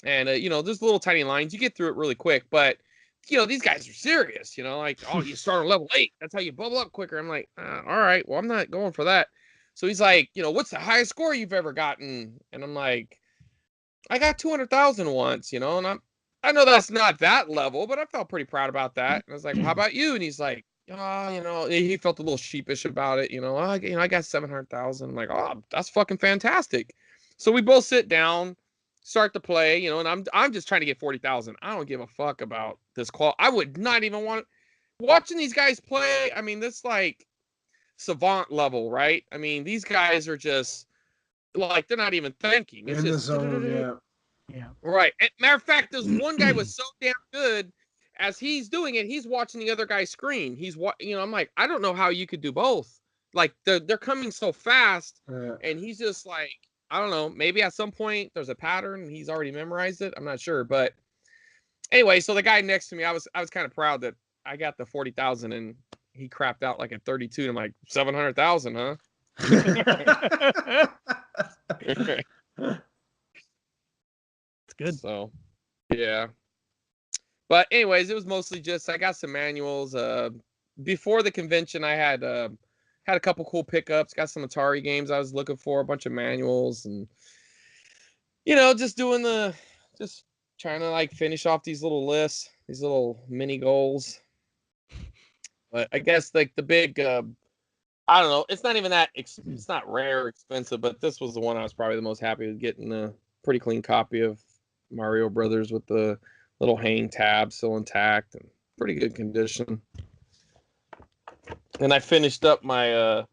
Speaker 3: and there's little tiny lines. You get through it really quick, but these guys are serious. Like, oh, you start on level 8. That's how you bubble up quicker. I'm like, all right, well, I'm not going for that. So he's like, what's the highest score you've ever gotten? And I'm like, I got 200,000 once, and I know that's not that level, but I felt pretty proud about that. And I was like, well, how about you? And he's like, he felt a little sheepish about it. I got 700,000. I'm like, oh, that's fucking fantastic. So we both sit down, start to play, and I'm just trying to get 40,000. I don't give a fuck about this call. I would not even want watching these guys play. I mean, this like savant level, right? I mean, these guys are just like, they're not even thinking. It's
Speaker 2: in
Speaker 3: just
Speaker 2: the zone,
Speaker 1: yeah.
Speaker 3: Right. Matter of fact, this one guy was so damn good. As he's doing it, he's watching the other guy's screen. I'm like, I don't know how you could do both. Like they're coming so fast, and he's just like, I don't know. Maybe at some point there's a pattern and he's already memorized it. I'm not sure, but anyway, so the guy next to me, I was kind of proud that I got the 40,000 and he crapped out like at 32. And I'm like, 700,000, huh?
Speaker 1: It's good.
Speaker 3: So, yeah. But anyways, it was mostly just I got some manuals. Before the convention, I had a couple cool pickups. Got some Atari games I was looking for, a bunch of manuals, and just trying to like finish off these little lists, these little mini goals. But I guess like the big, I don't know. It's not even that. It's not rare or expensive, but this was the one I was probably the most happy with getting. A pretty clean copy of Mario Brothers with the little hang tab still intact and pretty good condition. And I finished up my I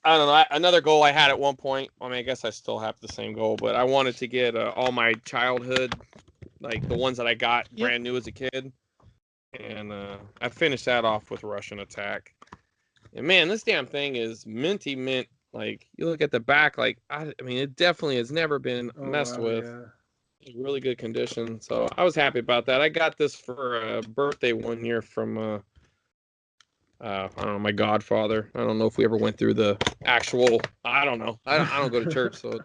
Speaker 3: don't know, another goal I had at one point. I mean, I guess I still have the same goal, but I wanted to get all my childhood, like the ones that I got brand new as a kid. And I finished that off with Russian Attack. And man, this damn thing is minty mint. Like you look at the back, like I mean, it definitely has never been messed with. Yeah. Really good condition, so I was happy about that. I got this for a birthday one year from I don't know, my godfather. I don't know if we ever went through the actual. I don't know. I don't go to church, so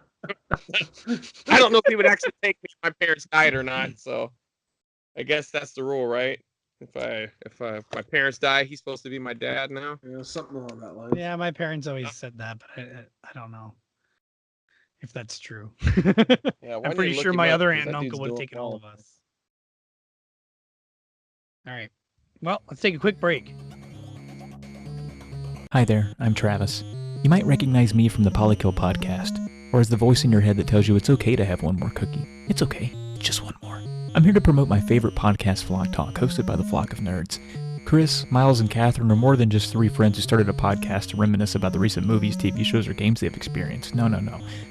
Speaker 3: I don't know if he would actually take me if my parents died or not. So I guess that's the rule, right? If my parents die, he's supposed to be my dad now.
Speaker 2: Yeah, something along that line.
Speaker 1: Yeah, my parents always said that, but I don't know if that's true.
Speaker 3: Yeah,
Speaker 1: I'm pretty sure my other aunt and uncle would have taken all of us. All right. Well, let's take a quick break.
Speaker 4: Hi there, I'm Travis. You might recognize me from the Polykill podcast, or as the voice in your head that tells you it's okay to have one more cookie. It's okay, just one more. I'm here to promote my favorite podcast, Flock Talk, hosted by the Flock of Nerds. Chris, Miles, and Catherine are more than just three friends who started a podcast to reminisce about the recent movies, TV shows, or games they've experienced. No.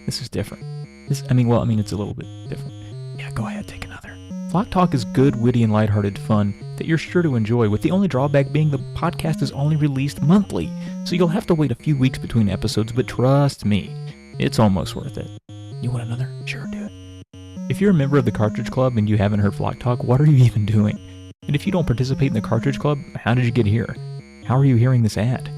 Speaker 4: This is different. It's a little bit different. Yeah, go ahead, take another. Flock Talk is good, witty, and lighthearted fun that you're sure to enjoy, with the only drawback being the podcast is only released monthly, so you'll have to wait a few weeks between episodes, but trust me, it's almost worth it. You want another? Sure, do it. If you're a member of the Cartridge Club and you haven't heard Flock Talk, what are you even doing? And if you don't participate in the Cartridge Club, how did you get here? How are you hearing this ad?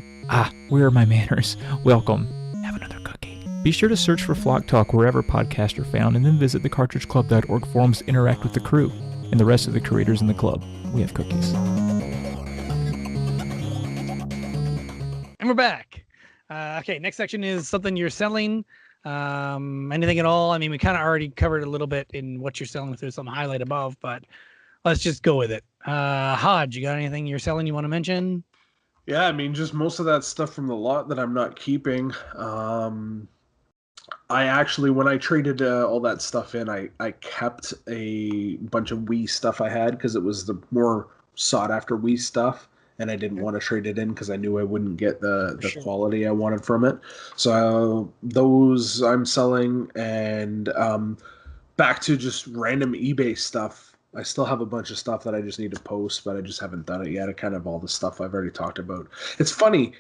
Speaker 4: Where are my manners? Welcome. Have another cookie. Be sure to search for Flock Talk wherever podcasts are found, and then visit the cartridgeclub.org forums to interact with the crew and the rest of the creators in the club. We have cookies.
Speaker 1: And we're back. Okay, next section is something you're selling Anything at all? I mean, we kind of already covered a little bit in what you're selling through some highlight above, but let's just go with it. Hodge, you got anything you're selling you want to mention?
Speaker 2: Yeah, I mean, just most of that stuff from the lot that I'm not keeping. I actually, when I traded all that stuff in, I kept a bunch of Wii stuff I had because it was the more sought after Wii stuff, and I didn't want to trade it in because I knew I wouldn't get the quality I wanted from it. So those I'm selling, and back to just random eBay stuff. I still have a bunch of stuff that I just need to post, but I just haven't done it yet. Kind of all the stuff I've already talked about. It's funny,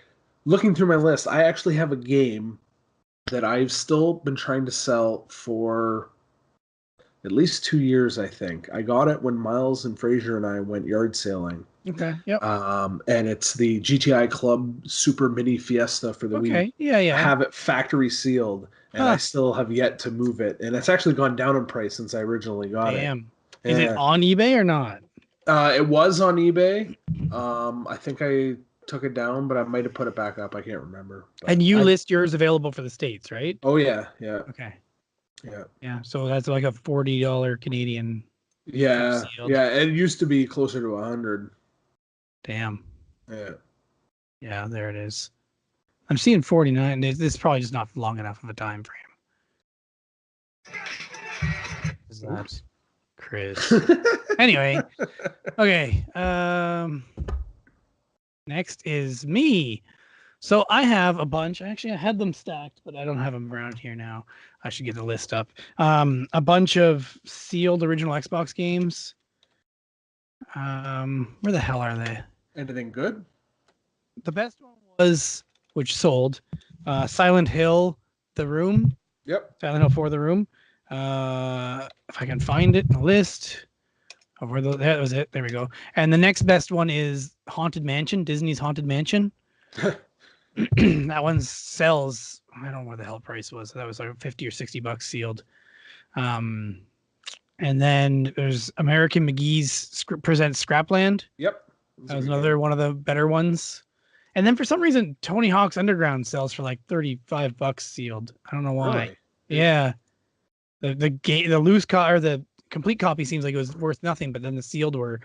Speaker 2: looking through my list, I actually have a game that I've still been trying to sell for at least 2 years, I think. I got it when Miles and Fraser and I went yard sailing.
Speaker 1: Okay, yep.
Speaker 2: And it's the GTI Club Super Mini Fiesta for the Wii.
Speaker 1: Okay, yeah.
Speaker 2: I have it factory sealed, and I still have yet to move it. And it's actually gone down in price since I originally got it.
Speaker 1: Damn. Is it on eBay or not?
Speaker 2: It was on eBay. I think I took it down, but I might have put it back up. I can't remember. But
Speaker 1: and you list yours available for the States, right?
Speaker 2: Oh, yeah.
Speaker 1: Okay.
Speaker 2: Yeah.
Speaker 1: So that's like a $40 Canadian.
Speaker 2: Yeah. It used to be closer to 100.
Speaker 1: Damn.
Speaker 2: Yeah.
Speaker 1: Yeah, there it is. I'm seeing 49. This is probably just not long enough of a time frame. Is that Chris? Anyway, okay. Next is me. So I have a bunch. Actually, I had them stacked, but I don't have them around here now. I should get the list up. A bunch of sealed original Xbox games. Where the hell are they?
Speaker 2: Anything good?
Speaker 1: The best one was, which sold, Silent Hill, The Room.
Speaker 2: Yep.
Speaker 1: Silent Hill 4, The Room. If I can find it in the list. Oh, that was it. There we go. And the next best one is Haunted Mansion, Disney's Haunted Mansion. That one sells. I don't know what the hell price was. That was like $50 or $60 sealed. And then there's American McGee's Presents Scrapland.
Speaker 2: Yep.
Speaker 1: That was another one of the better ones. And then for some reason, Tony Hawk's Underground sells for like $35 sealed. I don't know why.
Speaker 2: Really?
Speaker 1: Yeah. The complete copy seems like it was worth nothing, but then the sealed were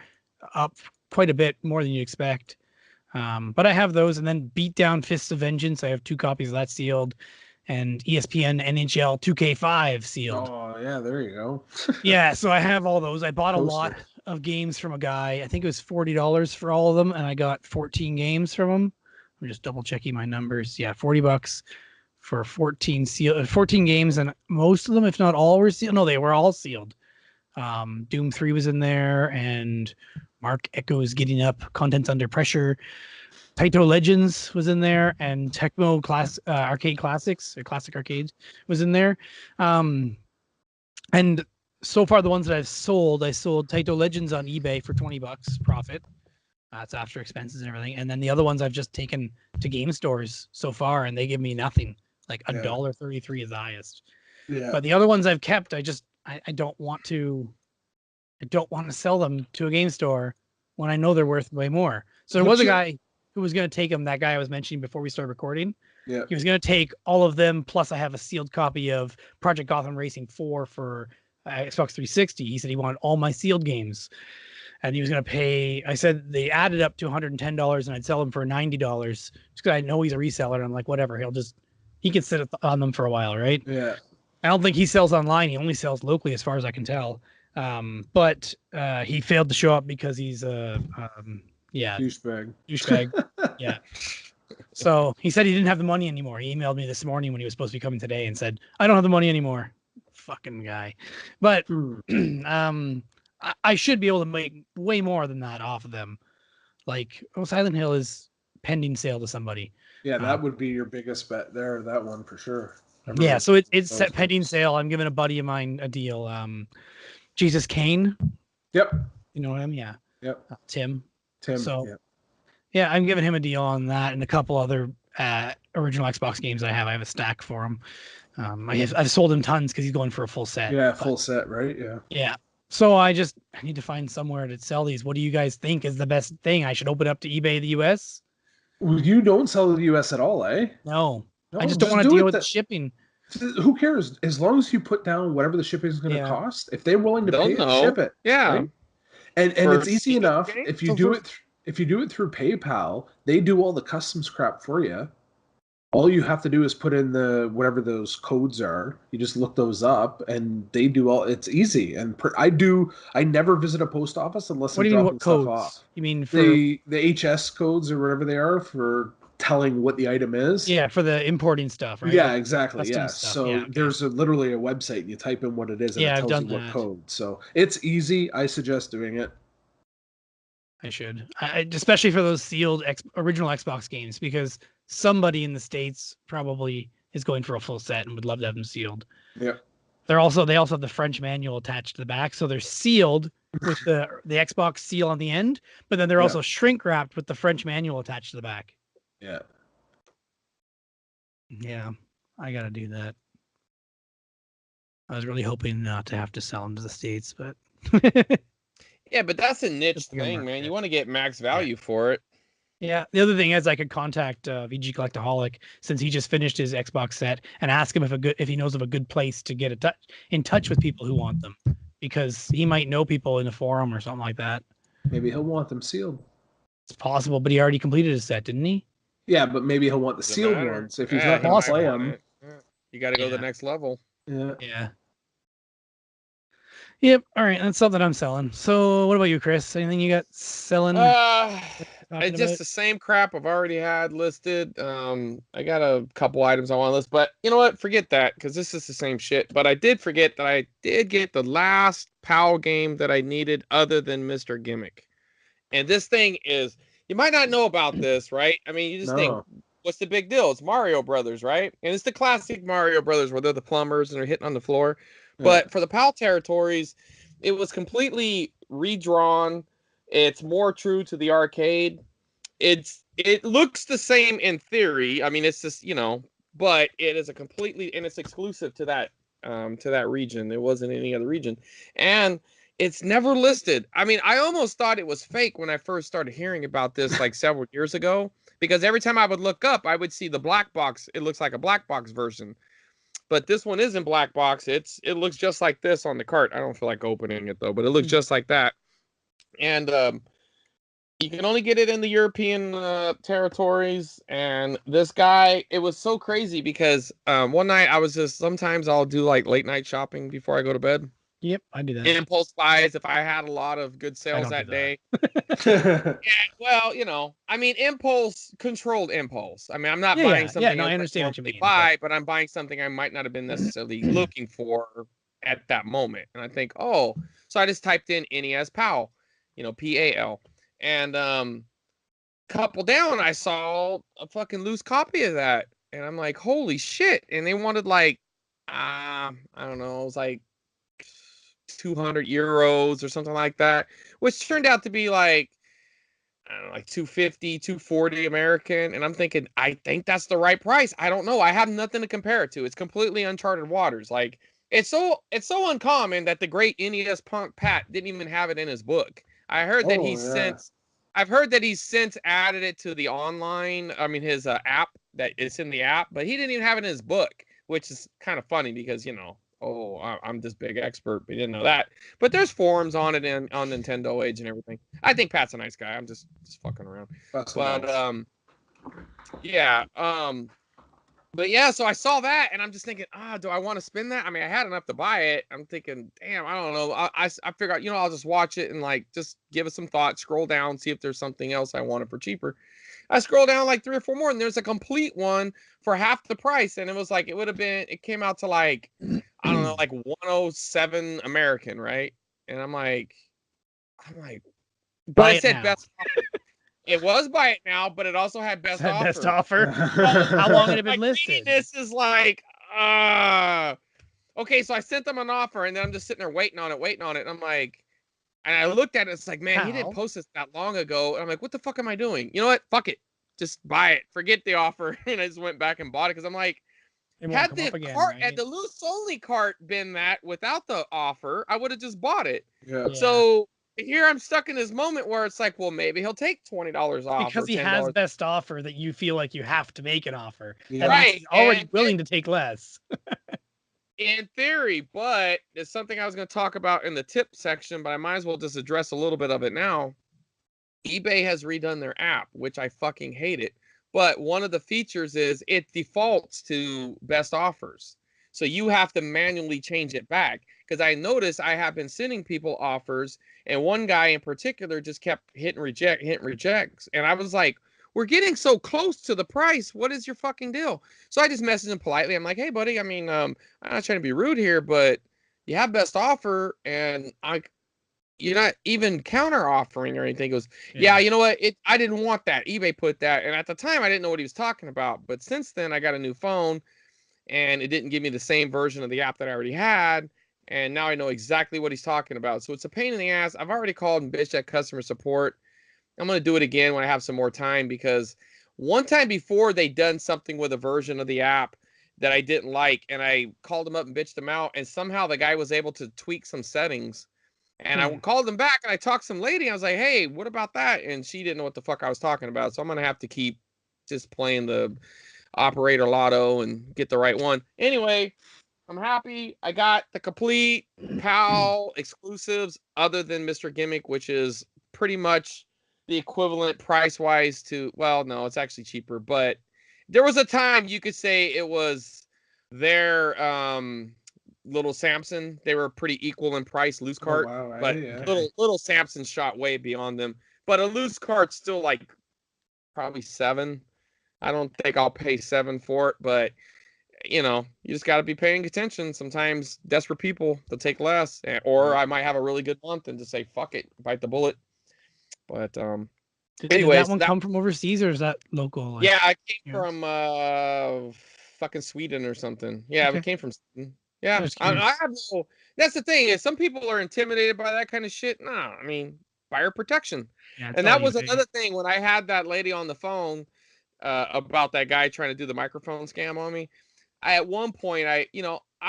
Speaker 1: up quite a bit more than you'd expect. But I have those, and then Beatdown Fists of Vengeance. I have 2 copies of that sealed, and ESPN NHL 2K5 sealed.
Speaker 2: Oh yeah, there you go.
Speaker 1: Yeah, so I have all those. I bought a lot of games from a guy. I think it was $40 for all of them, and I got 14 games from him. I'm just double checking my numbers. Yeah, $40 for 14 games, and most of them, if not all, were sealed. No, they were all sealed. Doom 3 was in there, and Mark Echo's Getting Up, Contents Under Pressure. Taito Legends was in there, and Tecmo Arcade Classics, or Classic Arcades, was in there. And so far, the ones that I sold Taito Legends on eBay for $20 profit. That's after expenses and everything. And then the other ones I've just taken to game stores so far, and they give me nothing. Like $1.33 is the highest. Yeah. But the other ones I've kept, I don't want to sell them to a game store when I know they're worth way more. So there was a guy who was going to take them. That guy I was mentioning before we started recording. Yeah. He was going to take all of them. Plus I have a sealed copy of Project Gotham Racing 4 for Xbox 360. He said he wanted all my sealed games, and he was going to pay. I said they added up to $110, and I'd sell them for $90 just because I know he's a reseller. And I'm like, whatever. He can sit on them for a while, right?
Speaker 2: Yeah.
Speaker 1: I don't think he sells online. He only sells locally, as far as I can tell. But he failed to show up because he's
Speaker 2: douchebag.
Speaker 1: Yeah. So he said he didn't have the money anymore. He emailed me this morning when he was supposed to be coming today and said, I don't have the money anymore. Fucking guy. But I should be able to make way more than that off of them. Like, Silent Hill is pending sale to somebody.
Speaker 2: Yeah, that would be your biggest bet there, that one for sure.
Speaker 1: Yeah, so it's set pending sale. I'm giving a buddy of mine a deal. Jesus Kane.
Speaker 2: Yep.
Speaker 1: You know him? Yeah.
Speaker 2: Yep.
Speaker 1: Tim. So,
Speaker 2: yep.
Speaker 1: Yeah, I'm giving him a deal on that and a couple other original Xbox games I have. I have a stack for him. I've sold him tons because he's going for a full set.
Speaker 2: Yeah, full set, right? Yeah.
Speaker 1: Yeah. So I need to find somewhere to sell these. What do you guys think is the best thing? I should open up to eBay the US?
Speaker 2: Well, you don't sell to the US at all, eh?
Speaker 1: No. I just don't want to deal with the shipping.
Speaker 2: Who cares? As long as you put down whatever the shipping is going to cost, if they're willing to pay it, ship it.
Speaker 3: Yeah.
Speaker 2: Right? And it's easy enough if you do it through PayPal, they do all the customs crap for you. All you have to do is put in whatever those codes are. You just look those up, and they do all. It's easy. And I never visit a post office unless I'm dropping stuff off.
Speaker 1: You mean for
Speaker 2: the HS codes or whatever they are for telling what the item is?
Speaker 1: Yeah, for the importing stuff, right?
Speaker 2: Yeah, exactly. Yeah.
Speaker 1: Stuff.
Speaker 2: So there's literally a website. And you type in what it is, and it tells you what code. So it's easy. I suggest doing it.
Speaker 1: I should, especially for those sealed original Xbox games, because somebody in the States probably is going for a full set and would love to have them sealed.
Speaker 2: Yeah.
Speaker 1: They also have the French manual attached to the back, so they're sealed with the Xbox seal on the end, but then they're also shrink wrapped with the French manual attached to the back.
Speaker 2: Yeah.
Speaker 1: Yeah, I gotta do that. I was really hoping not to have to sell them to the States, but
Speaker 3: yeah, but that's a niche thing, man. You want to get max value for it.
Speaker 1: Yeah. The other thing is I could contact VG Collectaholic, since he just finished his Xbox set, and ask him if he knows of a good place to get in touch with people who want them, because he might know people in a forum or something like that.
Speaker 2: Maybe he'll want them sealed.
Speaker 1: It's possible, but he already completed his set, didn't he?
Speaker 2: Yeah, but maybe he'll want the sealed ones if he's not going to play them.
Speaker 3: You got to go to the next level.
Speaker 2: Yeah.
Speaker 1: Yeah. Yep. All right. That's something I'm selling. So what about you, Chris? Anything you got selling?
Speaker 3: It's just the same crap I've already had listed. I got a couple items I want to list, but you know what? Forget that, because this is the same shit. But I did forget that I did get the last PAL game that I needed other than Mr. Gimmick. And this thing is, you might not know about this, right? I mean, you just think, what's the big deal? It's Mario Brothers, right? And it's the classic Mario Brothers where they're the plumbers and they're hitting on the floor. But for the PAL territories, it was completely redrawn. It's more true to the arcade. It looks the same in theory. I mean, it's just, but it is and it's exclusive to that region. It wasn't any other region. And it's never listed. I mean, I almost thought it was fake when I first started hearing about this like several years ago, because every time I would look up, I would see the black box. It looks like a black box version. But this one isn't black box. It looks just like this on the cart. I don't feel like opening it though, but it looks just like that. And you can only get it in the European territories. And this guy, it was so crazy because one night sometimes I'll do like late night shopping before I go to bed.
Speaker 1: Yep, I do that.
Speaker 3: Impulse buys if I had a lot of good sales that day. Yeah, well, I mean, controlled impulse. I mean, I'm not buying something.
Speaker 1: Yeah, no, I understand what you mean.
Speaker 3: But I'm buying something I might not have been necessarily looking for at that moment. And I think, so I just typed in NES PAL, PAL, and couple down, I saw a fucking loose copy of that, and I'm like, holy shit! And they wanted like, I don't know, it was like 200 euros or something like that, which turned out to be like, I don't know, like 250, 240 American. And I'm thinking, I think that's the right price. I don't know. I have nothing to compare it to. It's completely uncharted waters. Like, it's so uncommon that the great NES punk Pat didn't even have it in his book. I heard that I've heard that he's since added it to the online, his app, that it's in the app, but he didn't even have it in his book, which is kind of funny because, I'm this big expert, but he didn't know that. But there's forums on it on NintendoHodge and everything. I think Pat's a nice guy. I'm just fucking around. But yeah, so I saw that and I'm just thinking, do I want to spend that? I mean, I had enough to buy it. I'm thinking, damn, I don't know. I figure out, I'll just watch it and like just give it some thought, scroll down, see if there's something else I wanted for cheaper. I scroll down like 3 or 4 more, and there's a complete one for half the price. And it was like, it came out to like, I don't know, like 107 American, right? And I'm like, but I said best offer. It was buy it now, but it also had best offer.
Speaker 1: Best offer. How long had it been listed?
Speaker 3: This is like, okay, so I sent them an offer, and then I'm just sitting there waiting on it. And I'm like, and I looked at it, it's like, man, he didn't post this that long ago. And I'm like, what the fuck am I doing? You know what? Fuck it. Just buy it. Forget the offer. And I just went back and bought it because I'm like, had the loose only cart been that without the offer, I would have just bought it.
Speaker 2: Yeah.
Speaker 3: So here I'm stuck in this moment where it's like, well, maybe he'll take $20 off
Speaker 1: because
Speaker 3: or
Speaker 1: he
Speaker 3: $10.
Speaker 1: has best offer that you feel like you have to make an offer.
Speaker 2: Yeah.
Speaker 1: That means
Speaker 3: Right,
Speaker 1: he's already
Speaker 3: and-
Speaker 1: willing to take less.
Speaker 3: In theory, but it's something I was going to talk about in the tip section, but I might as well just address a little bit of it now. eBay has redone their app, which I fucking hate it. But one of the features is it defaults to best offers. So you have to manually change it back. Because I noticed I have been sending people offers, and one guy in particular just kept hitting rejects. And I was like, we're getting so close to the price. What is your fucking deal? So I just messaged him politely. I'm like, hey, buddy, I mean, I'm not trying to be rude here, but you have best offer, and you're not even counter offering or anything. He goes, yeah, you know what? I didn't want that. eBay put that. And at the time, I didn't know what he was talking about. But since then, I got a new phone, and it didn't give me the same version of the app that I already had. And now I know exactly what he's talking about. So it's a pain in the ass. I've already called and bitched at customer support. I'm going to do it again when I have some more time, because one time before they done something with a version of the app that I didn't like, and I called them up and bitched them out, and somehow the guy was able to tweak some settings. And I called them back, and I talked to some lady. I was like, hey, what about that? And she didn't know what the fuck I was talking about. So I'm going to have to keep just playing the operator lotto and get the right one. Anyway, I'm happy. I got the complete PAL exclusives other than Mr. Gimmick, which is pretty much the equivalent price-wise to, well, no, it's actually cheaper. But there was a time you could say it was their little Samson. They were pretty equal in price, loose cart.
Speaker 2: Oh, wow.
Speaker 3: But little Samson shot way beyond them. But a loose cart's still like probably $7. I don't think I'll pay $7 for it, but you know, you just got to be paying attention. Sometimes desperate people, they'll take less, or I might have a really good month and just say, fuck it, bite the bullet. But
Speaker 1: Did that one come from overseas, or is that local?
Speaker 3: Yeah, I came from fucking Sweden or something. Yeah, okay. It came from Sweden. Yeah, I have no. That's the thing, is some people are intimidated by that kind of shit. No, I mean, buyer protection. Yeah, and that was another thing when I had that lady on the phone about that guy trying to do the microphone scam on me. At one point, I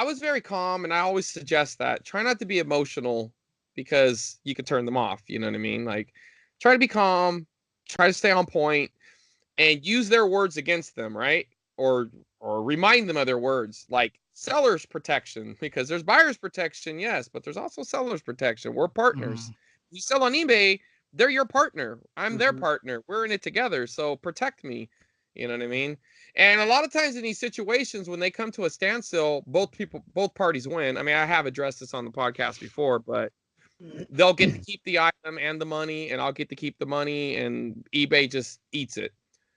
Speaker 3: was very calm, and I always suggest that try not to be emotional, because you could turn them off. You know what I mean? Like, try to be calm, try to stay on point, and use their words against them, right? Or remind them of their words, like seller's protection, because there's buyer's protection, yes, but there's also seller's protection. We're partners. You sell on eBay, they're your partner. I'm their partner. We're in it together, so protect me. You know what I mean? And a lot of times in these situations, when they come to a standstill, both parties win. I mean, I have addressed this on the podcast before, but they'll get to keep the item and the money, and I'll get to keep the money, and eBay just eats it.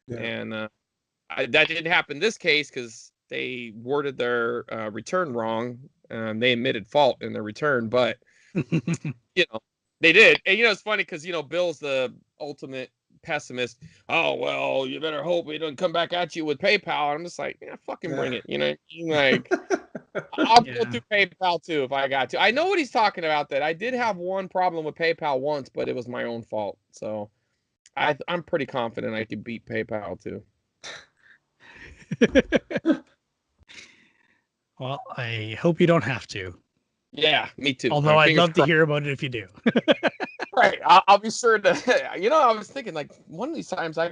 Speaker 3: Yeah. And that didn't happen in this case, because they worded their return wrong. They admitted fault in their return, but they did. And it's funny because Bill's the ultimate pessimist. Oh, well, you better hope it doesn't come back at you with PayPal. I'm just like, yeah, fucking bring it. Like I'll go through PayPal too if I got to. I know what he's talking about. That I did have one problem with PayPal once, but it was my own fault. So I'm pretty confident I could beat PayPal too.
Speaker 1: Well, I hope you don't have to.
Speaker 3: Yeah, me too.
Speaker 1: Although I'd love to hear about it if you do.
Speaker 3: Right, I'll be sure to. I was thinking, like, one of these times I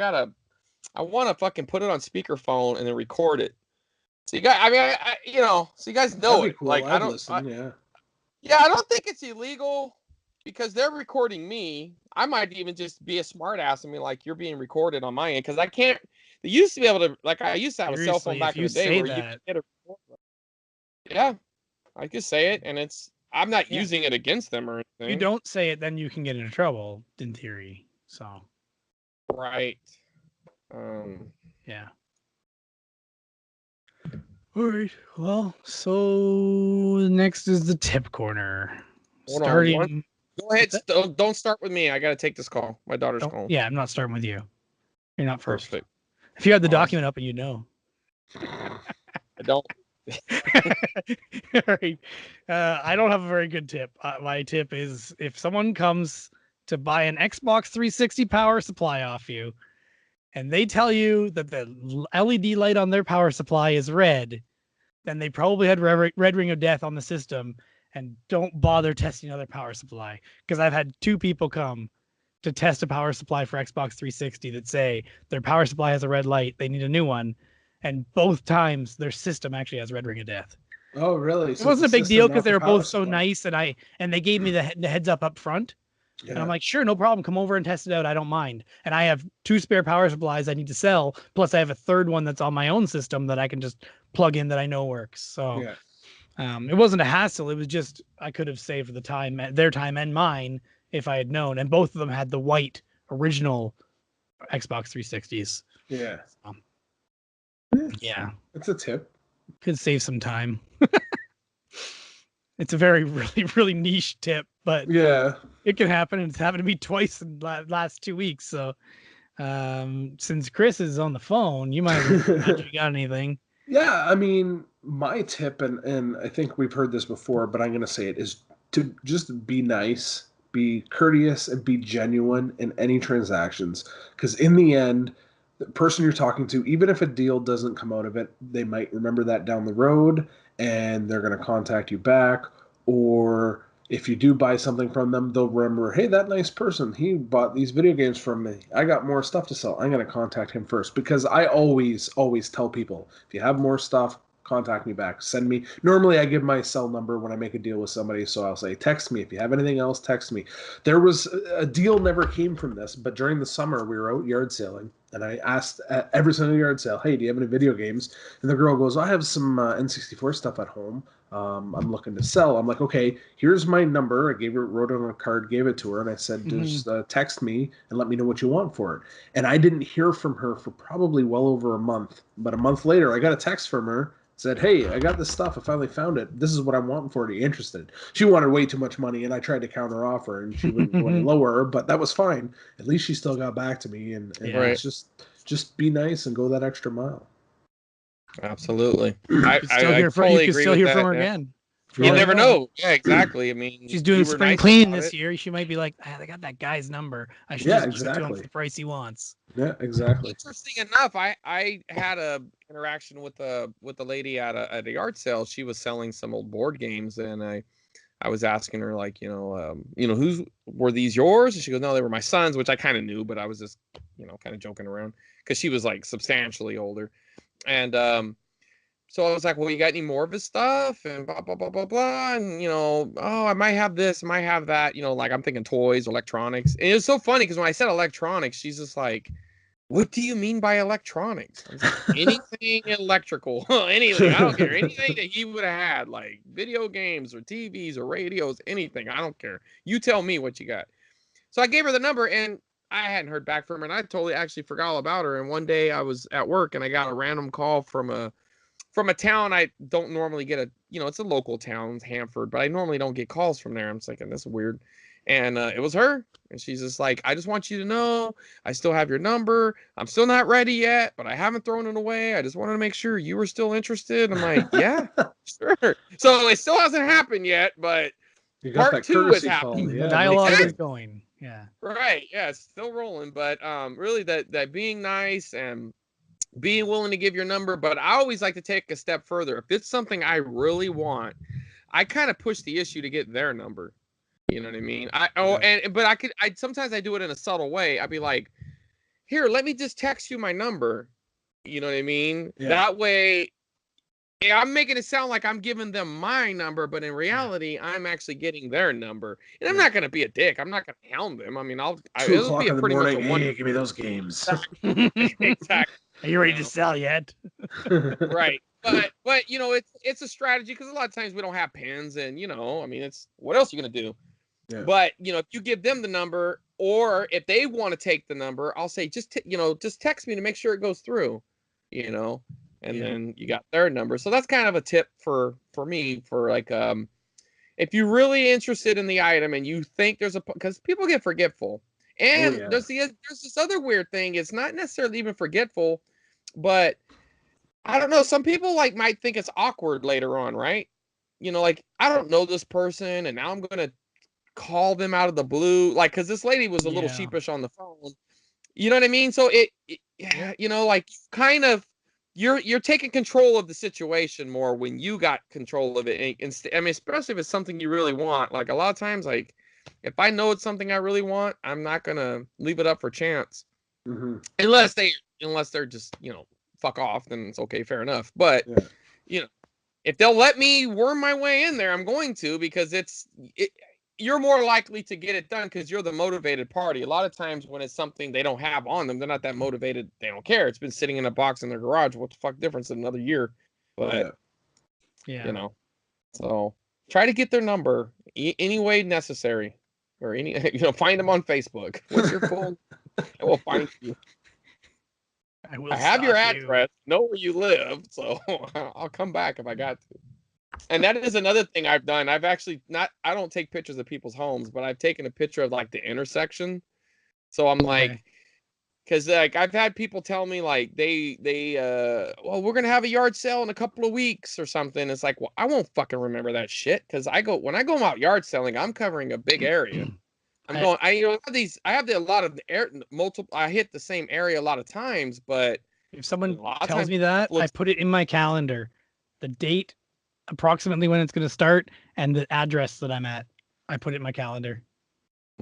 Speaker 3: want to fucking put it on speakerphone and then record it. So you guys, so you guys know it. Cool. Like, I don't think it's illegal, because they're recording me. I might even just be a smart ass and be like, you're being recorded on my end, because I can't. They used to be able to, like, I used to have a cell phone back in the day where you could get a record. Yeah, I could say it, and I'm not using it against them or anything.
Speaker 1: If you don't say it, then you can get into trouble, in theory. So.
Speaker 3: Right.
Speaker 1: Yeah. All right. Well, so next is the tip corner.
Speaker 3: Go ahead. Don't start with me. I got to take this call. My daughter's calling.
Speaker 1: Yeah, I'm not starting with you. You're not first.
Speaker 3: Perfect.
Speaker 1: If you had the document up, and you know.
Speaker 3: I don't.
Speaker 1: All right. I don't have a very good tip. My tip is, if someone comes to buy an Xbox 360 power supply off you, and they tell you that the LED light on their power supply is red, then they probably had red ring of death on the system, and don't bother testing another power supply, because I've had 2 people come to test a power supply for Xbox 360 that say their power supply has a red light, they need a new one, and both times their system actually has red ring of death.
Speaker 2: Oh, really?
Speaker 1: It wasn't a big deal because they were both so nice, and they gave me the heads up front. Yeah. And I'm like, sure, no problem. Come over and test it out. I don't mind. And I have 2 spare power supplies I need to sell. Plus, I have a third one that's on my own system that I can just plug in that I know works. So it wasn't a hassle. It was just I could have saved the time, their time and mine, if I had known. And both of them had the white original Xbox 360s.
Speaker 2: Yeah.
Speaker 1: Yeah.
Speaker 2: It's a tip.
Speaker 1: Could save some time. It's a very, really, really niche tip, but yeah, it can happen, and it's happened to me twice in the last 2 weeks. So, since Chris is on the phone, you might have you got anything.
Speaker 2: Yeah, I mean, my tip, and I think we've heard this before, but I'm going to say it, is to just be nice, be courteous, and be genuine in any transactions. Because in the end, the person you're talking to, even if a deal doesn't come out of it, they might remember that down the road, and they're going to contact you back. Or if you do buy something from them, they'll remember, hey, that nice person, he bought these video games from me. I got more stuff to sell. I'm going to contact him first. Because I always tell people, if you have more stuff, contact me back. Send me. Normally, I give my cell number when I make a deal with somebody, so I'll say, text me. If you have anything else, text me. There was a deal never came from this, but during the summer, we were out yard sailing, and I asked at every single yard sale, hey, do you have any video games? And the girl goes, I have some N64 stuff at home. I'm looking to sell. I'm like, okay, here's my number. I wrote it on a card, gave it to her, and I said, just text me and let me know what you want for it. And I didn't hear from her for probably well over a month. But a month later, I got a text from her. Said, hey, I got this stuff. I finally found it. This is what I'm wanting for it. Are you interested? She wanted way too much money, and I tried to counter offer, and she wouldn't go any lower, but that was fine. At least she still got back to me, and it's just be nice and go that extra mile.
Speaker 3: Absolutely.
Speaker 1: I totally you can still hear from her again.
Speaker 3: You never know. Yeah, exactly. I mean,
Speaker 1: she's doing spring cleaning this year. She might be like, I got that guy's number. I should just give it to him for the price he wants.
Speaker 2: Yeah, exactly.
Speaker 3: Interesting enough, I had a interaction with a lady at a yard sale. She was selling some old board games, and I was asking her, like, whose were these yours? And she goes, no, they were my son's, which I kind of knew, but I was just, kind of joking around because she was like substantially older. And so I was like, well, you got any more of his stuff? And blah, blah, blah, blah, blah. And, I might have this, I might have that, like I'm thinking toys, electronics. And it was so funny because when I said electronics, she's just like, what do you mean by electronics? I was like, anything electrical, anything. I don't care. Anything that he would have had, like video games or TVs or radios, anything. I don't care. You tell me what you got. So I gave her the number, and I hadn't heard back from her, and I totally actually forgot all about her. And one day I was at work, and I got a random call from a town I don't normally get it's a local town, Hanford, but I normally don't get calls from there. I'm thinking, this is weird. And it was her. And she's just like, I just want you to know, I still have your number. I'm still not ready yet, but I haven't thrown it away. I just wanted to make sure you were still interested. I'm like, yeah, sure. So it still hasn't happened yet, but part 2 is happening.
Speaker 1: Yeah, the dialogue is going. Yeah.
Speaker 3: Right. Yeah, it's still rolling. But really that being nice and being willing to give your number, but I always like to take a step further. If it's something I really want, I kind of push the issue to get their number. You know what I mean? Sometimes I do it in a subtle way. I'd be like, here, let me just text you my number. You know what I mean? Yeah. That way, I'm making it sound like I'm giving them my number, but in reality, I'm actually getting their number. And I'm not going to be a dick. I'm not going to hound them. I mean, it'll be a pretty much a one.
Speaker 2: Hey, give me those games.
Speaker 3: Exactly.
Speaker 1: Are you ready to sell yet?
Speaker 3: Right. But it's a strategy because a lot of times we don't have pens, and it's what else are you going to do? Yeah. But if you give them the number, or if they want to take the number, I'll say just text me to make sure it goes through, and then you got their number. So that's kind of a tip for me for like if you're really interested in the item and you think because people get forgetful, and there's this other weird thing. It's not necessarily even forgetful, but I don't know. Some people might think it's awkward later on, right? Like, I don't know this person, and now I'm gonna call them out of the blue, because this lady was a little sheepish on the phone. You know what I mean? So it kind of you're taking control of the situation more when you got control of it. And I mean, especially if it's something you really want. Like a lot of times, like if I know it's something I really want, I'm not gonna leave it up for chance.
Speaker 2: Mm-hmm.
Speaker 3: Unless they're just, fuck off, then it's okay, fair enough. But if they'll let me worm my way in there, I'm going to, because you're more likely to get it done because you're the motivated party. A lot of times when it's something they don't have on them, they're not that motivated. They don't care. It's been sitting in a box in their garage. What the fuck difference in another year? But so try to get their number any way necessary, or find them on Facebook. What's your phone? I will find you. I have your address, know where you live, so I'll come back if I got to. And that is another thing I've done. I've actually I don't take pictures of people's homes, but I've taken a picture of like the intersection. So I'm like, because like I've had people tell me like they well, we're gonna have a yard sale in a couple of weeks or something. It's like, well, I won't fucking remember that shit, because when I go out yard selling, I'm covering a big area. I have a lot of multiple. I hit the same area a lot of times, but
Speaker 1: if someone tells me that, I put it in my calendar, the date, approximately when it's going to start, and the address that I'm at. I put it in my calendar.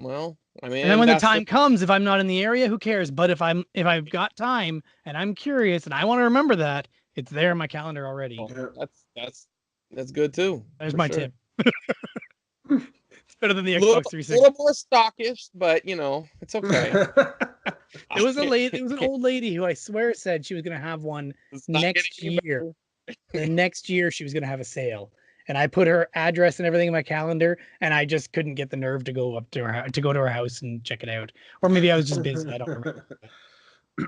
Speaker 3: Well, I mean,
Speaker 1: and then when the time comes, if I'm not in the area, who cares? But if I've got time and I'm curious and I want to remember that, it's there in my calendar already.
Speaker 3: Well, that's good too.
Speaker 1: There's my tip. It's better than the Xbox 360.
Speaker 3: A little more stockish, but it's okay.
Speaker 1: It was an old lady who I swear said she was gonna have one next year. The next year she was gonna have a sale, and I put her address and everything in my calendar, and I just couldn't get the nerve to go up to her house and check it out, or maybe I was just busy. I don't remember.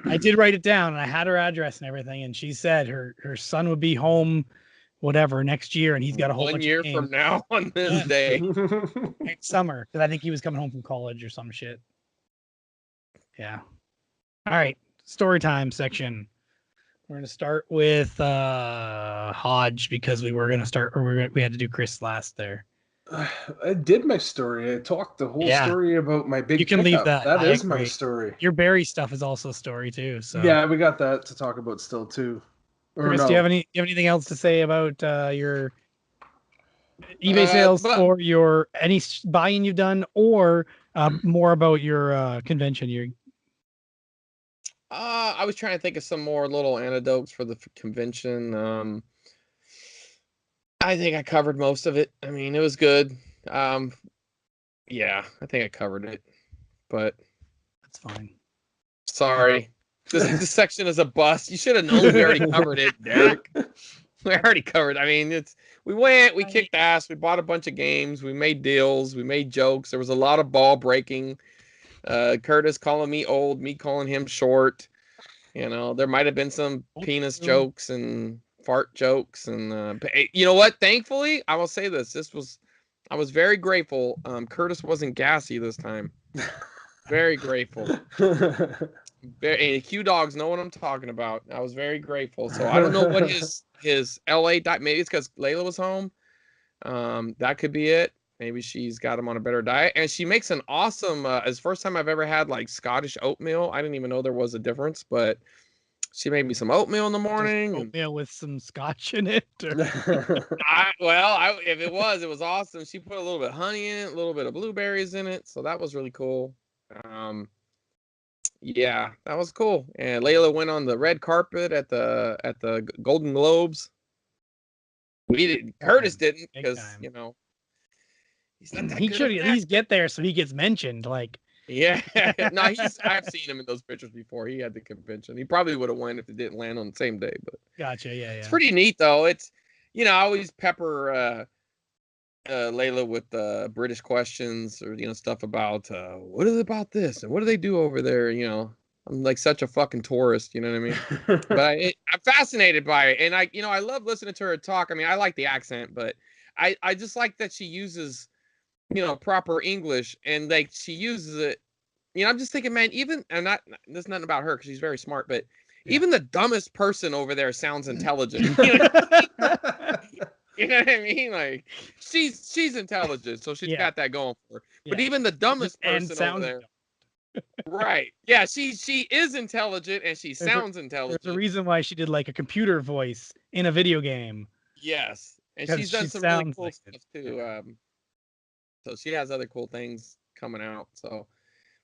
Speaker 1: I did write it down, and I had her address and everything, and she said her son would be home, whatever, next year, and he's got a whole bunch of games.
Speaker 3: 1 year from now on this day.
Speaker 1: Next summer, because I think he was coming home from college or some shit. Yeah. All right, story time section. We're gonna start with Hodge, because we were gonna start, or we had to do Chris last there.
Speaker 2: I did my story. I talked the whole story about my big.
Speaker 1: You can leave that.
Speaker 2: That is my story.
Speaker 1: Your berry stuff is also a story too. So
Speaker 2: yeah, we got that to talk about still too.
Speaker 1: Chris, do you have anything else to say about your eBay sales, or your any buying you've done, or more about your convention?
Speaker 3: I was trying to think of some more little anecdotes for the convention. I think I covered most of it. I mean, it was good. Yeah, I think I covered it, but
Speaker 1: that's fine.
Speaker 3: Sorry. This section is a bust. You should have known we already covered it, Derek. We already covered. I mean, we kicked ass. We bought a bunch of games. We made deals. We made jokes. There was a lot of ball breaking. Curtis calling me old, me calling him short. There might have been some penis jokes and fart jokes. And you know what? Thankfully, I will say this. I was very grateful. Curtis wasn't gassy this time. Very grateful. Q Dogs know what I'm talking about. I was very grateful. So I don't know what his LA diet. Maybe it's because Layla was home. That could be it. Maybe she's got him on a better diet, and she makes an awesome. It's the first time I've ever had like Scottish oatmeal. I didn't even know there was a difference, but she made me some oatmeal in the morning.
Speaker 1: Just oatmeal with some scotch in it.
Speaker 3: If it was awesome. She put a little bit of honey in it, a little bit of blueberries in it, so that was really cool. Yeah, that was cool. And Layla went on the red carpet at the Golden Globes. We didn't. Curtis didn't, because
Speaker 1: he should at least get there so he gets mentioned. Like,
Speaker 3: yeah, no, I've seen him in those pictures before. He had the convention. He probably would have won if it didn't land on the same day. But
Speaker 1: gotcha, yeah.
Speaker 3: It's pretty neat though. It's I always pepper Layla with British questions, or stuff about what is it about this and what do they do over there. I'm like such a fucking tourist, you know what I mean? But I'm fascinated by it, and I love listening to her talk. I mean, I like the accent, but I just like that she uses proper English, and like she uses it. I'm just thinking, man, there's nothing about her because she's very smart, but even the dumbest person over there sounds intelligent. You know what I mean? Like she's intelligent, so she's got that going for her. But even the dumbest person over there, Right. Yeah, she is intelligent and she sounds intelligent.
Speaker 1: There's a reason why she did like a computer voice in a video game.
Speaker 3: Yes. And
Speaker 1: 'Cause
Speaker 3: she's done
Speaker 1: she
Speaker 3: some really
Speaker 1: sounds
Speaker 3: cool
Speaker 1: like
Speaker 3: stuff
Speaker 1: it.
Speaker 3: too. So she has other cool things coming out. So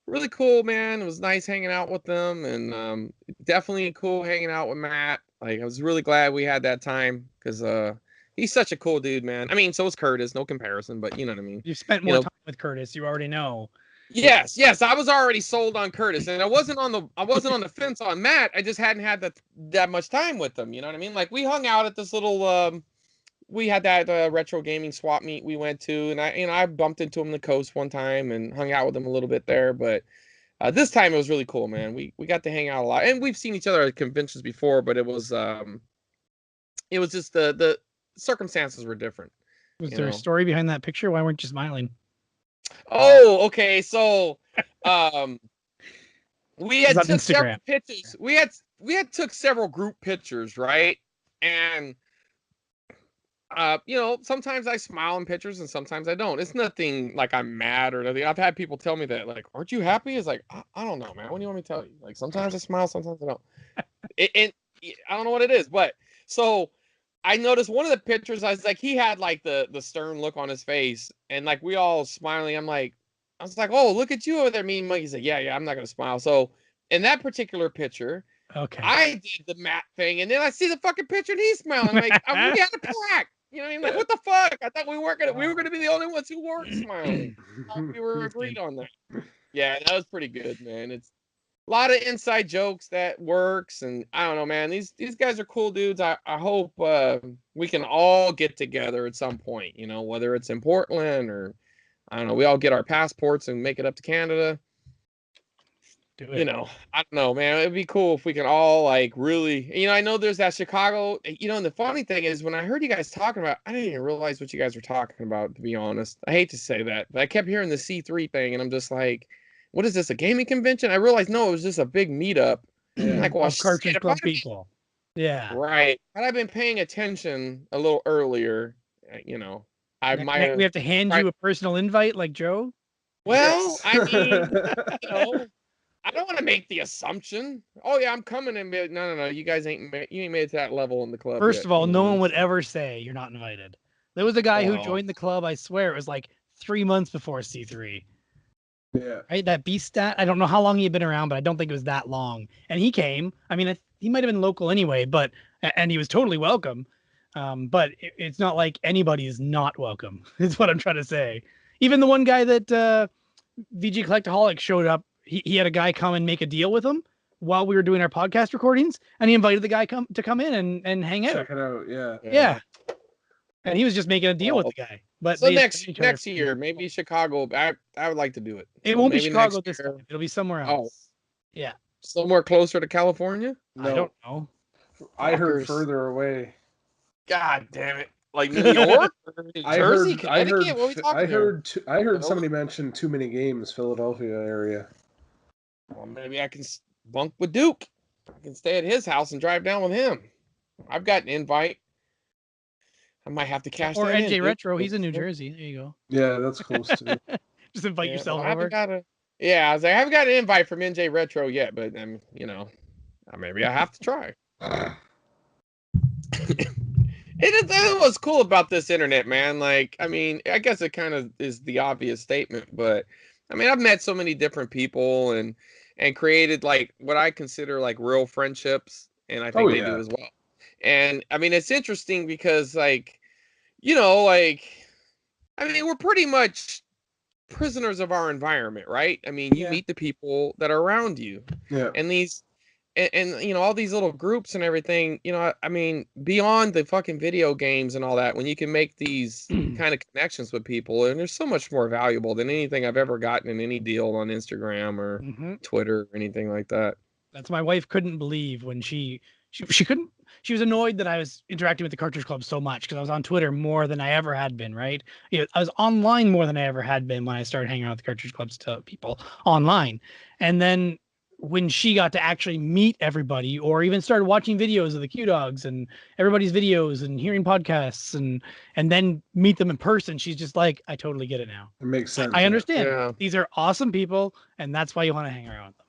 Speaker 3: really cool, man. It was nice hanging out with them, and definitely cool hanging out with Matt. Like, I was really glad we had that time because he's such a cool dude, man. I mean, so is Curtis, no comparison, but you know what I mean.
Speaker 1: You've spent more time with Curtis, you already know.
Speaker 3: Yes, I was already sold on Curtis, and I wasn't on the fence on Matt. I just hadn't had that much time with him. You know what I mean? Like, we hung out at this little. We had that retro gaming swap meet we went to, and I bumped into him on the coast one time and hung out with him a little bit there. But this time it was really cool, man. We got to hang out a lot, and we've seen each other at conventions before, but it was just the circumstances were different.
Speaker 1: Was there a story behind that picture? Why weren't you smiling?
Speaker 3: Oh, okay. So, we had took several pictures. We had took several group pictures, right? And sometimes I smile in pictures and sometimes I don't. It's nothing like I'm mad or nothing. I've had people tell me that, like, aren't you happy? It's like, I don't know, man. What do you want me to tell you? Like, sometimes I smile, sometimes I don't. And I don't know what it is, but so I noticed one of the pictures, I was like, he had like the stern look on his face, and like we all smiling. I was like, oh, look at you over there, mean monkey. He's like, yeah, I'm not gonna smile. So in that particular picture,
Speaker 1: okay,
Speaker 3: I did the Matt thing, and then I see the fucking picture and he's smiling. Like, we had a plaque. You know what I mean? Like, what the fuck? I thought we were gonna be the only ones who weren't smiling. We were agreed on that. Yeah, that was pretty good, man. It's a lot of inside jokes that works, and I don't know, man. These guys are cool dudes. I hope we can all get together at some point. You know, whether it's in Portland or I don't know, we all get our passports and make it up to Canada.
Speaker 1: Do it.
Speaker 3: You know, I don't know, man. It'd be cool if we can all like really. I know there's that Chicago. And the funny thing is, when I heard you guys talking about, I didn't even realize what you guys were talking about. To be honest, I hate to say that, but I kept hearing the C3 thing, and I'm just like, what is this, a gaming convention? I realized no, it was just a big meetup. Like, well,
Speaker 1: of Cartridge Club people. Yeah.
Speaker 3: Right. Had I been paying attention a little earlier, I might.
Speaker 1: We have to hand you a personal invite, like Joe.
Speaker 3: Well, yes. I mean, I don't want to make the assumption. Oh yeah, I'm coming and be like, no. You guys ain't made it to that level in the club.
Speaker 1: First of all, no one would ever say you're not invited. There was a guy who joined the club. I swear it was like 3 months before C3.
Speaker 2: Yeah.
Speaker 1: Right. That beast stat. I don't know how long he had been around, but I don't think it was that long. And he came. I mean, he might have been local anyway, and he was totally welcome. But it's not like anybody is not welcome. Is what I'm trying to say. Even the one guy that VG Collectaholic showed up. He had a guy come and make a deal with him while we were doing our podcast recordings, and he invited the guy to come in and hang out.
Speaker 2: Check it out, yeah.
Speaker 1: Yeah. And he was just making a deal with the guy. But
Speaker 3: so next year, maybe Chicago. I would like to do it.
Speaker 1: It won't be Chicago this time. It'll be somewhere else. Oh. Yeah.
Speaker 3: Somewhere closer to California?
Speaker 1: No. I don't know.
Speaker 2: I heard further away.
Speaker 3: God damn it. Like New York? Jersey? Connecticut? What are we talking about?
Speaker 2: I heard somebody mention Too Many Games, Philadelphia area.
Speaker 3: Well, maybe I can bunk with Duke. I can stay at his house and drive down with him. I've got an invite. I might have to cash that in.
Speaker 1: Or NJ Retro. He's in New Jersey. There you go.
Speaker 2: Yeah, that's close too.
Speaker 1: Just invite yourself over.
Speaker 3: I was like, I haven't got an invite from NJ Retro yet, but maybe I have to try. It was cool about this internet, man. Like, I mean, I guess it kind of is the obvious statement, but I mean, I've met so many different people and created like what I consider like real friendships, and I think they do as well. And I mean, it's interesting because I mean, we're pretty much prisoners of our environment, right? I mean, you meet the people that are around you.
Speaker 2: Yeah.
Speaker 3: And these and all these little groups and everything, I mean, beyond the fucking video games and all that, when you can make these kind of connections with people, and they're so much more valuable than anything I've ever gotten in any deal on Instagram or Twitter or anything like that.
Speaker 1: That's my wife couldn't believe when she couldn't. She was annoyed that I was interacting with the Cartridge Club so much because I was on Twitter more than I ever had been, right? I was online more than I ever had been when I started hanging out with the Cartridge Club's people online. And then when she got to actually meet everybody, or even started watching videos of the Q Dogs and everybody's videos and hearing podcasts and then meet them in person, she's just like, I totally get it now.
Speaker 2: It makes sense.
Speaker 1: I understand.
Speaker 3: Yeah.
Speaker 1: These are awesome people, and that's why you want to hang around with them.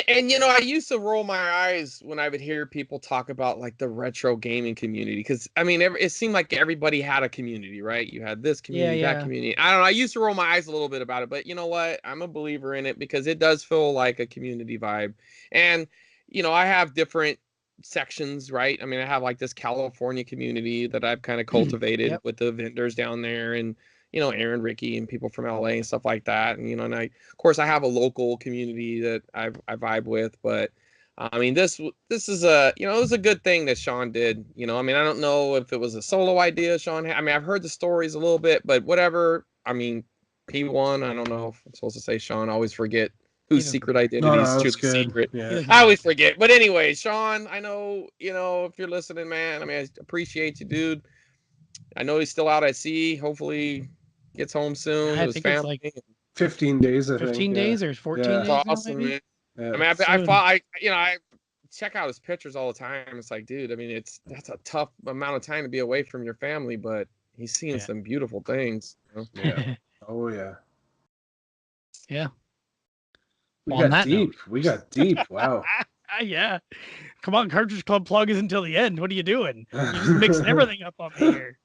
Speaker 3: And I used to roll my eyes when I would hear people talk about like the retro gaming community, because I mean, it seemed like everybody had a community, right? You had this community, that community. I don't know. I used to roll my eyes a little bit about it, but you know what? I'm a believer in it because it does feel like a community vibe. And I have different sections, right? I mean, I have like this California community that I've kind of cultivated with the vendors down there, and Aaron, Ricky, and people from LA and stuff like that. And, and of course I have a local community that I vibe with, but I mean, this is it was a good thing that Sean did, I mean, I don't know if it was a solo idea Sean had. I mean, I've heard the stories a little bit, but whatever. I mean, P1, I don't know if I'm supposed to say Sean, I always forget whose secret identity is truly secret.
Speaker 2: Yeah.
Speaker 3: I always forget. But anyway, Sean, I know, if you're listening, man, I mean, I appreciate you, dude. I know he's still out at sea. Hopefully gets home soon.
Speaker 1: I think it's like
Speaker 2: 15 days.
Speaker 1: 15 days or 14 days.
Speaker 3: That's awesome, man.
Speaker 2: Yeah.
Speaker 3: I mean, I check out his pictures all the time. It's like, dude, I mean, that's a tough amount of time to be away from your family, but he's seeing some beautiful things.
Speaker 2: Yeah. Oh yeah.
Speaker 1: Yeah.
Speaker 2: We got deep. Wow.
Speaker 1: Yeah. Come on, Cartridge Club plug is until the end. What are you doing? You're just mixing everything up here.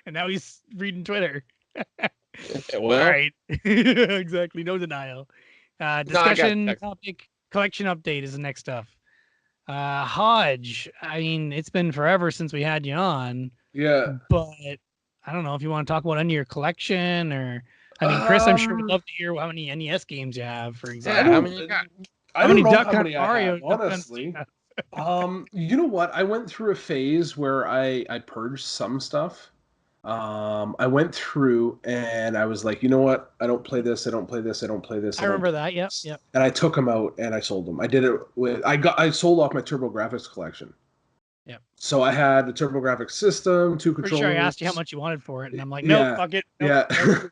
Speaker 1: And now he's reading Twitter.
Speaker 3: Well,
Speaker 1: all right. Exactly. No denial. Discussion topic, collection update is the next stuff. Hodge, I mean, it's been forever since we had you on.
Speaker 2: Yeah.
Speaker 1: But I don't know if you want to talk about any of your collection, or I mean, Chris, I'm sure would love to hear how many NES games you have, for example.
Speaker 3: How many you got?
Speaker 2: I don't know how many
Speaker 1: Mario
Speaker 2: I have, honestly. You know what? I went through a phase where I purged some stuff. I went through and I was like, you know what? I don't play this. I don't play this. I don't play this.
Speaker 1: I remember that. Yep.
Speaker 2: And I took them out and I sold them. I did it with. I sold off my TurboGrafx collection.
Speaker 1: Yep.
Speaker 2: So I had a TurboGrafx system, 2 controllers.
Speaker 1: Pretty sure I asked you how much you wanted for it, and I'm like, no, fuck it. Nope.
Speaker 2: Yeah.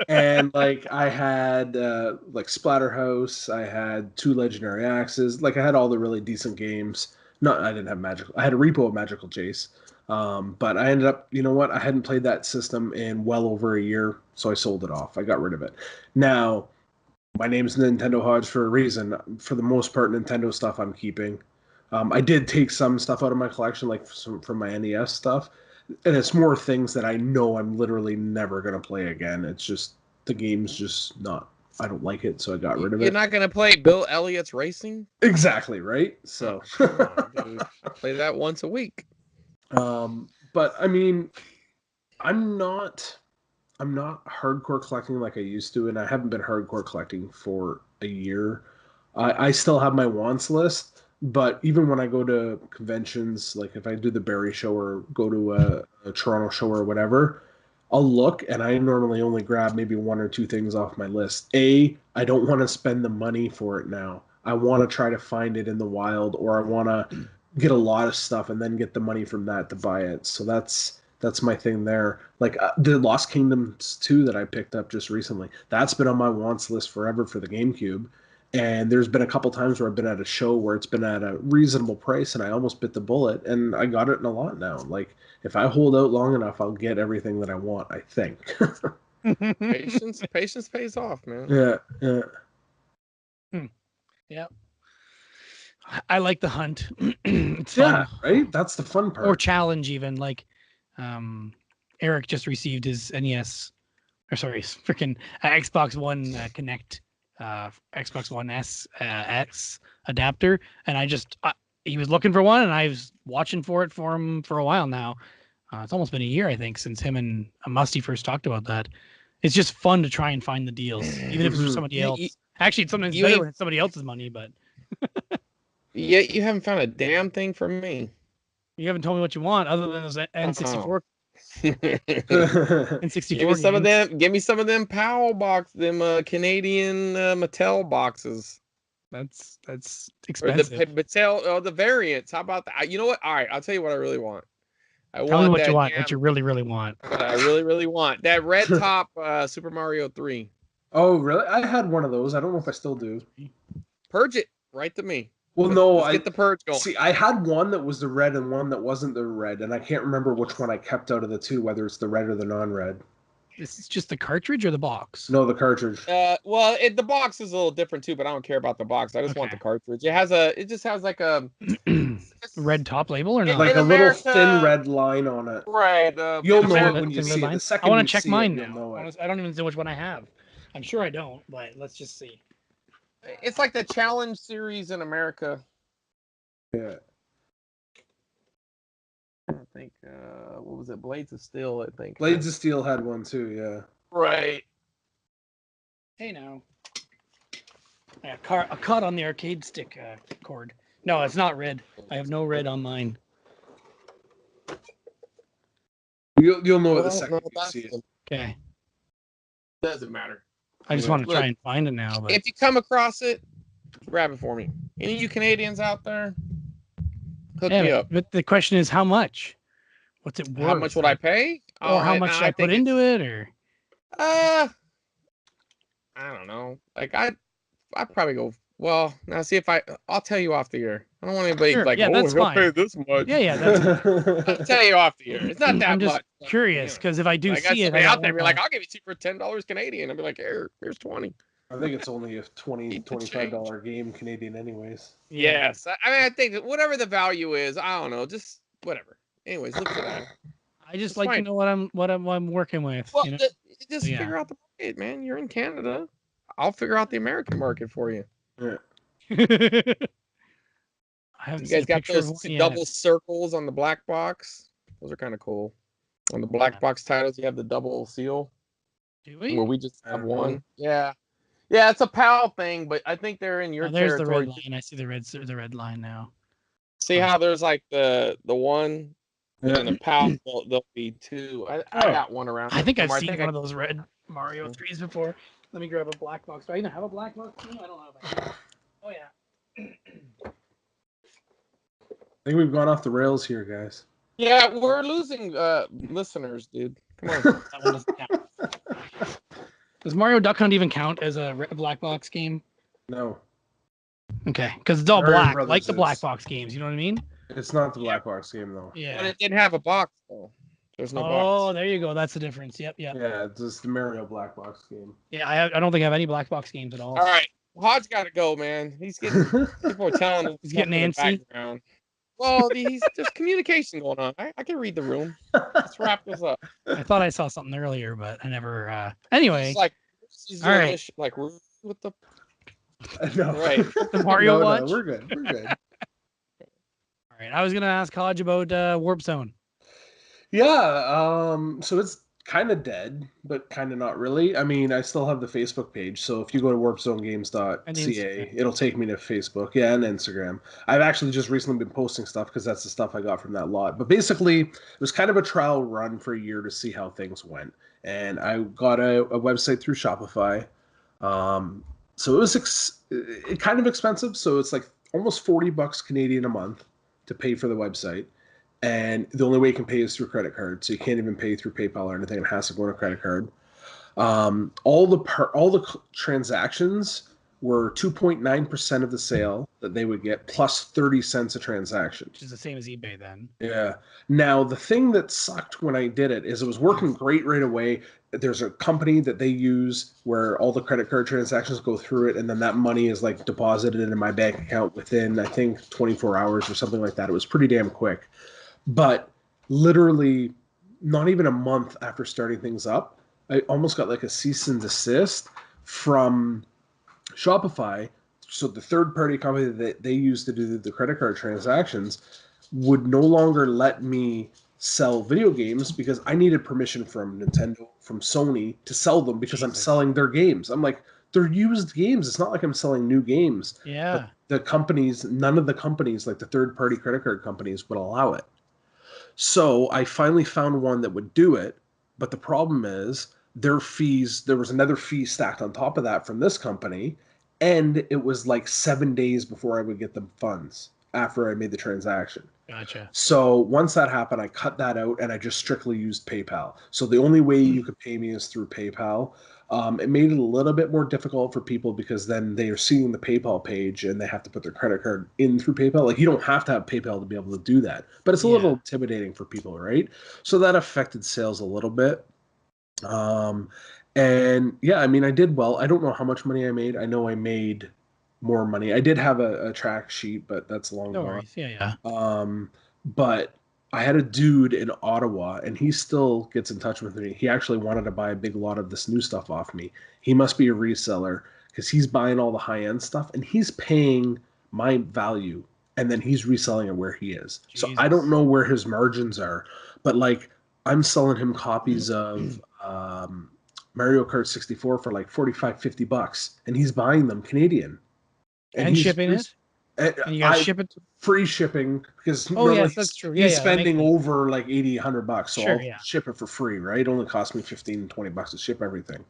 Speaker 2: And like I had like Splatterhouse, I had 2 Legendary Axes, like I had all the really decent games. I didn't have Magical. I had a repo of Magical Chase. But I ended up, you know what? I hadn't played that system in well over a year, so I sold it off. I got rid of it. Now, my name's NintendoHodge for a reason. For the most part, Nintendo stuff I'm keeping. I did take some stuff out of my collection, like from my NES stuff, and it's more things that I know I'm literally never going to play again. It's just, the game's just not, I don't like it, so I got rid of it.
Speaker 3: You're not going to play Bill Elliott's Racing?
Speaker 2: Exactly, right? So,
Speaker 3: dude. I play that once a week.
Speaker 2: But I mean, I'm not hardcore collecting like I used to, and I haven't been hardcore collecting for a year. I still have my wants list, but even when I go to conventions, like if I do the Barrie show or go to a Toronto show or whatever, I'll look and I normally only grab maybe 1 or 2 things off my list. I don't want to spend the money for it now. I want to try to find it in the wild, or I want to get a lot of stuff and then get the money from that to buy it. So that's my thing there. Like the Lost Kingdoms 2 that I picked up just recently, that's been on my wants list forever for the GameCube. And there's been a couple times where I've been at a show where it's been at a reasonable price and I almost bit the bullet, and I got it in a lot now. Like if I hold out long enough, I'll get everything that I want, I think.
Speaker 3: Patience pays off, man.
Speaker 2: Yeah.
Speaker 1: Yeah. I like the hunt. It's fun.
Speaker 2: Right? That's the fun part.
Speaker 1: Or challenge, even. Like, Eric just received his NES, or sorry, freaking Xbox One Connect, Xbox One X adapter, and he was looking for one, and I was watching for him for a while now. It's almost been a year, I think, since him and Musty first talked about that. It's just fun to try and find the deals, even if it's for somebody else. Actually, it's sometimes better when it's somebody else's money, but.
Speaker 3: Yeah, you haven't found a damn thing for me.
Speaker 1: You haven't told me what you want other than those N64. N64.
Speaker 3: Give me some of them. Give me some of them PAL box, them Canadian Mattel boxes.
Speaker 1: That's expensive.
Speaker 3: Or the Mattel, the variants. How about that? You know what? All right, I'll tell you what I really want.
Speaker 1: Tell me what you want. What you really, really want.
Speaker 3: What I really, really want. That red top Super Mario 3.
Speaker 2: Oh, really? I had one of those. I don't know if I still do.
Speaker 3: Purge it right to me.
Speaker 2: Well, let's
Speaker 3: get the purge going.
Speaker 2: See, I had one that was the red and one that wasn't the red, and I can't remember which one I kept out of the two, whether it's the red or the non-red.
Speaker 1: This is just the cartridge or the box?
Speaker 2: No, the cartridge.
Speaker 3: Well, the box is a little different too, but I don't care about the box. I just want the cartridge. It just has like a
Speaker 1: red top label or not?
Speaker 2: Like a little thin red line on it.
Speaker 3: Right.
Speaker 2: You'll know it when you see it. The second
Speaker 1: I want to check mine
Speaker 2: it,
Speaker 1: now. I don't even know which one I have. I'm sure I don't, but let's just see.
Speaker 3: It's like the Challenge series in America.
Speaker 2: Yeah.
Speaker 3: I think what was it? Blades of Steel, I think.
Speaker 2: Blades of Steel had one too, yeah.
Speaker 3: Right.
Speaker 1: Hey now. A cut on the arcade stick cord. No, it's not red. I have no red on mine.
Speaker 2: You'll know it the second you see it.
Speaker 1: Okay.
Speaker 3: Doesn't matter.
Speaker 1: I just want to try and find it now. But...
Speaker 3: If you come across it, grab it for me. Any of you Canadians out there? Hook me up.
Speaker 1: But the question is, how much? What's it worth?
Speaker 3: How much would I pay?
Speaker 1: Or how much should I put into it? Or
Speaker 3: I don't know. Like I'd probably go. Well, now see if I'll tell you off the air. I don't want anybody he'll pay this much.
Speaker 1: Yeah, that's.
Speaker 3: I'll tell you off the air. It's not that
Speaker 1: I'm just
Speaker 3: much.
Speaker 1: curious because if I do see it
Speaker 3: out there, be like, I'll give it to you for $10 Canadian. I'll be like, here's 20.
Speaker 2: I think it's only a $25 game Canadian, anyways.
Speaker 3: Yes, I think that whatever the value is, I don't know, just whatever. Anyways, look for that.
Speaker 1: I just like to know what I'm working with.
Speaker 3: Well, just figure out the market, man. You're in Canada. I'll figure out the American market for you.
Speaker 2: Yeah.
Speaker 1: I haven't
Speaker 3: you guys got those double circles on the black box? Those are kind of cool. On the black box titles, you have the double seal.
Speaker 1: Do we?
Speaker 3: Where we just have one. Yeah. Yeah, it's a PAL thing, but I think they're in your
Speaker 1: there's
Speaker 3: territory.
Speaker 1: The red line. I see the red line now.
Speaker 3: See how there's like the one and the PAL, there'll be two. I got one around.
Speaker 1: I think I've seen one of those red Mario 3s before. Let me grab a black box. Do I even have a black box? No, I don't have it. Oh, yeah.
Speaker 2: I think we've gone off the rails here, guys.
Speaker 3: Yeah, we're losing listeners, dude. Come on.
Speaker 1: That one doesn't count. Does Mario Duck Hunt even count as a black box game?
Speaker 2: No.
Speaker 1: Okay, because it's all black, like the black box games. You know what I mean?
Speaker 2: It's not the black box game, though.
Speaker 1: Yeah.
Speaker 3: But it didn't have a box, though. There's no box.
Speaker 1: Oh, there you go. That's the difference. Yep.
Speaker 2: Yeah, it's just the Mario black box game.
Speaker 1: Yeah, I don't think I have any black box games at all.
Speaker 3: All right. Hodge got to go, man. He's getting people are telling him
Speaker 1: he's getting antsy.
Speaker 3: Well, there's communication going on. I can read the room. Let's wrap this up.
Speaker 1: I thought I saw something earlier, but I never. Anyway.
Speaker 3: It's all right. Like with the.
Speaker 2: No.
Speaker 3: Right.
Speaker 1: The Mario watch.
Speaker 2: No, we're good. We're good.
Speaker 1: All right. I was gonna ask Hodge about Warp Zone.
Speaker 2: Yeah. So it's kind of dead, but kind of not really. I mean, I still have the Facebook page, so if you go to warpzonegames.ca, it'll take me to Facebook, and Instagram. I've actually just recently been posting stuff because that's the stuff I got from that lot. But basically, it was kind of a trial run for a year to see how things went, and I got a website through Shopify. So it was kind of expensive, so it's like almost $40 Canadian a month to pay for the website. And the only way you can pay is through credit card, so you can't even pay through PayPal or anything. It has to go on a credit card. All the transactions were 2.9% of the sale that they would get, plus 30 cents a transaction.
Speaker 1: Which is the same as eBay then.
Speaker 2: Yeah. Now, the thing that sucked when I did it is it was working great right away. There's a company that they use where all the credit card transactions go through it, and then that money is like deposited into my bank account within, I think, 24 hours or something like that. It was pretty damn quick. But literally not even a month after starting things up, I almost got like a cease and desist from Shopify. So the third-party company that they use to do the credit card transactions would no longer let me sell video games because I needed permission from Nintendo, from Sony to sell them because I'm selling their games. I'm like, they're used games. It's not like I'm selling new games.
Speaker 1: Yeah.
Speaker 2: But the companies, none of the companies, like the third-party credit card companies, would allow it. So I finally found one that would do it, but the problem is their fees, there was another fee stacked on top of that from this company, and it was like 7 days before I would get the funds after I made the transaction.
Speaker 1: Gotcha.
Speaker 2: So once that happened, I cut that out and I just strictly used PayPal. So the only way you could pay me is through PayPal. It made it a little bit more difficult for people because then they are seeing the PayPal page and they have to put their credit card in through PayPal. Like, you don't have to have PayPal to be able to do that, but it's a little intimidating for people, right? So that affected sales a little bit. And yeah, I mean, I did well. I don't know how much money I made. I know I made more money. I did have a track sheet, but that's long
Speaker 1: No
Speaker 2: gone.
Speaker 1: worries. Yeah.
Speaker 2: But I had a dude in Ottawa, and he still gets in touch with me. He actually wanted to buy a big lot of this new stuff off me. He must be a reseller because he's buying all the high-end stuff, and he's paying my value, and then he's reselling it where he is.
Speaker 1: Jesus.
Speaker 2: So I don't know where his margins are, but like, I'm selling him copies of Mario Kart 64 for like $45-50, and he's buying them Canadian.
Speaker 1: And shipping it? And you gotta ship it?
Speaker 2: Free shipping, because
Speaker 1: yes, that's true.
Speaker 2: He's spending over like $80-100, so I'll
Speaker 1: yeah.
Speaker 2: ship it for free, right? It only cost me $15-20 to ship everything.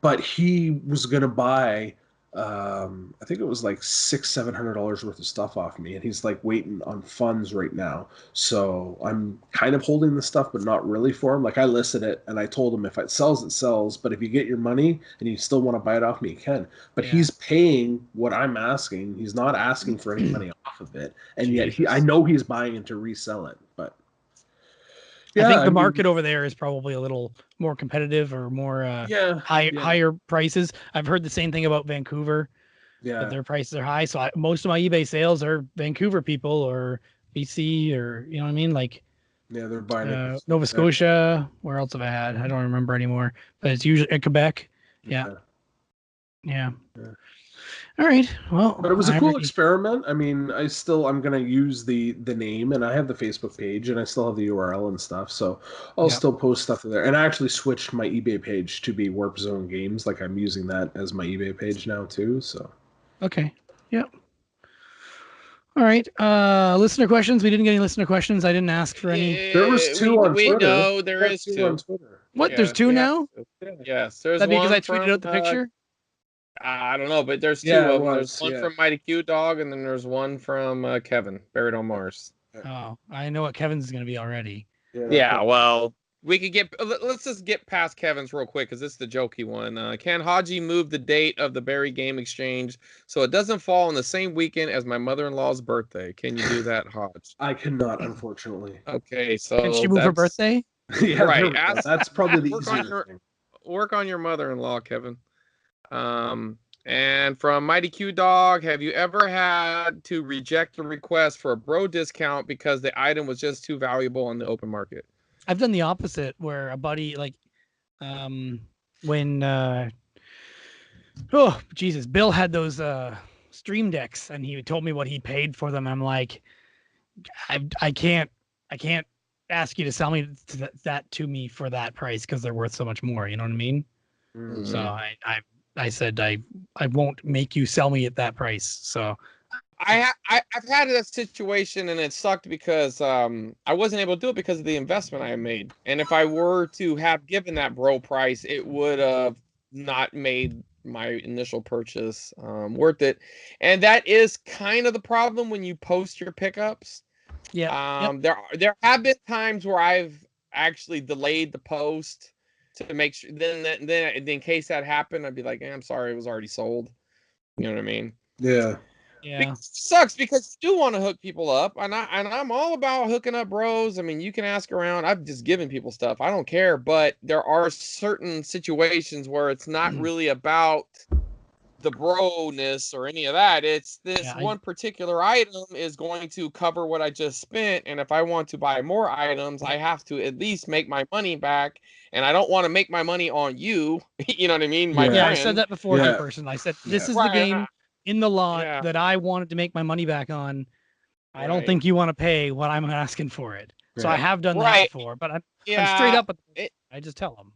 Speaker 2: But he was gonna buy, I think it was like $600-700 worth of stuff off me, and he's like waiting on funds right now. So I'm kind of holding the stuff, but not really for him. Like, I listed it, and I told him if it sells, it sells. But if you get your money and you still want to buy it off me, you can. But he's paying what I'm asking. He's not asking for any money off of it, and yet I know he's buying it to resell it. But
Speaker 1: I think the market over there is probably a little more competitive or more higher prices. I've heard the same thing about Vancouver. That their prices are high. So most of my eBay sales are Vancouver people or BC, or you know what I mean? Like,
Speaker 2: they're buying
Speaker 1: Nova Scotia. Where else have I had? I don't remember anymore. But it's usually at Quebec. Yeah. All right. Well,
Speaker 2: but it was a cool experiment. I mean, I'm going to use the name, and I have the Facebook page, and I still have the URL and stuff. So I'll still post stuff there. And I actually switched my eBay page to be Warp Zone Games. Like, I'm using that as my eBay page now too. So.
Speaker 1: Okay. Yep. All right. Listener questions. We didn't get any listener questions. I didn't ask for any.
Speaker 2: There was two on Twitter.
Speaker 3: No, there is two
Speaker 2: on Twitter.
Speaker 1: What? There's two now?
Speaker 3: Yes. There's
Speaker 1: one because I tweeted
Speaker 3: from,
Speaker 1: out the picture?
Speaker 3: I don't know, but there's two of them. There's one from Mighty Q Dog, and then there's one from Kevin, Buried on Mars.
Speaker 1: Oh, I know what Kevin's going to be already.
Speaker 3: Yeah, well, we could let's just get past Kevin's real quick, because this is the jokey one. Can Hodgie move the date of the Barry Game Exchange so it doesn't fall on the same weekend as my mother-in-law's birthday? Can you do that, Hodge?
Speaker 2: I cannot, unfortunately.
Speaker 3: Okay, so
Speaker 1: can she move her birthday?
Speaker 2: Yeah, right. That's probably the easier thing.
Speaker 3: Work on your mother-in-law, Kevin. And from Mighty Q Dog, have you ever had to reject a request for a bro discount because the item was just too valuable on the open market?
Speaker 1: I've done the opposite, where a buddy, like, when Bill had those stream decks, and he told me what he paid for them. I'm like, I can't ask you to sell me that to me for that price, because they're worth so much more. You know what I mean? Mm-hmm. So I said I won't make you sell me at that price. So
Speaker 3: I've had that situation, and it sucked because I wasn't able to do it because of the investment I made. And if I were to have given that bro price, it would have not made my initial purchase worth it. And that is kind of the problem when you post your pickups.
Speaker 1: Yeah.
Speaker 3: There have been times where I've actually delayed the post to make sure. Then in case that happened, I'd be like, I'm sorry, it was already sold. You know what I mean?
Speaker 2: Yeah.
Speaker 1: Yeah.
Speaker 3: It sucks because you do want to hook people up, and I'm all about hooking up bros. I mean, you can ask around. I've just given people stuff. I don't care, but there are certain situations where it's not really about the bro-ness or any of that. It's this one particular item is going to cover what I just spent, and if I want to buy more items, I have to at least make my money back, and I don't want to make my money on you. You know what I mean? My friend.
Speaker 1: I said that before in person. I said, this is the game in the lot that I wanted to make my money back on. I don't think you want to pay what I'm asking for it. So I have done that before, but I'm straight up with it. I just tell them.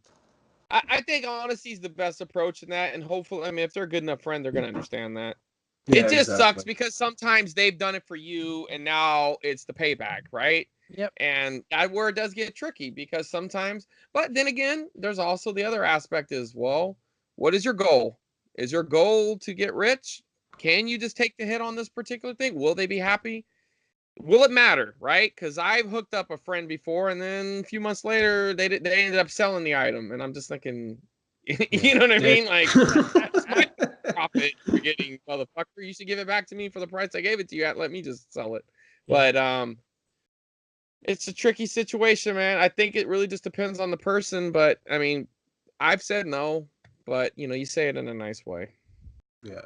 Speaker 3: I think honesty is the best approach in that, and hopefully, I mean, if they're a good enough friend, they're going to understand that.
Speaker 2: Yeah,
Speaker 3: it just sucks because sometimes they've done it for you, and now it's the payback, right?
Speaker 1: Yep.
Speaker 3: And that where it does get tricky, because sometimes, but then again, there's also the other aspect is, well, what is your goal? Is your goal to get rich? Can you just take the hit on this particular thing? Will they be happy? will it matter, right? Because I've hooked up a friend before, and then a few months later, they ended up selling the item, and I'm just thinking, you know what I mean? Like, that's my profit you're getting, motherfucker. You should give it back to me for the price I gave it to you at. Let me just sell it. Yeah. But it's a tricky situation, man. I think it really just depends on the person. But I mean, I've said no, but you say it in a nice way.
Speaker 2: Yeah.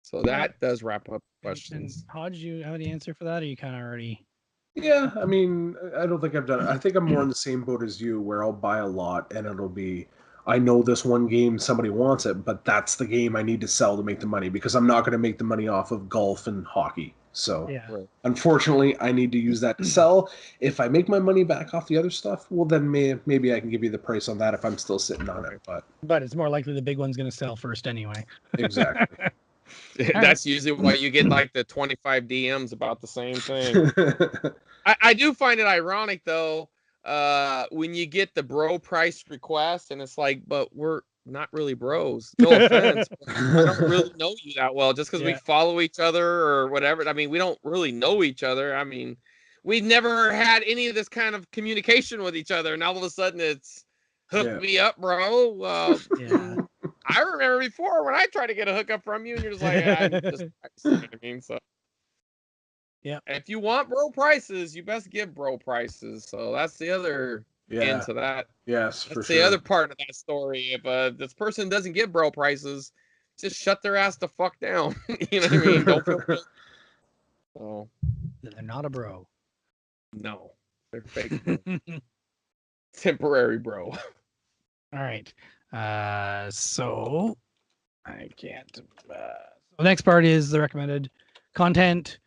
Speaker 3: So that does wrap up questions.
Speaker 1: And Hodge, you have any answer for that? Or you kind of already?
Speaker 2: Yeah, I mean, I don't think I've done it. I think I'm more in the same boat as you, where I'll buy a lot and it'll be, I know this one game, somebody wants it, but that's the game I need to sell to make the money, because I'm not going to make the money off of golf and hockey. So, Unfortunately, I need to use that to sell. If I make my money back off the other stuff, well, then maybe I can give you the price on that if I'm still sitting on it.
Speaker 1: But it's more likely the big one's going to sell first anyway.
Speaker 2: Exactly.
Speaker 3: That's usually why you get like the 25 DMs about the same thing. I do find it ironic though, when you get the bro price request and it's like, but we're not really bros. No offense. I don't really know you that well just because we follow each other or whatever. I mean, we don't really know each other. I mean, we've never had any of this kind of communication with each other. And all of a sudden it's hook me up, bro. I remember before when I tried to get a hookup from you and you're just like, I'm just, you know what I mean? So,
Speaker 1: yeah.
Speaker 3: If you want bro prices, you best give bro prices. So that's the other end to that.
Speaker 2: Yes,
Speaker 3: that's the other part of that story. If this person doesn't give bro prices, just shut their ass the fuck down. You know what I mean? Don't feel guilty. So
Speaker 1: they're not a bro.
Speaker 3: No, they're fake bro. Temporary bro.
Speaker 1: All right. So I can't. The next part is the recommended content.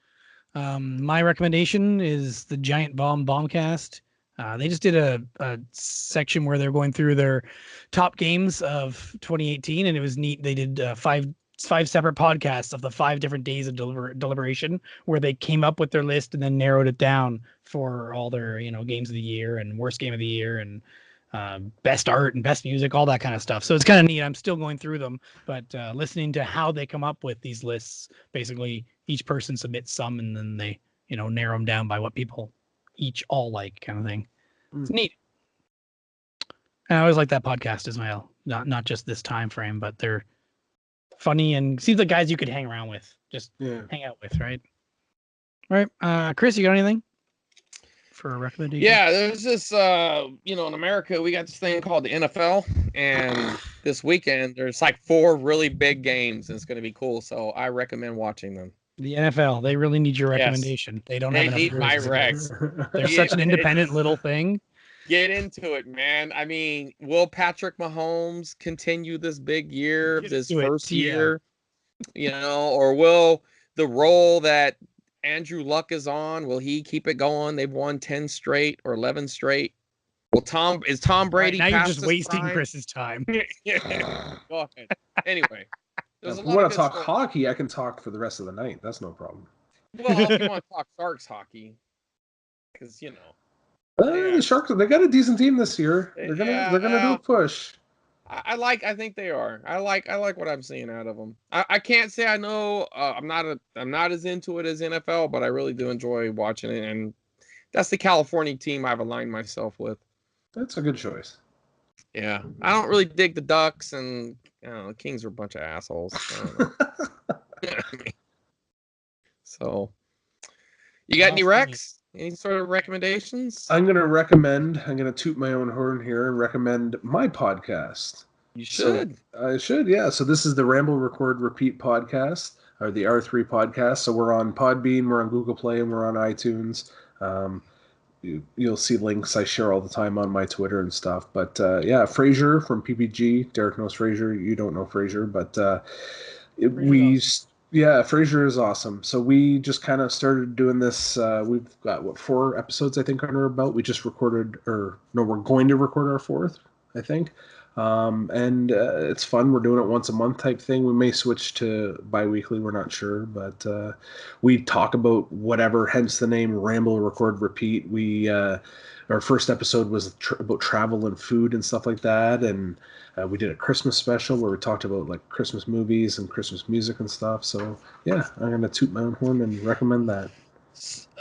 Speaker 1: My recommendation is the Giant Bomb Bombcast. They just did a section where they're going through their top games of 2018, and it was neat. They did five separate podcasts of the 5 different days of deliberation, where they came up with their list and then narrowed it down for all their games of the year and worst game of the year and best art and best music, all that kind of stuff. So it's kind of neat. I'm still going through them, but listening to how they come up with these lists, basically each person submits some and then they, narrow them down by what people each all like, kind of thing. It's neat. And I always like that podcast as well. Not just this time frame, but they're funny and seems like guys you could hang around with, just hang out with, right? All right. Chris, you got anything for a recommendation?
Speaker 3: Yeah, there's this, in America, we got this thing called the NFL, and this weekend there's like 4 really big games, and it's going to be cool. So I recommend watching them.
Speaker 1: The NFL, they really need your recommendation. Yes. They don't have enough.
Speaker 3: They need my recs.
Speaker 1: They're such an independent little thing.
Speaker 3: Get into it, man. I mean, will Patrick Mahomes continue this big year, this first year? Or will the role that Andrew Luck is on, will he keep it going? They've won 10 straight or 11 straight. Well, is Tom Brady
Speaker 1: now you're just wasting Chris's time.
Speaker 3: Go ahead. Anyway.
Speaker 2: If you want to talk hockey, I can talk for the rest of the night. That's no problem.
Speaker 3: Well, if you want to talk Sharks hockey, because
Speaker 2: the Sharks, they got a decent team this year. They're gonna do a push.
Speaker 3: I think they are. I like what I'm seeing out of them. I can't say I know. I'm not as into it as NFL, but I really do enjoy watching it, and that's the California team I've aligned myself with.
Speaker 2: That's a good choice.
Speaker 3: Yeah, I don't really dig the Ducks, and the Kings are a bunch of assholes. So, you got any recs? Any sort of recommendations?
Speaker 2: I'm going to toot my own horn here and recommend my podcast.
Speaker 3: You should.
Speaker 2: So, I should, yeah. So this is the Ramble, Record, Repeat podcast, or the R3 podcast. So we're on Podbean, we're on Google Play, and we're on iTunes. You'll see links I share all the time on my Twitter and stuff. But Fraser from PPG. Derek knows Fraser. You don't know Fraser, but Fraser is awesome. So we just kind of started doing this. We've got 4 episodes I think under our belt. We just recorded, we're going to record our 4th, I think. And it's fun. We're doing it once a month type thing. We may switch to bi-weekly. We're not sure, but we talk about whatever, hence the name Ramble, Record, Repeat. Our first episode was about travel and food and stuff like that, and we did a Christmas special where we talked about like Christmas movies and Christmas music and stuff. So yeah, I'm gonna toot my own horn and recommend that.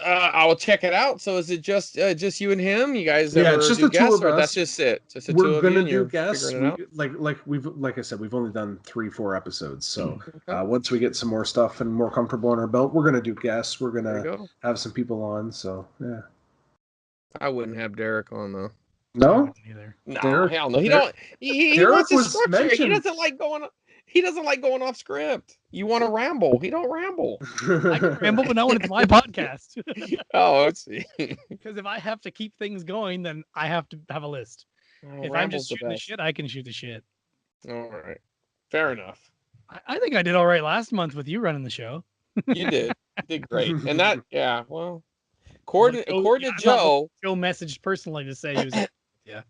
Speaker 3: I'll check it out. So is it just you and him? You guys
Speaker 2: Yeah,
Speaker 3: ever
Speaker 2: it's just
Speaker 3: do
Speaker 2: the two
Speaker 3: guests,
Speaker 2: of
Speaker 3: or
Speaker 2: us.
Speaker 3: that's just it? Just the two
Speaker 2: We're
Speaker 3: of you
Speaker 2: gonna
Speaker 3: and
Speaker 2: do
Speaker 3: you're
Speaker 2: guests.
Speaker 3: figuring it out?
Speaker 2: Like I said, we've only done 3-4 episodes. So once we get some more stuff and more comfortable on our belt, we're gonna do guests. We're gonna have some people on. So yeah.
Speaker 3: I wouldn't have Derek on though.
Speaker 2: No,
Speaker 1: either.
Speaker 3: No,
Speaker 2: Derek,
Speaker 3: hell no. He
Speaker 2: Derek,
Speaker 3: don't. He
Speaker 2: Derek
Speaker 3: wants his
Speaker 2: was
Speaker 3: structure. He
Speaker 2: mentioned.
Speaker 3: doesn't like going. He doesn't like going off script. You want to ramble? He don't ramble.
Speaker 1: I can ramble, but not when it's my podcast.
Speaker 3: Oh, let's see.
Speaker 1: Because if I have to keep things going, then I have to have a list. If I'm just shooting the shit, I can shoot the shit.
Speaker 3: All right, fair enough.
Speaker 1: I think I did all right last month with you running the show.
Speaker 3: You did. You did great. And that, yeah. Well, according to Joe,
Speaker 1: Joe messaged personally to say he was. Yeah.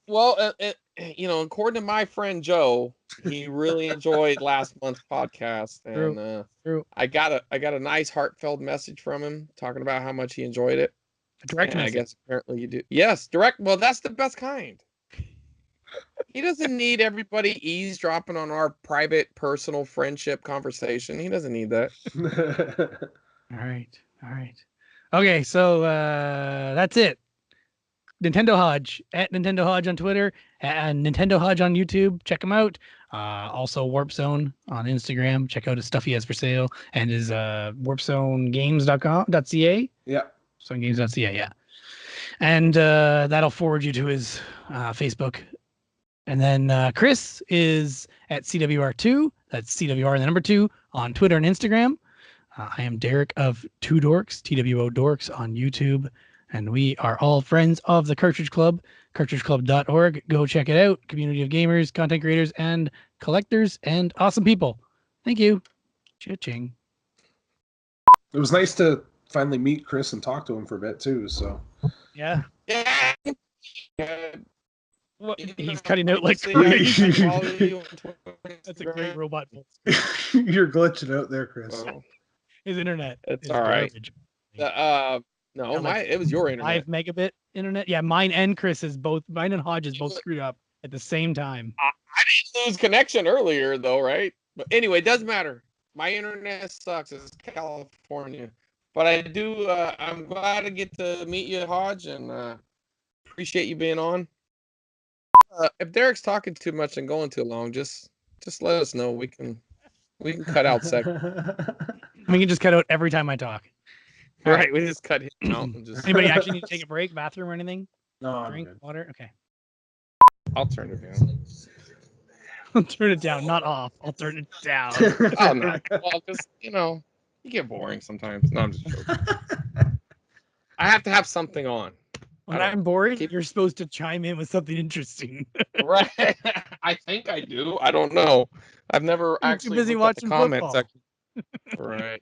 Speaker 3: Well, according to my friend Joe, he really enjoyed last month's podcast, and
Speaker 1: True.
Speaker 3: I got a nice heartfelt message from him talking about how much he enjoyed it.
Speaker 1: A direct message.
Speaker 3: I guess apparently you do. Yes, direct. Well, that's the best kind. He doesn't need everybody eavesdropping on our private, personal friendship conversation. He doesn't need that.
Speaker 1: All right. Okay, so that's it. NintendoHodge at NintendoHodge on Twitter and NintendoHodge on YouTube. Check him out. Also Warp Zone on Instagram. Check out his stuff he has for sale and his warpzonegames.ca.
Speaker 2: Yeah.
Speaker 1: Zonegames.ca, yeah. And that'll forward you to his Facebook. And then Chris is at CWR2. That's CWR and the number 2 on Twitter and Instagram. I am Derek of Two Dorks, TWO Dorks on YouTube. And we are all friends of the Cartridge Club, cartridgeclub.org. Go check it out. Community of gamers, content creators, and collectors, and awesome people. Thank you. Cha-ching.
Speaker 2: It was nice to finally meet Chris and talk to him for a bit, too. So
Speaker 1: yeah.
Speaker 3: Well,
Speaker 1: he's cutting out like crazy. That's a great robot voice.
Speaker 2: You're glitching out there, Chris.
Speaker 1: His internet.
Speaker 3: It's all right. No, it was your internet.
Speaker 1: 5 megabit internet. Yeah, mine and Chris's both. Mine and Hodge's both screwed up at the same time.
Speaker 3: I didn't lose connection earlier though, right? But anyway, it doesn't matter. My internet sucks. It's California, but I do. I'm glad to get to meet you, Hodge, and appreciate you being on. If Derek's talking too much and going too long, just let us know. We can cut out segments.
Speaker 1: We can just cut out every time I talk.
Speaker 3: Right, we just cut him out. And just...
Speaker 1: Anybody actually need to take a break, bathroom or anything?
Speaker 2: No,
Speaker 1: drink, water. Okay.
Speaker 3: I'll turn it down.
Speaker 1: I'll turn it down, not off. I'll turn it down.
Speaker 3: Oh no! Well, just you get boring sometimes. No, I'm just joking. I have to have something on.
Speaker 1: When I'm bored, you're supposed to chime in with something interesting.
Speaker 3: Right. I think I do. I don't know. I've never actually
Speaker 1: too busy watching
Speaker 3: the comment
Speaker 1: football.
Speaker 3: section. Right.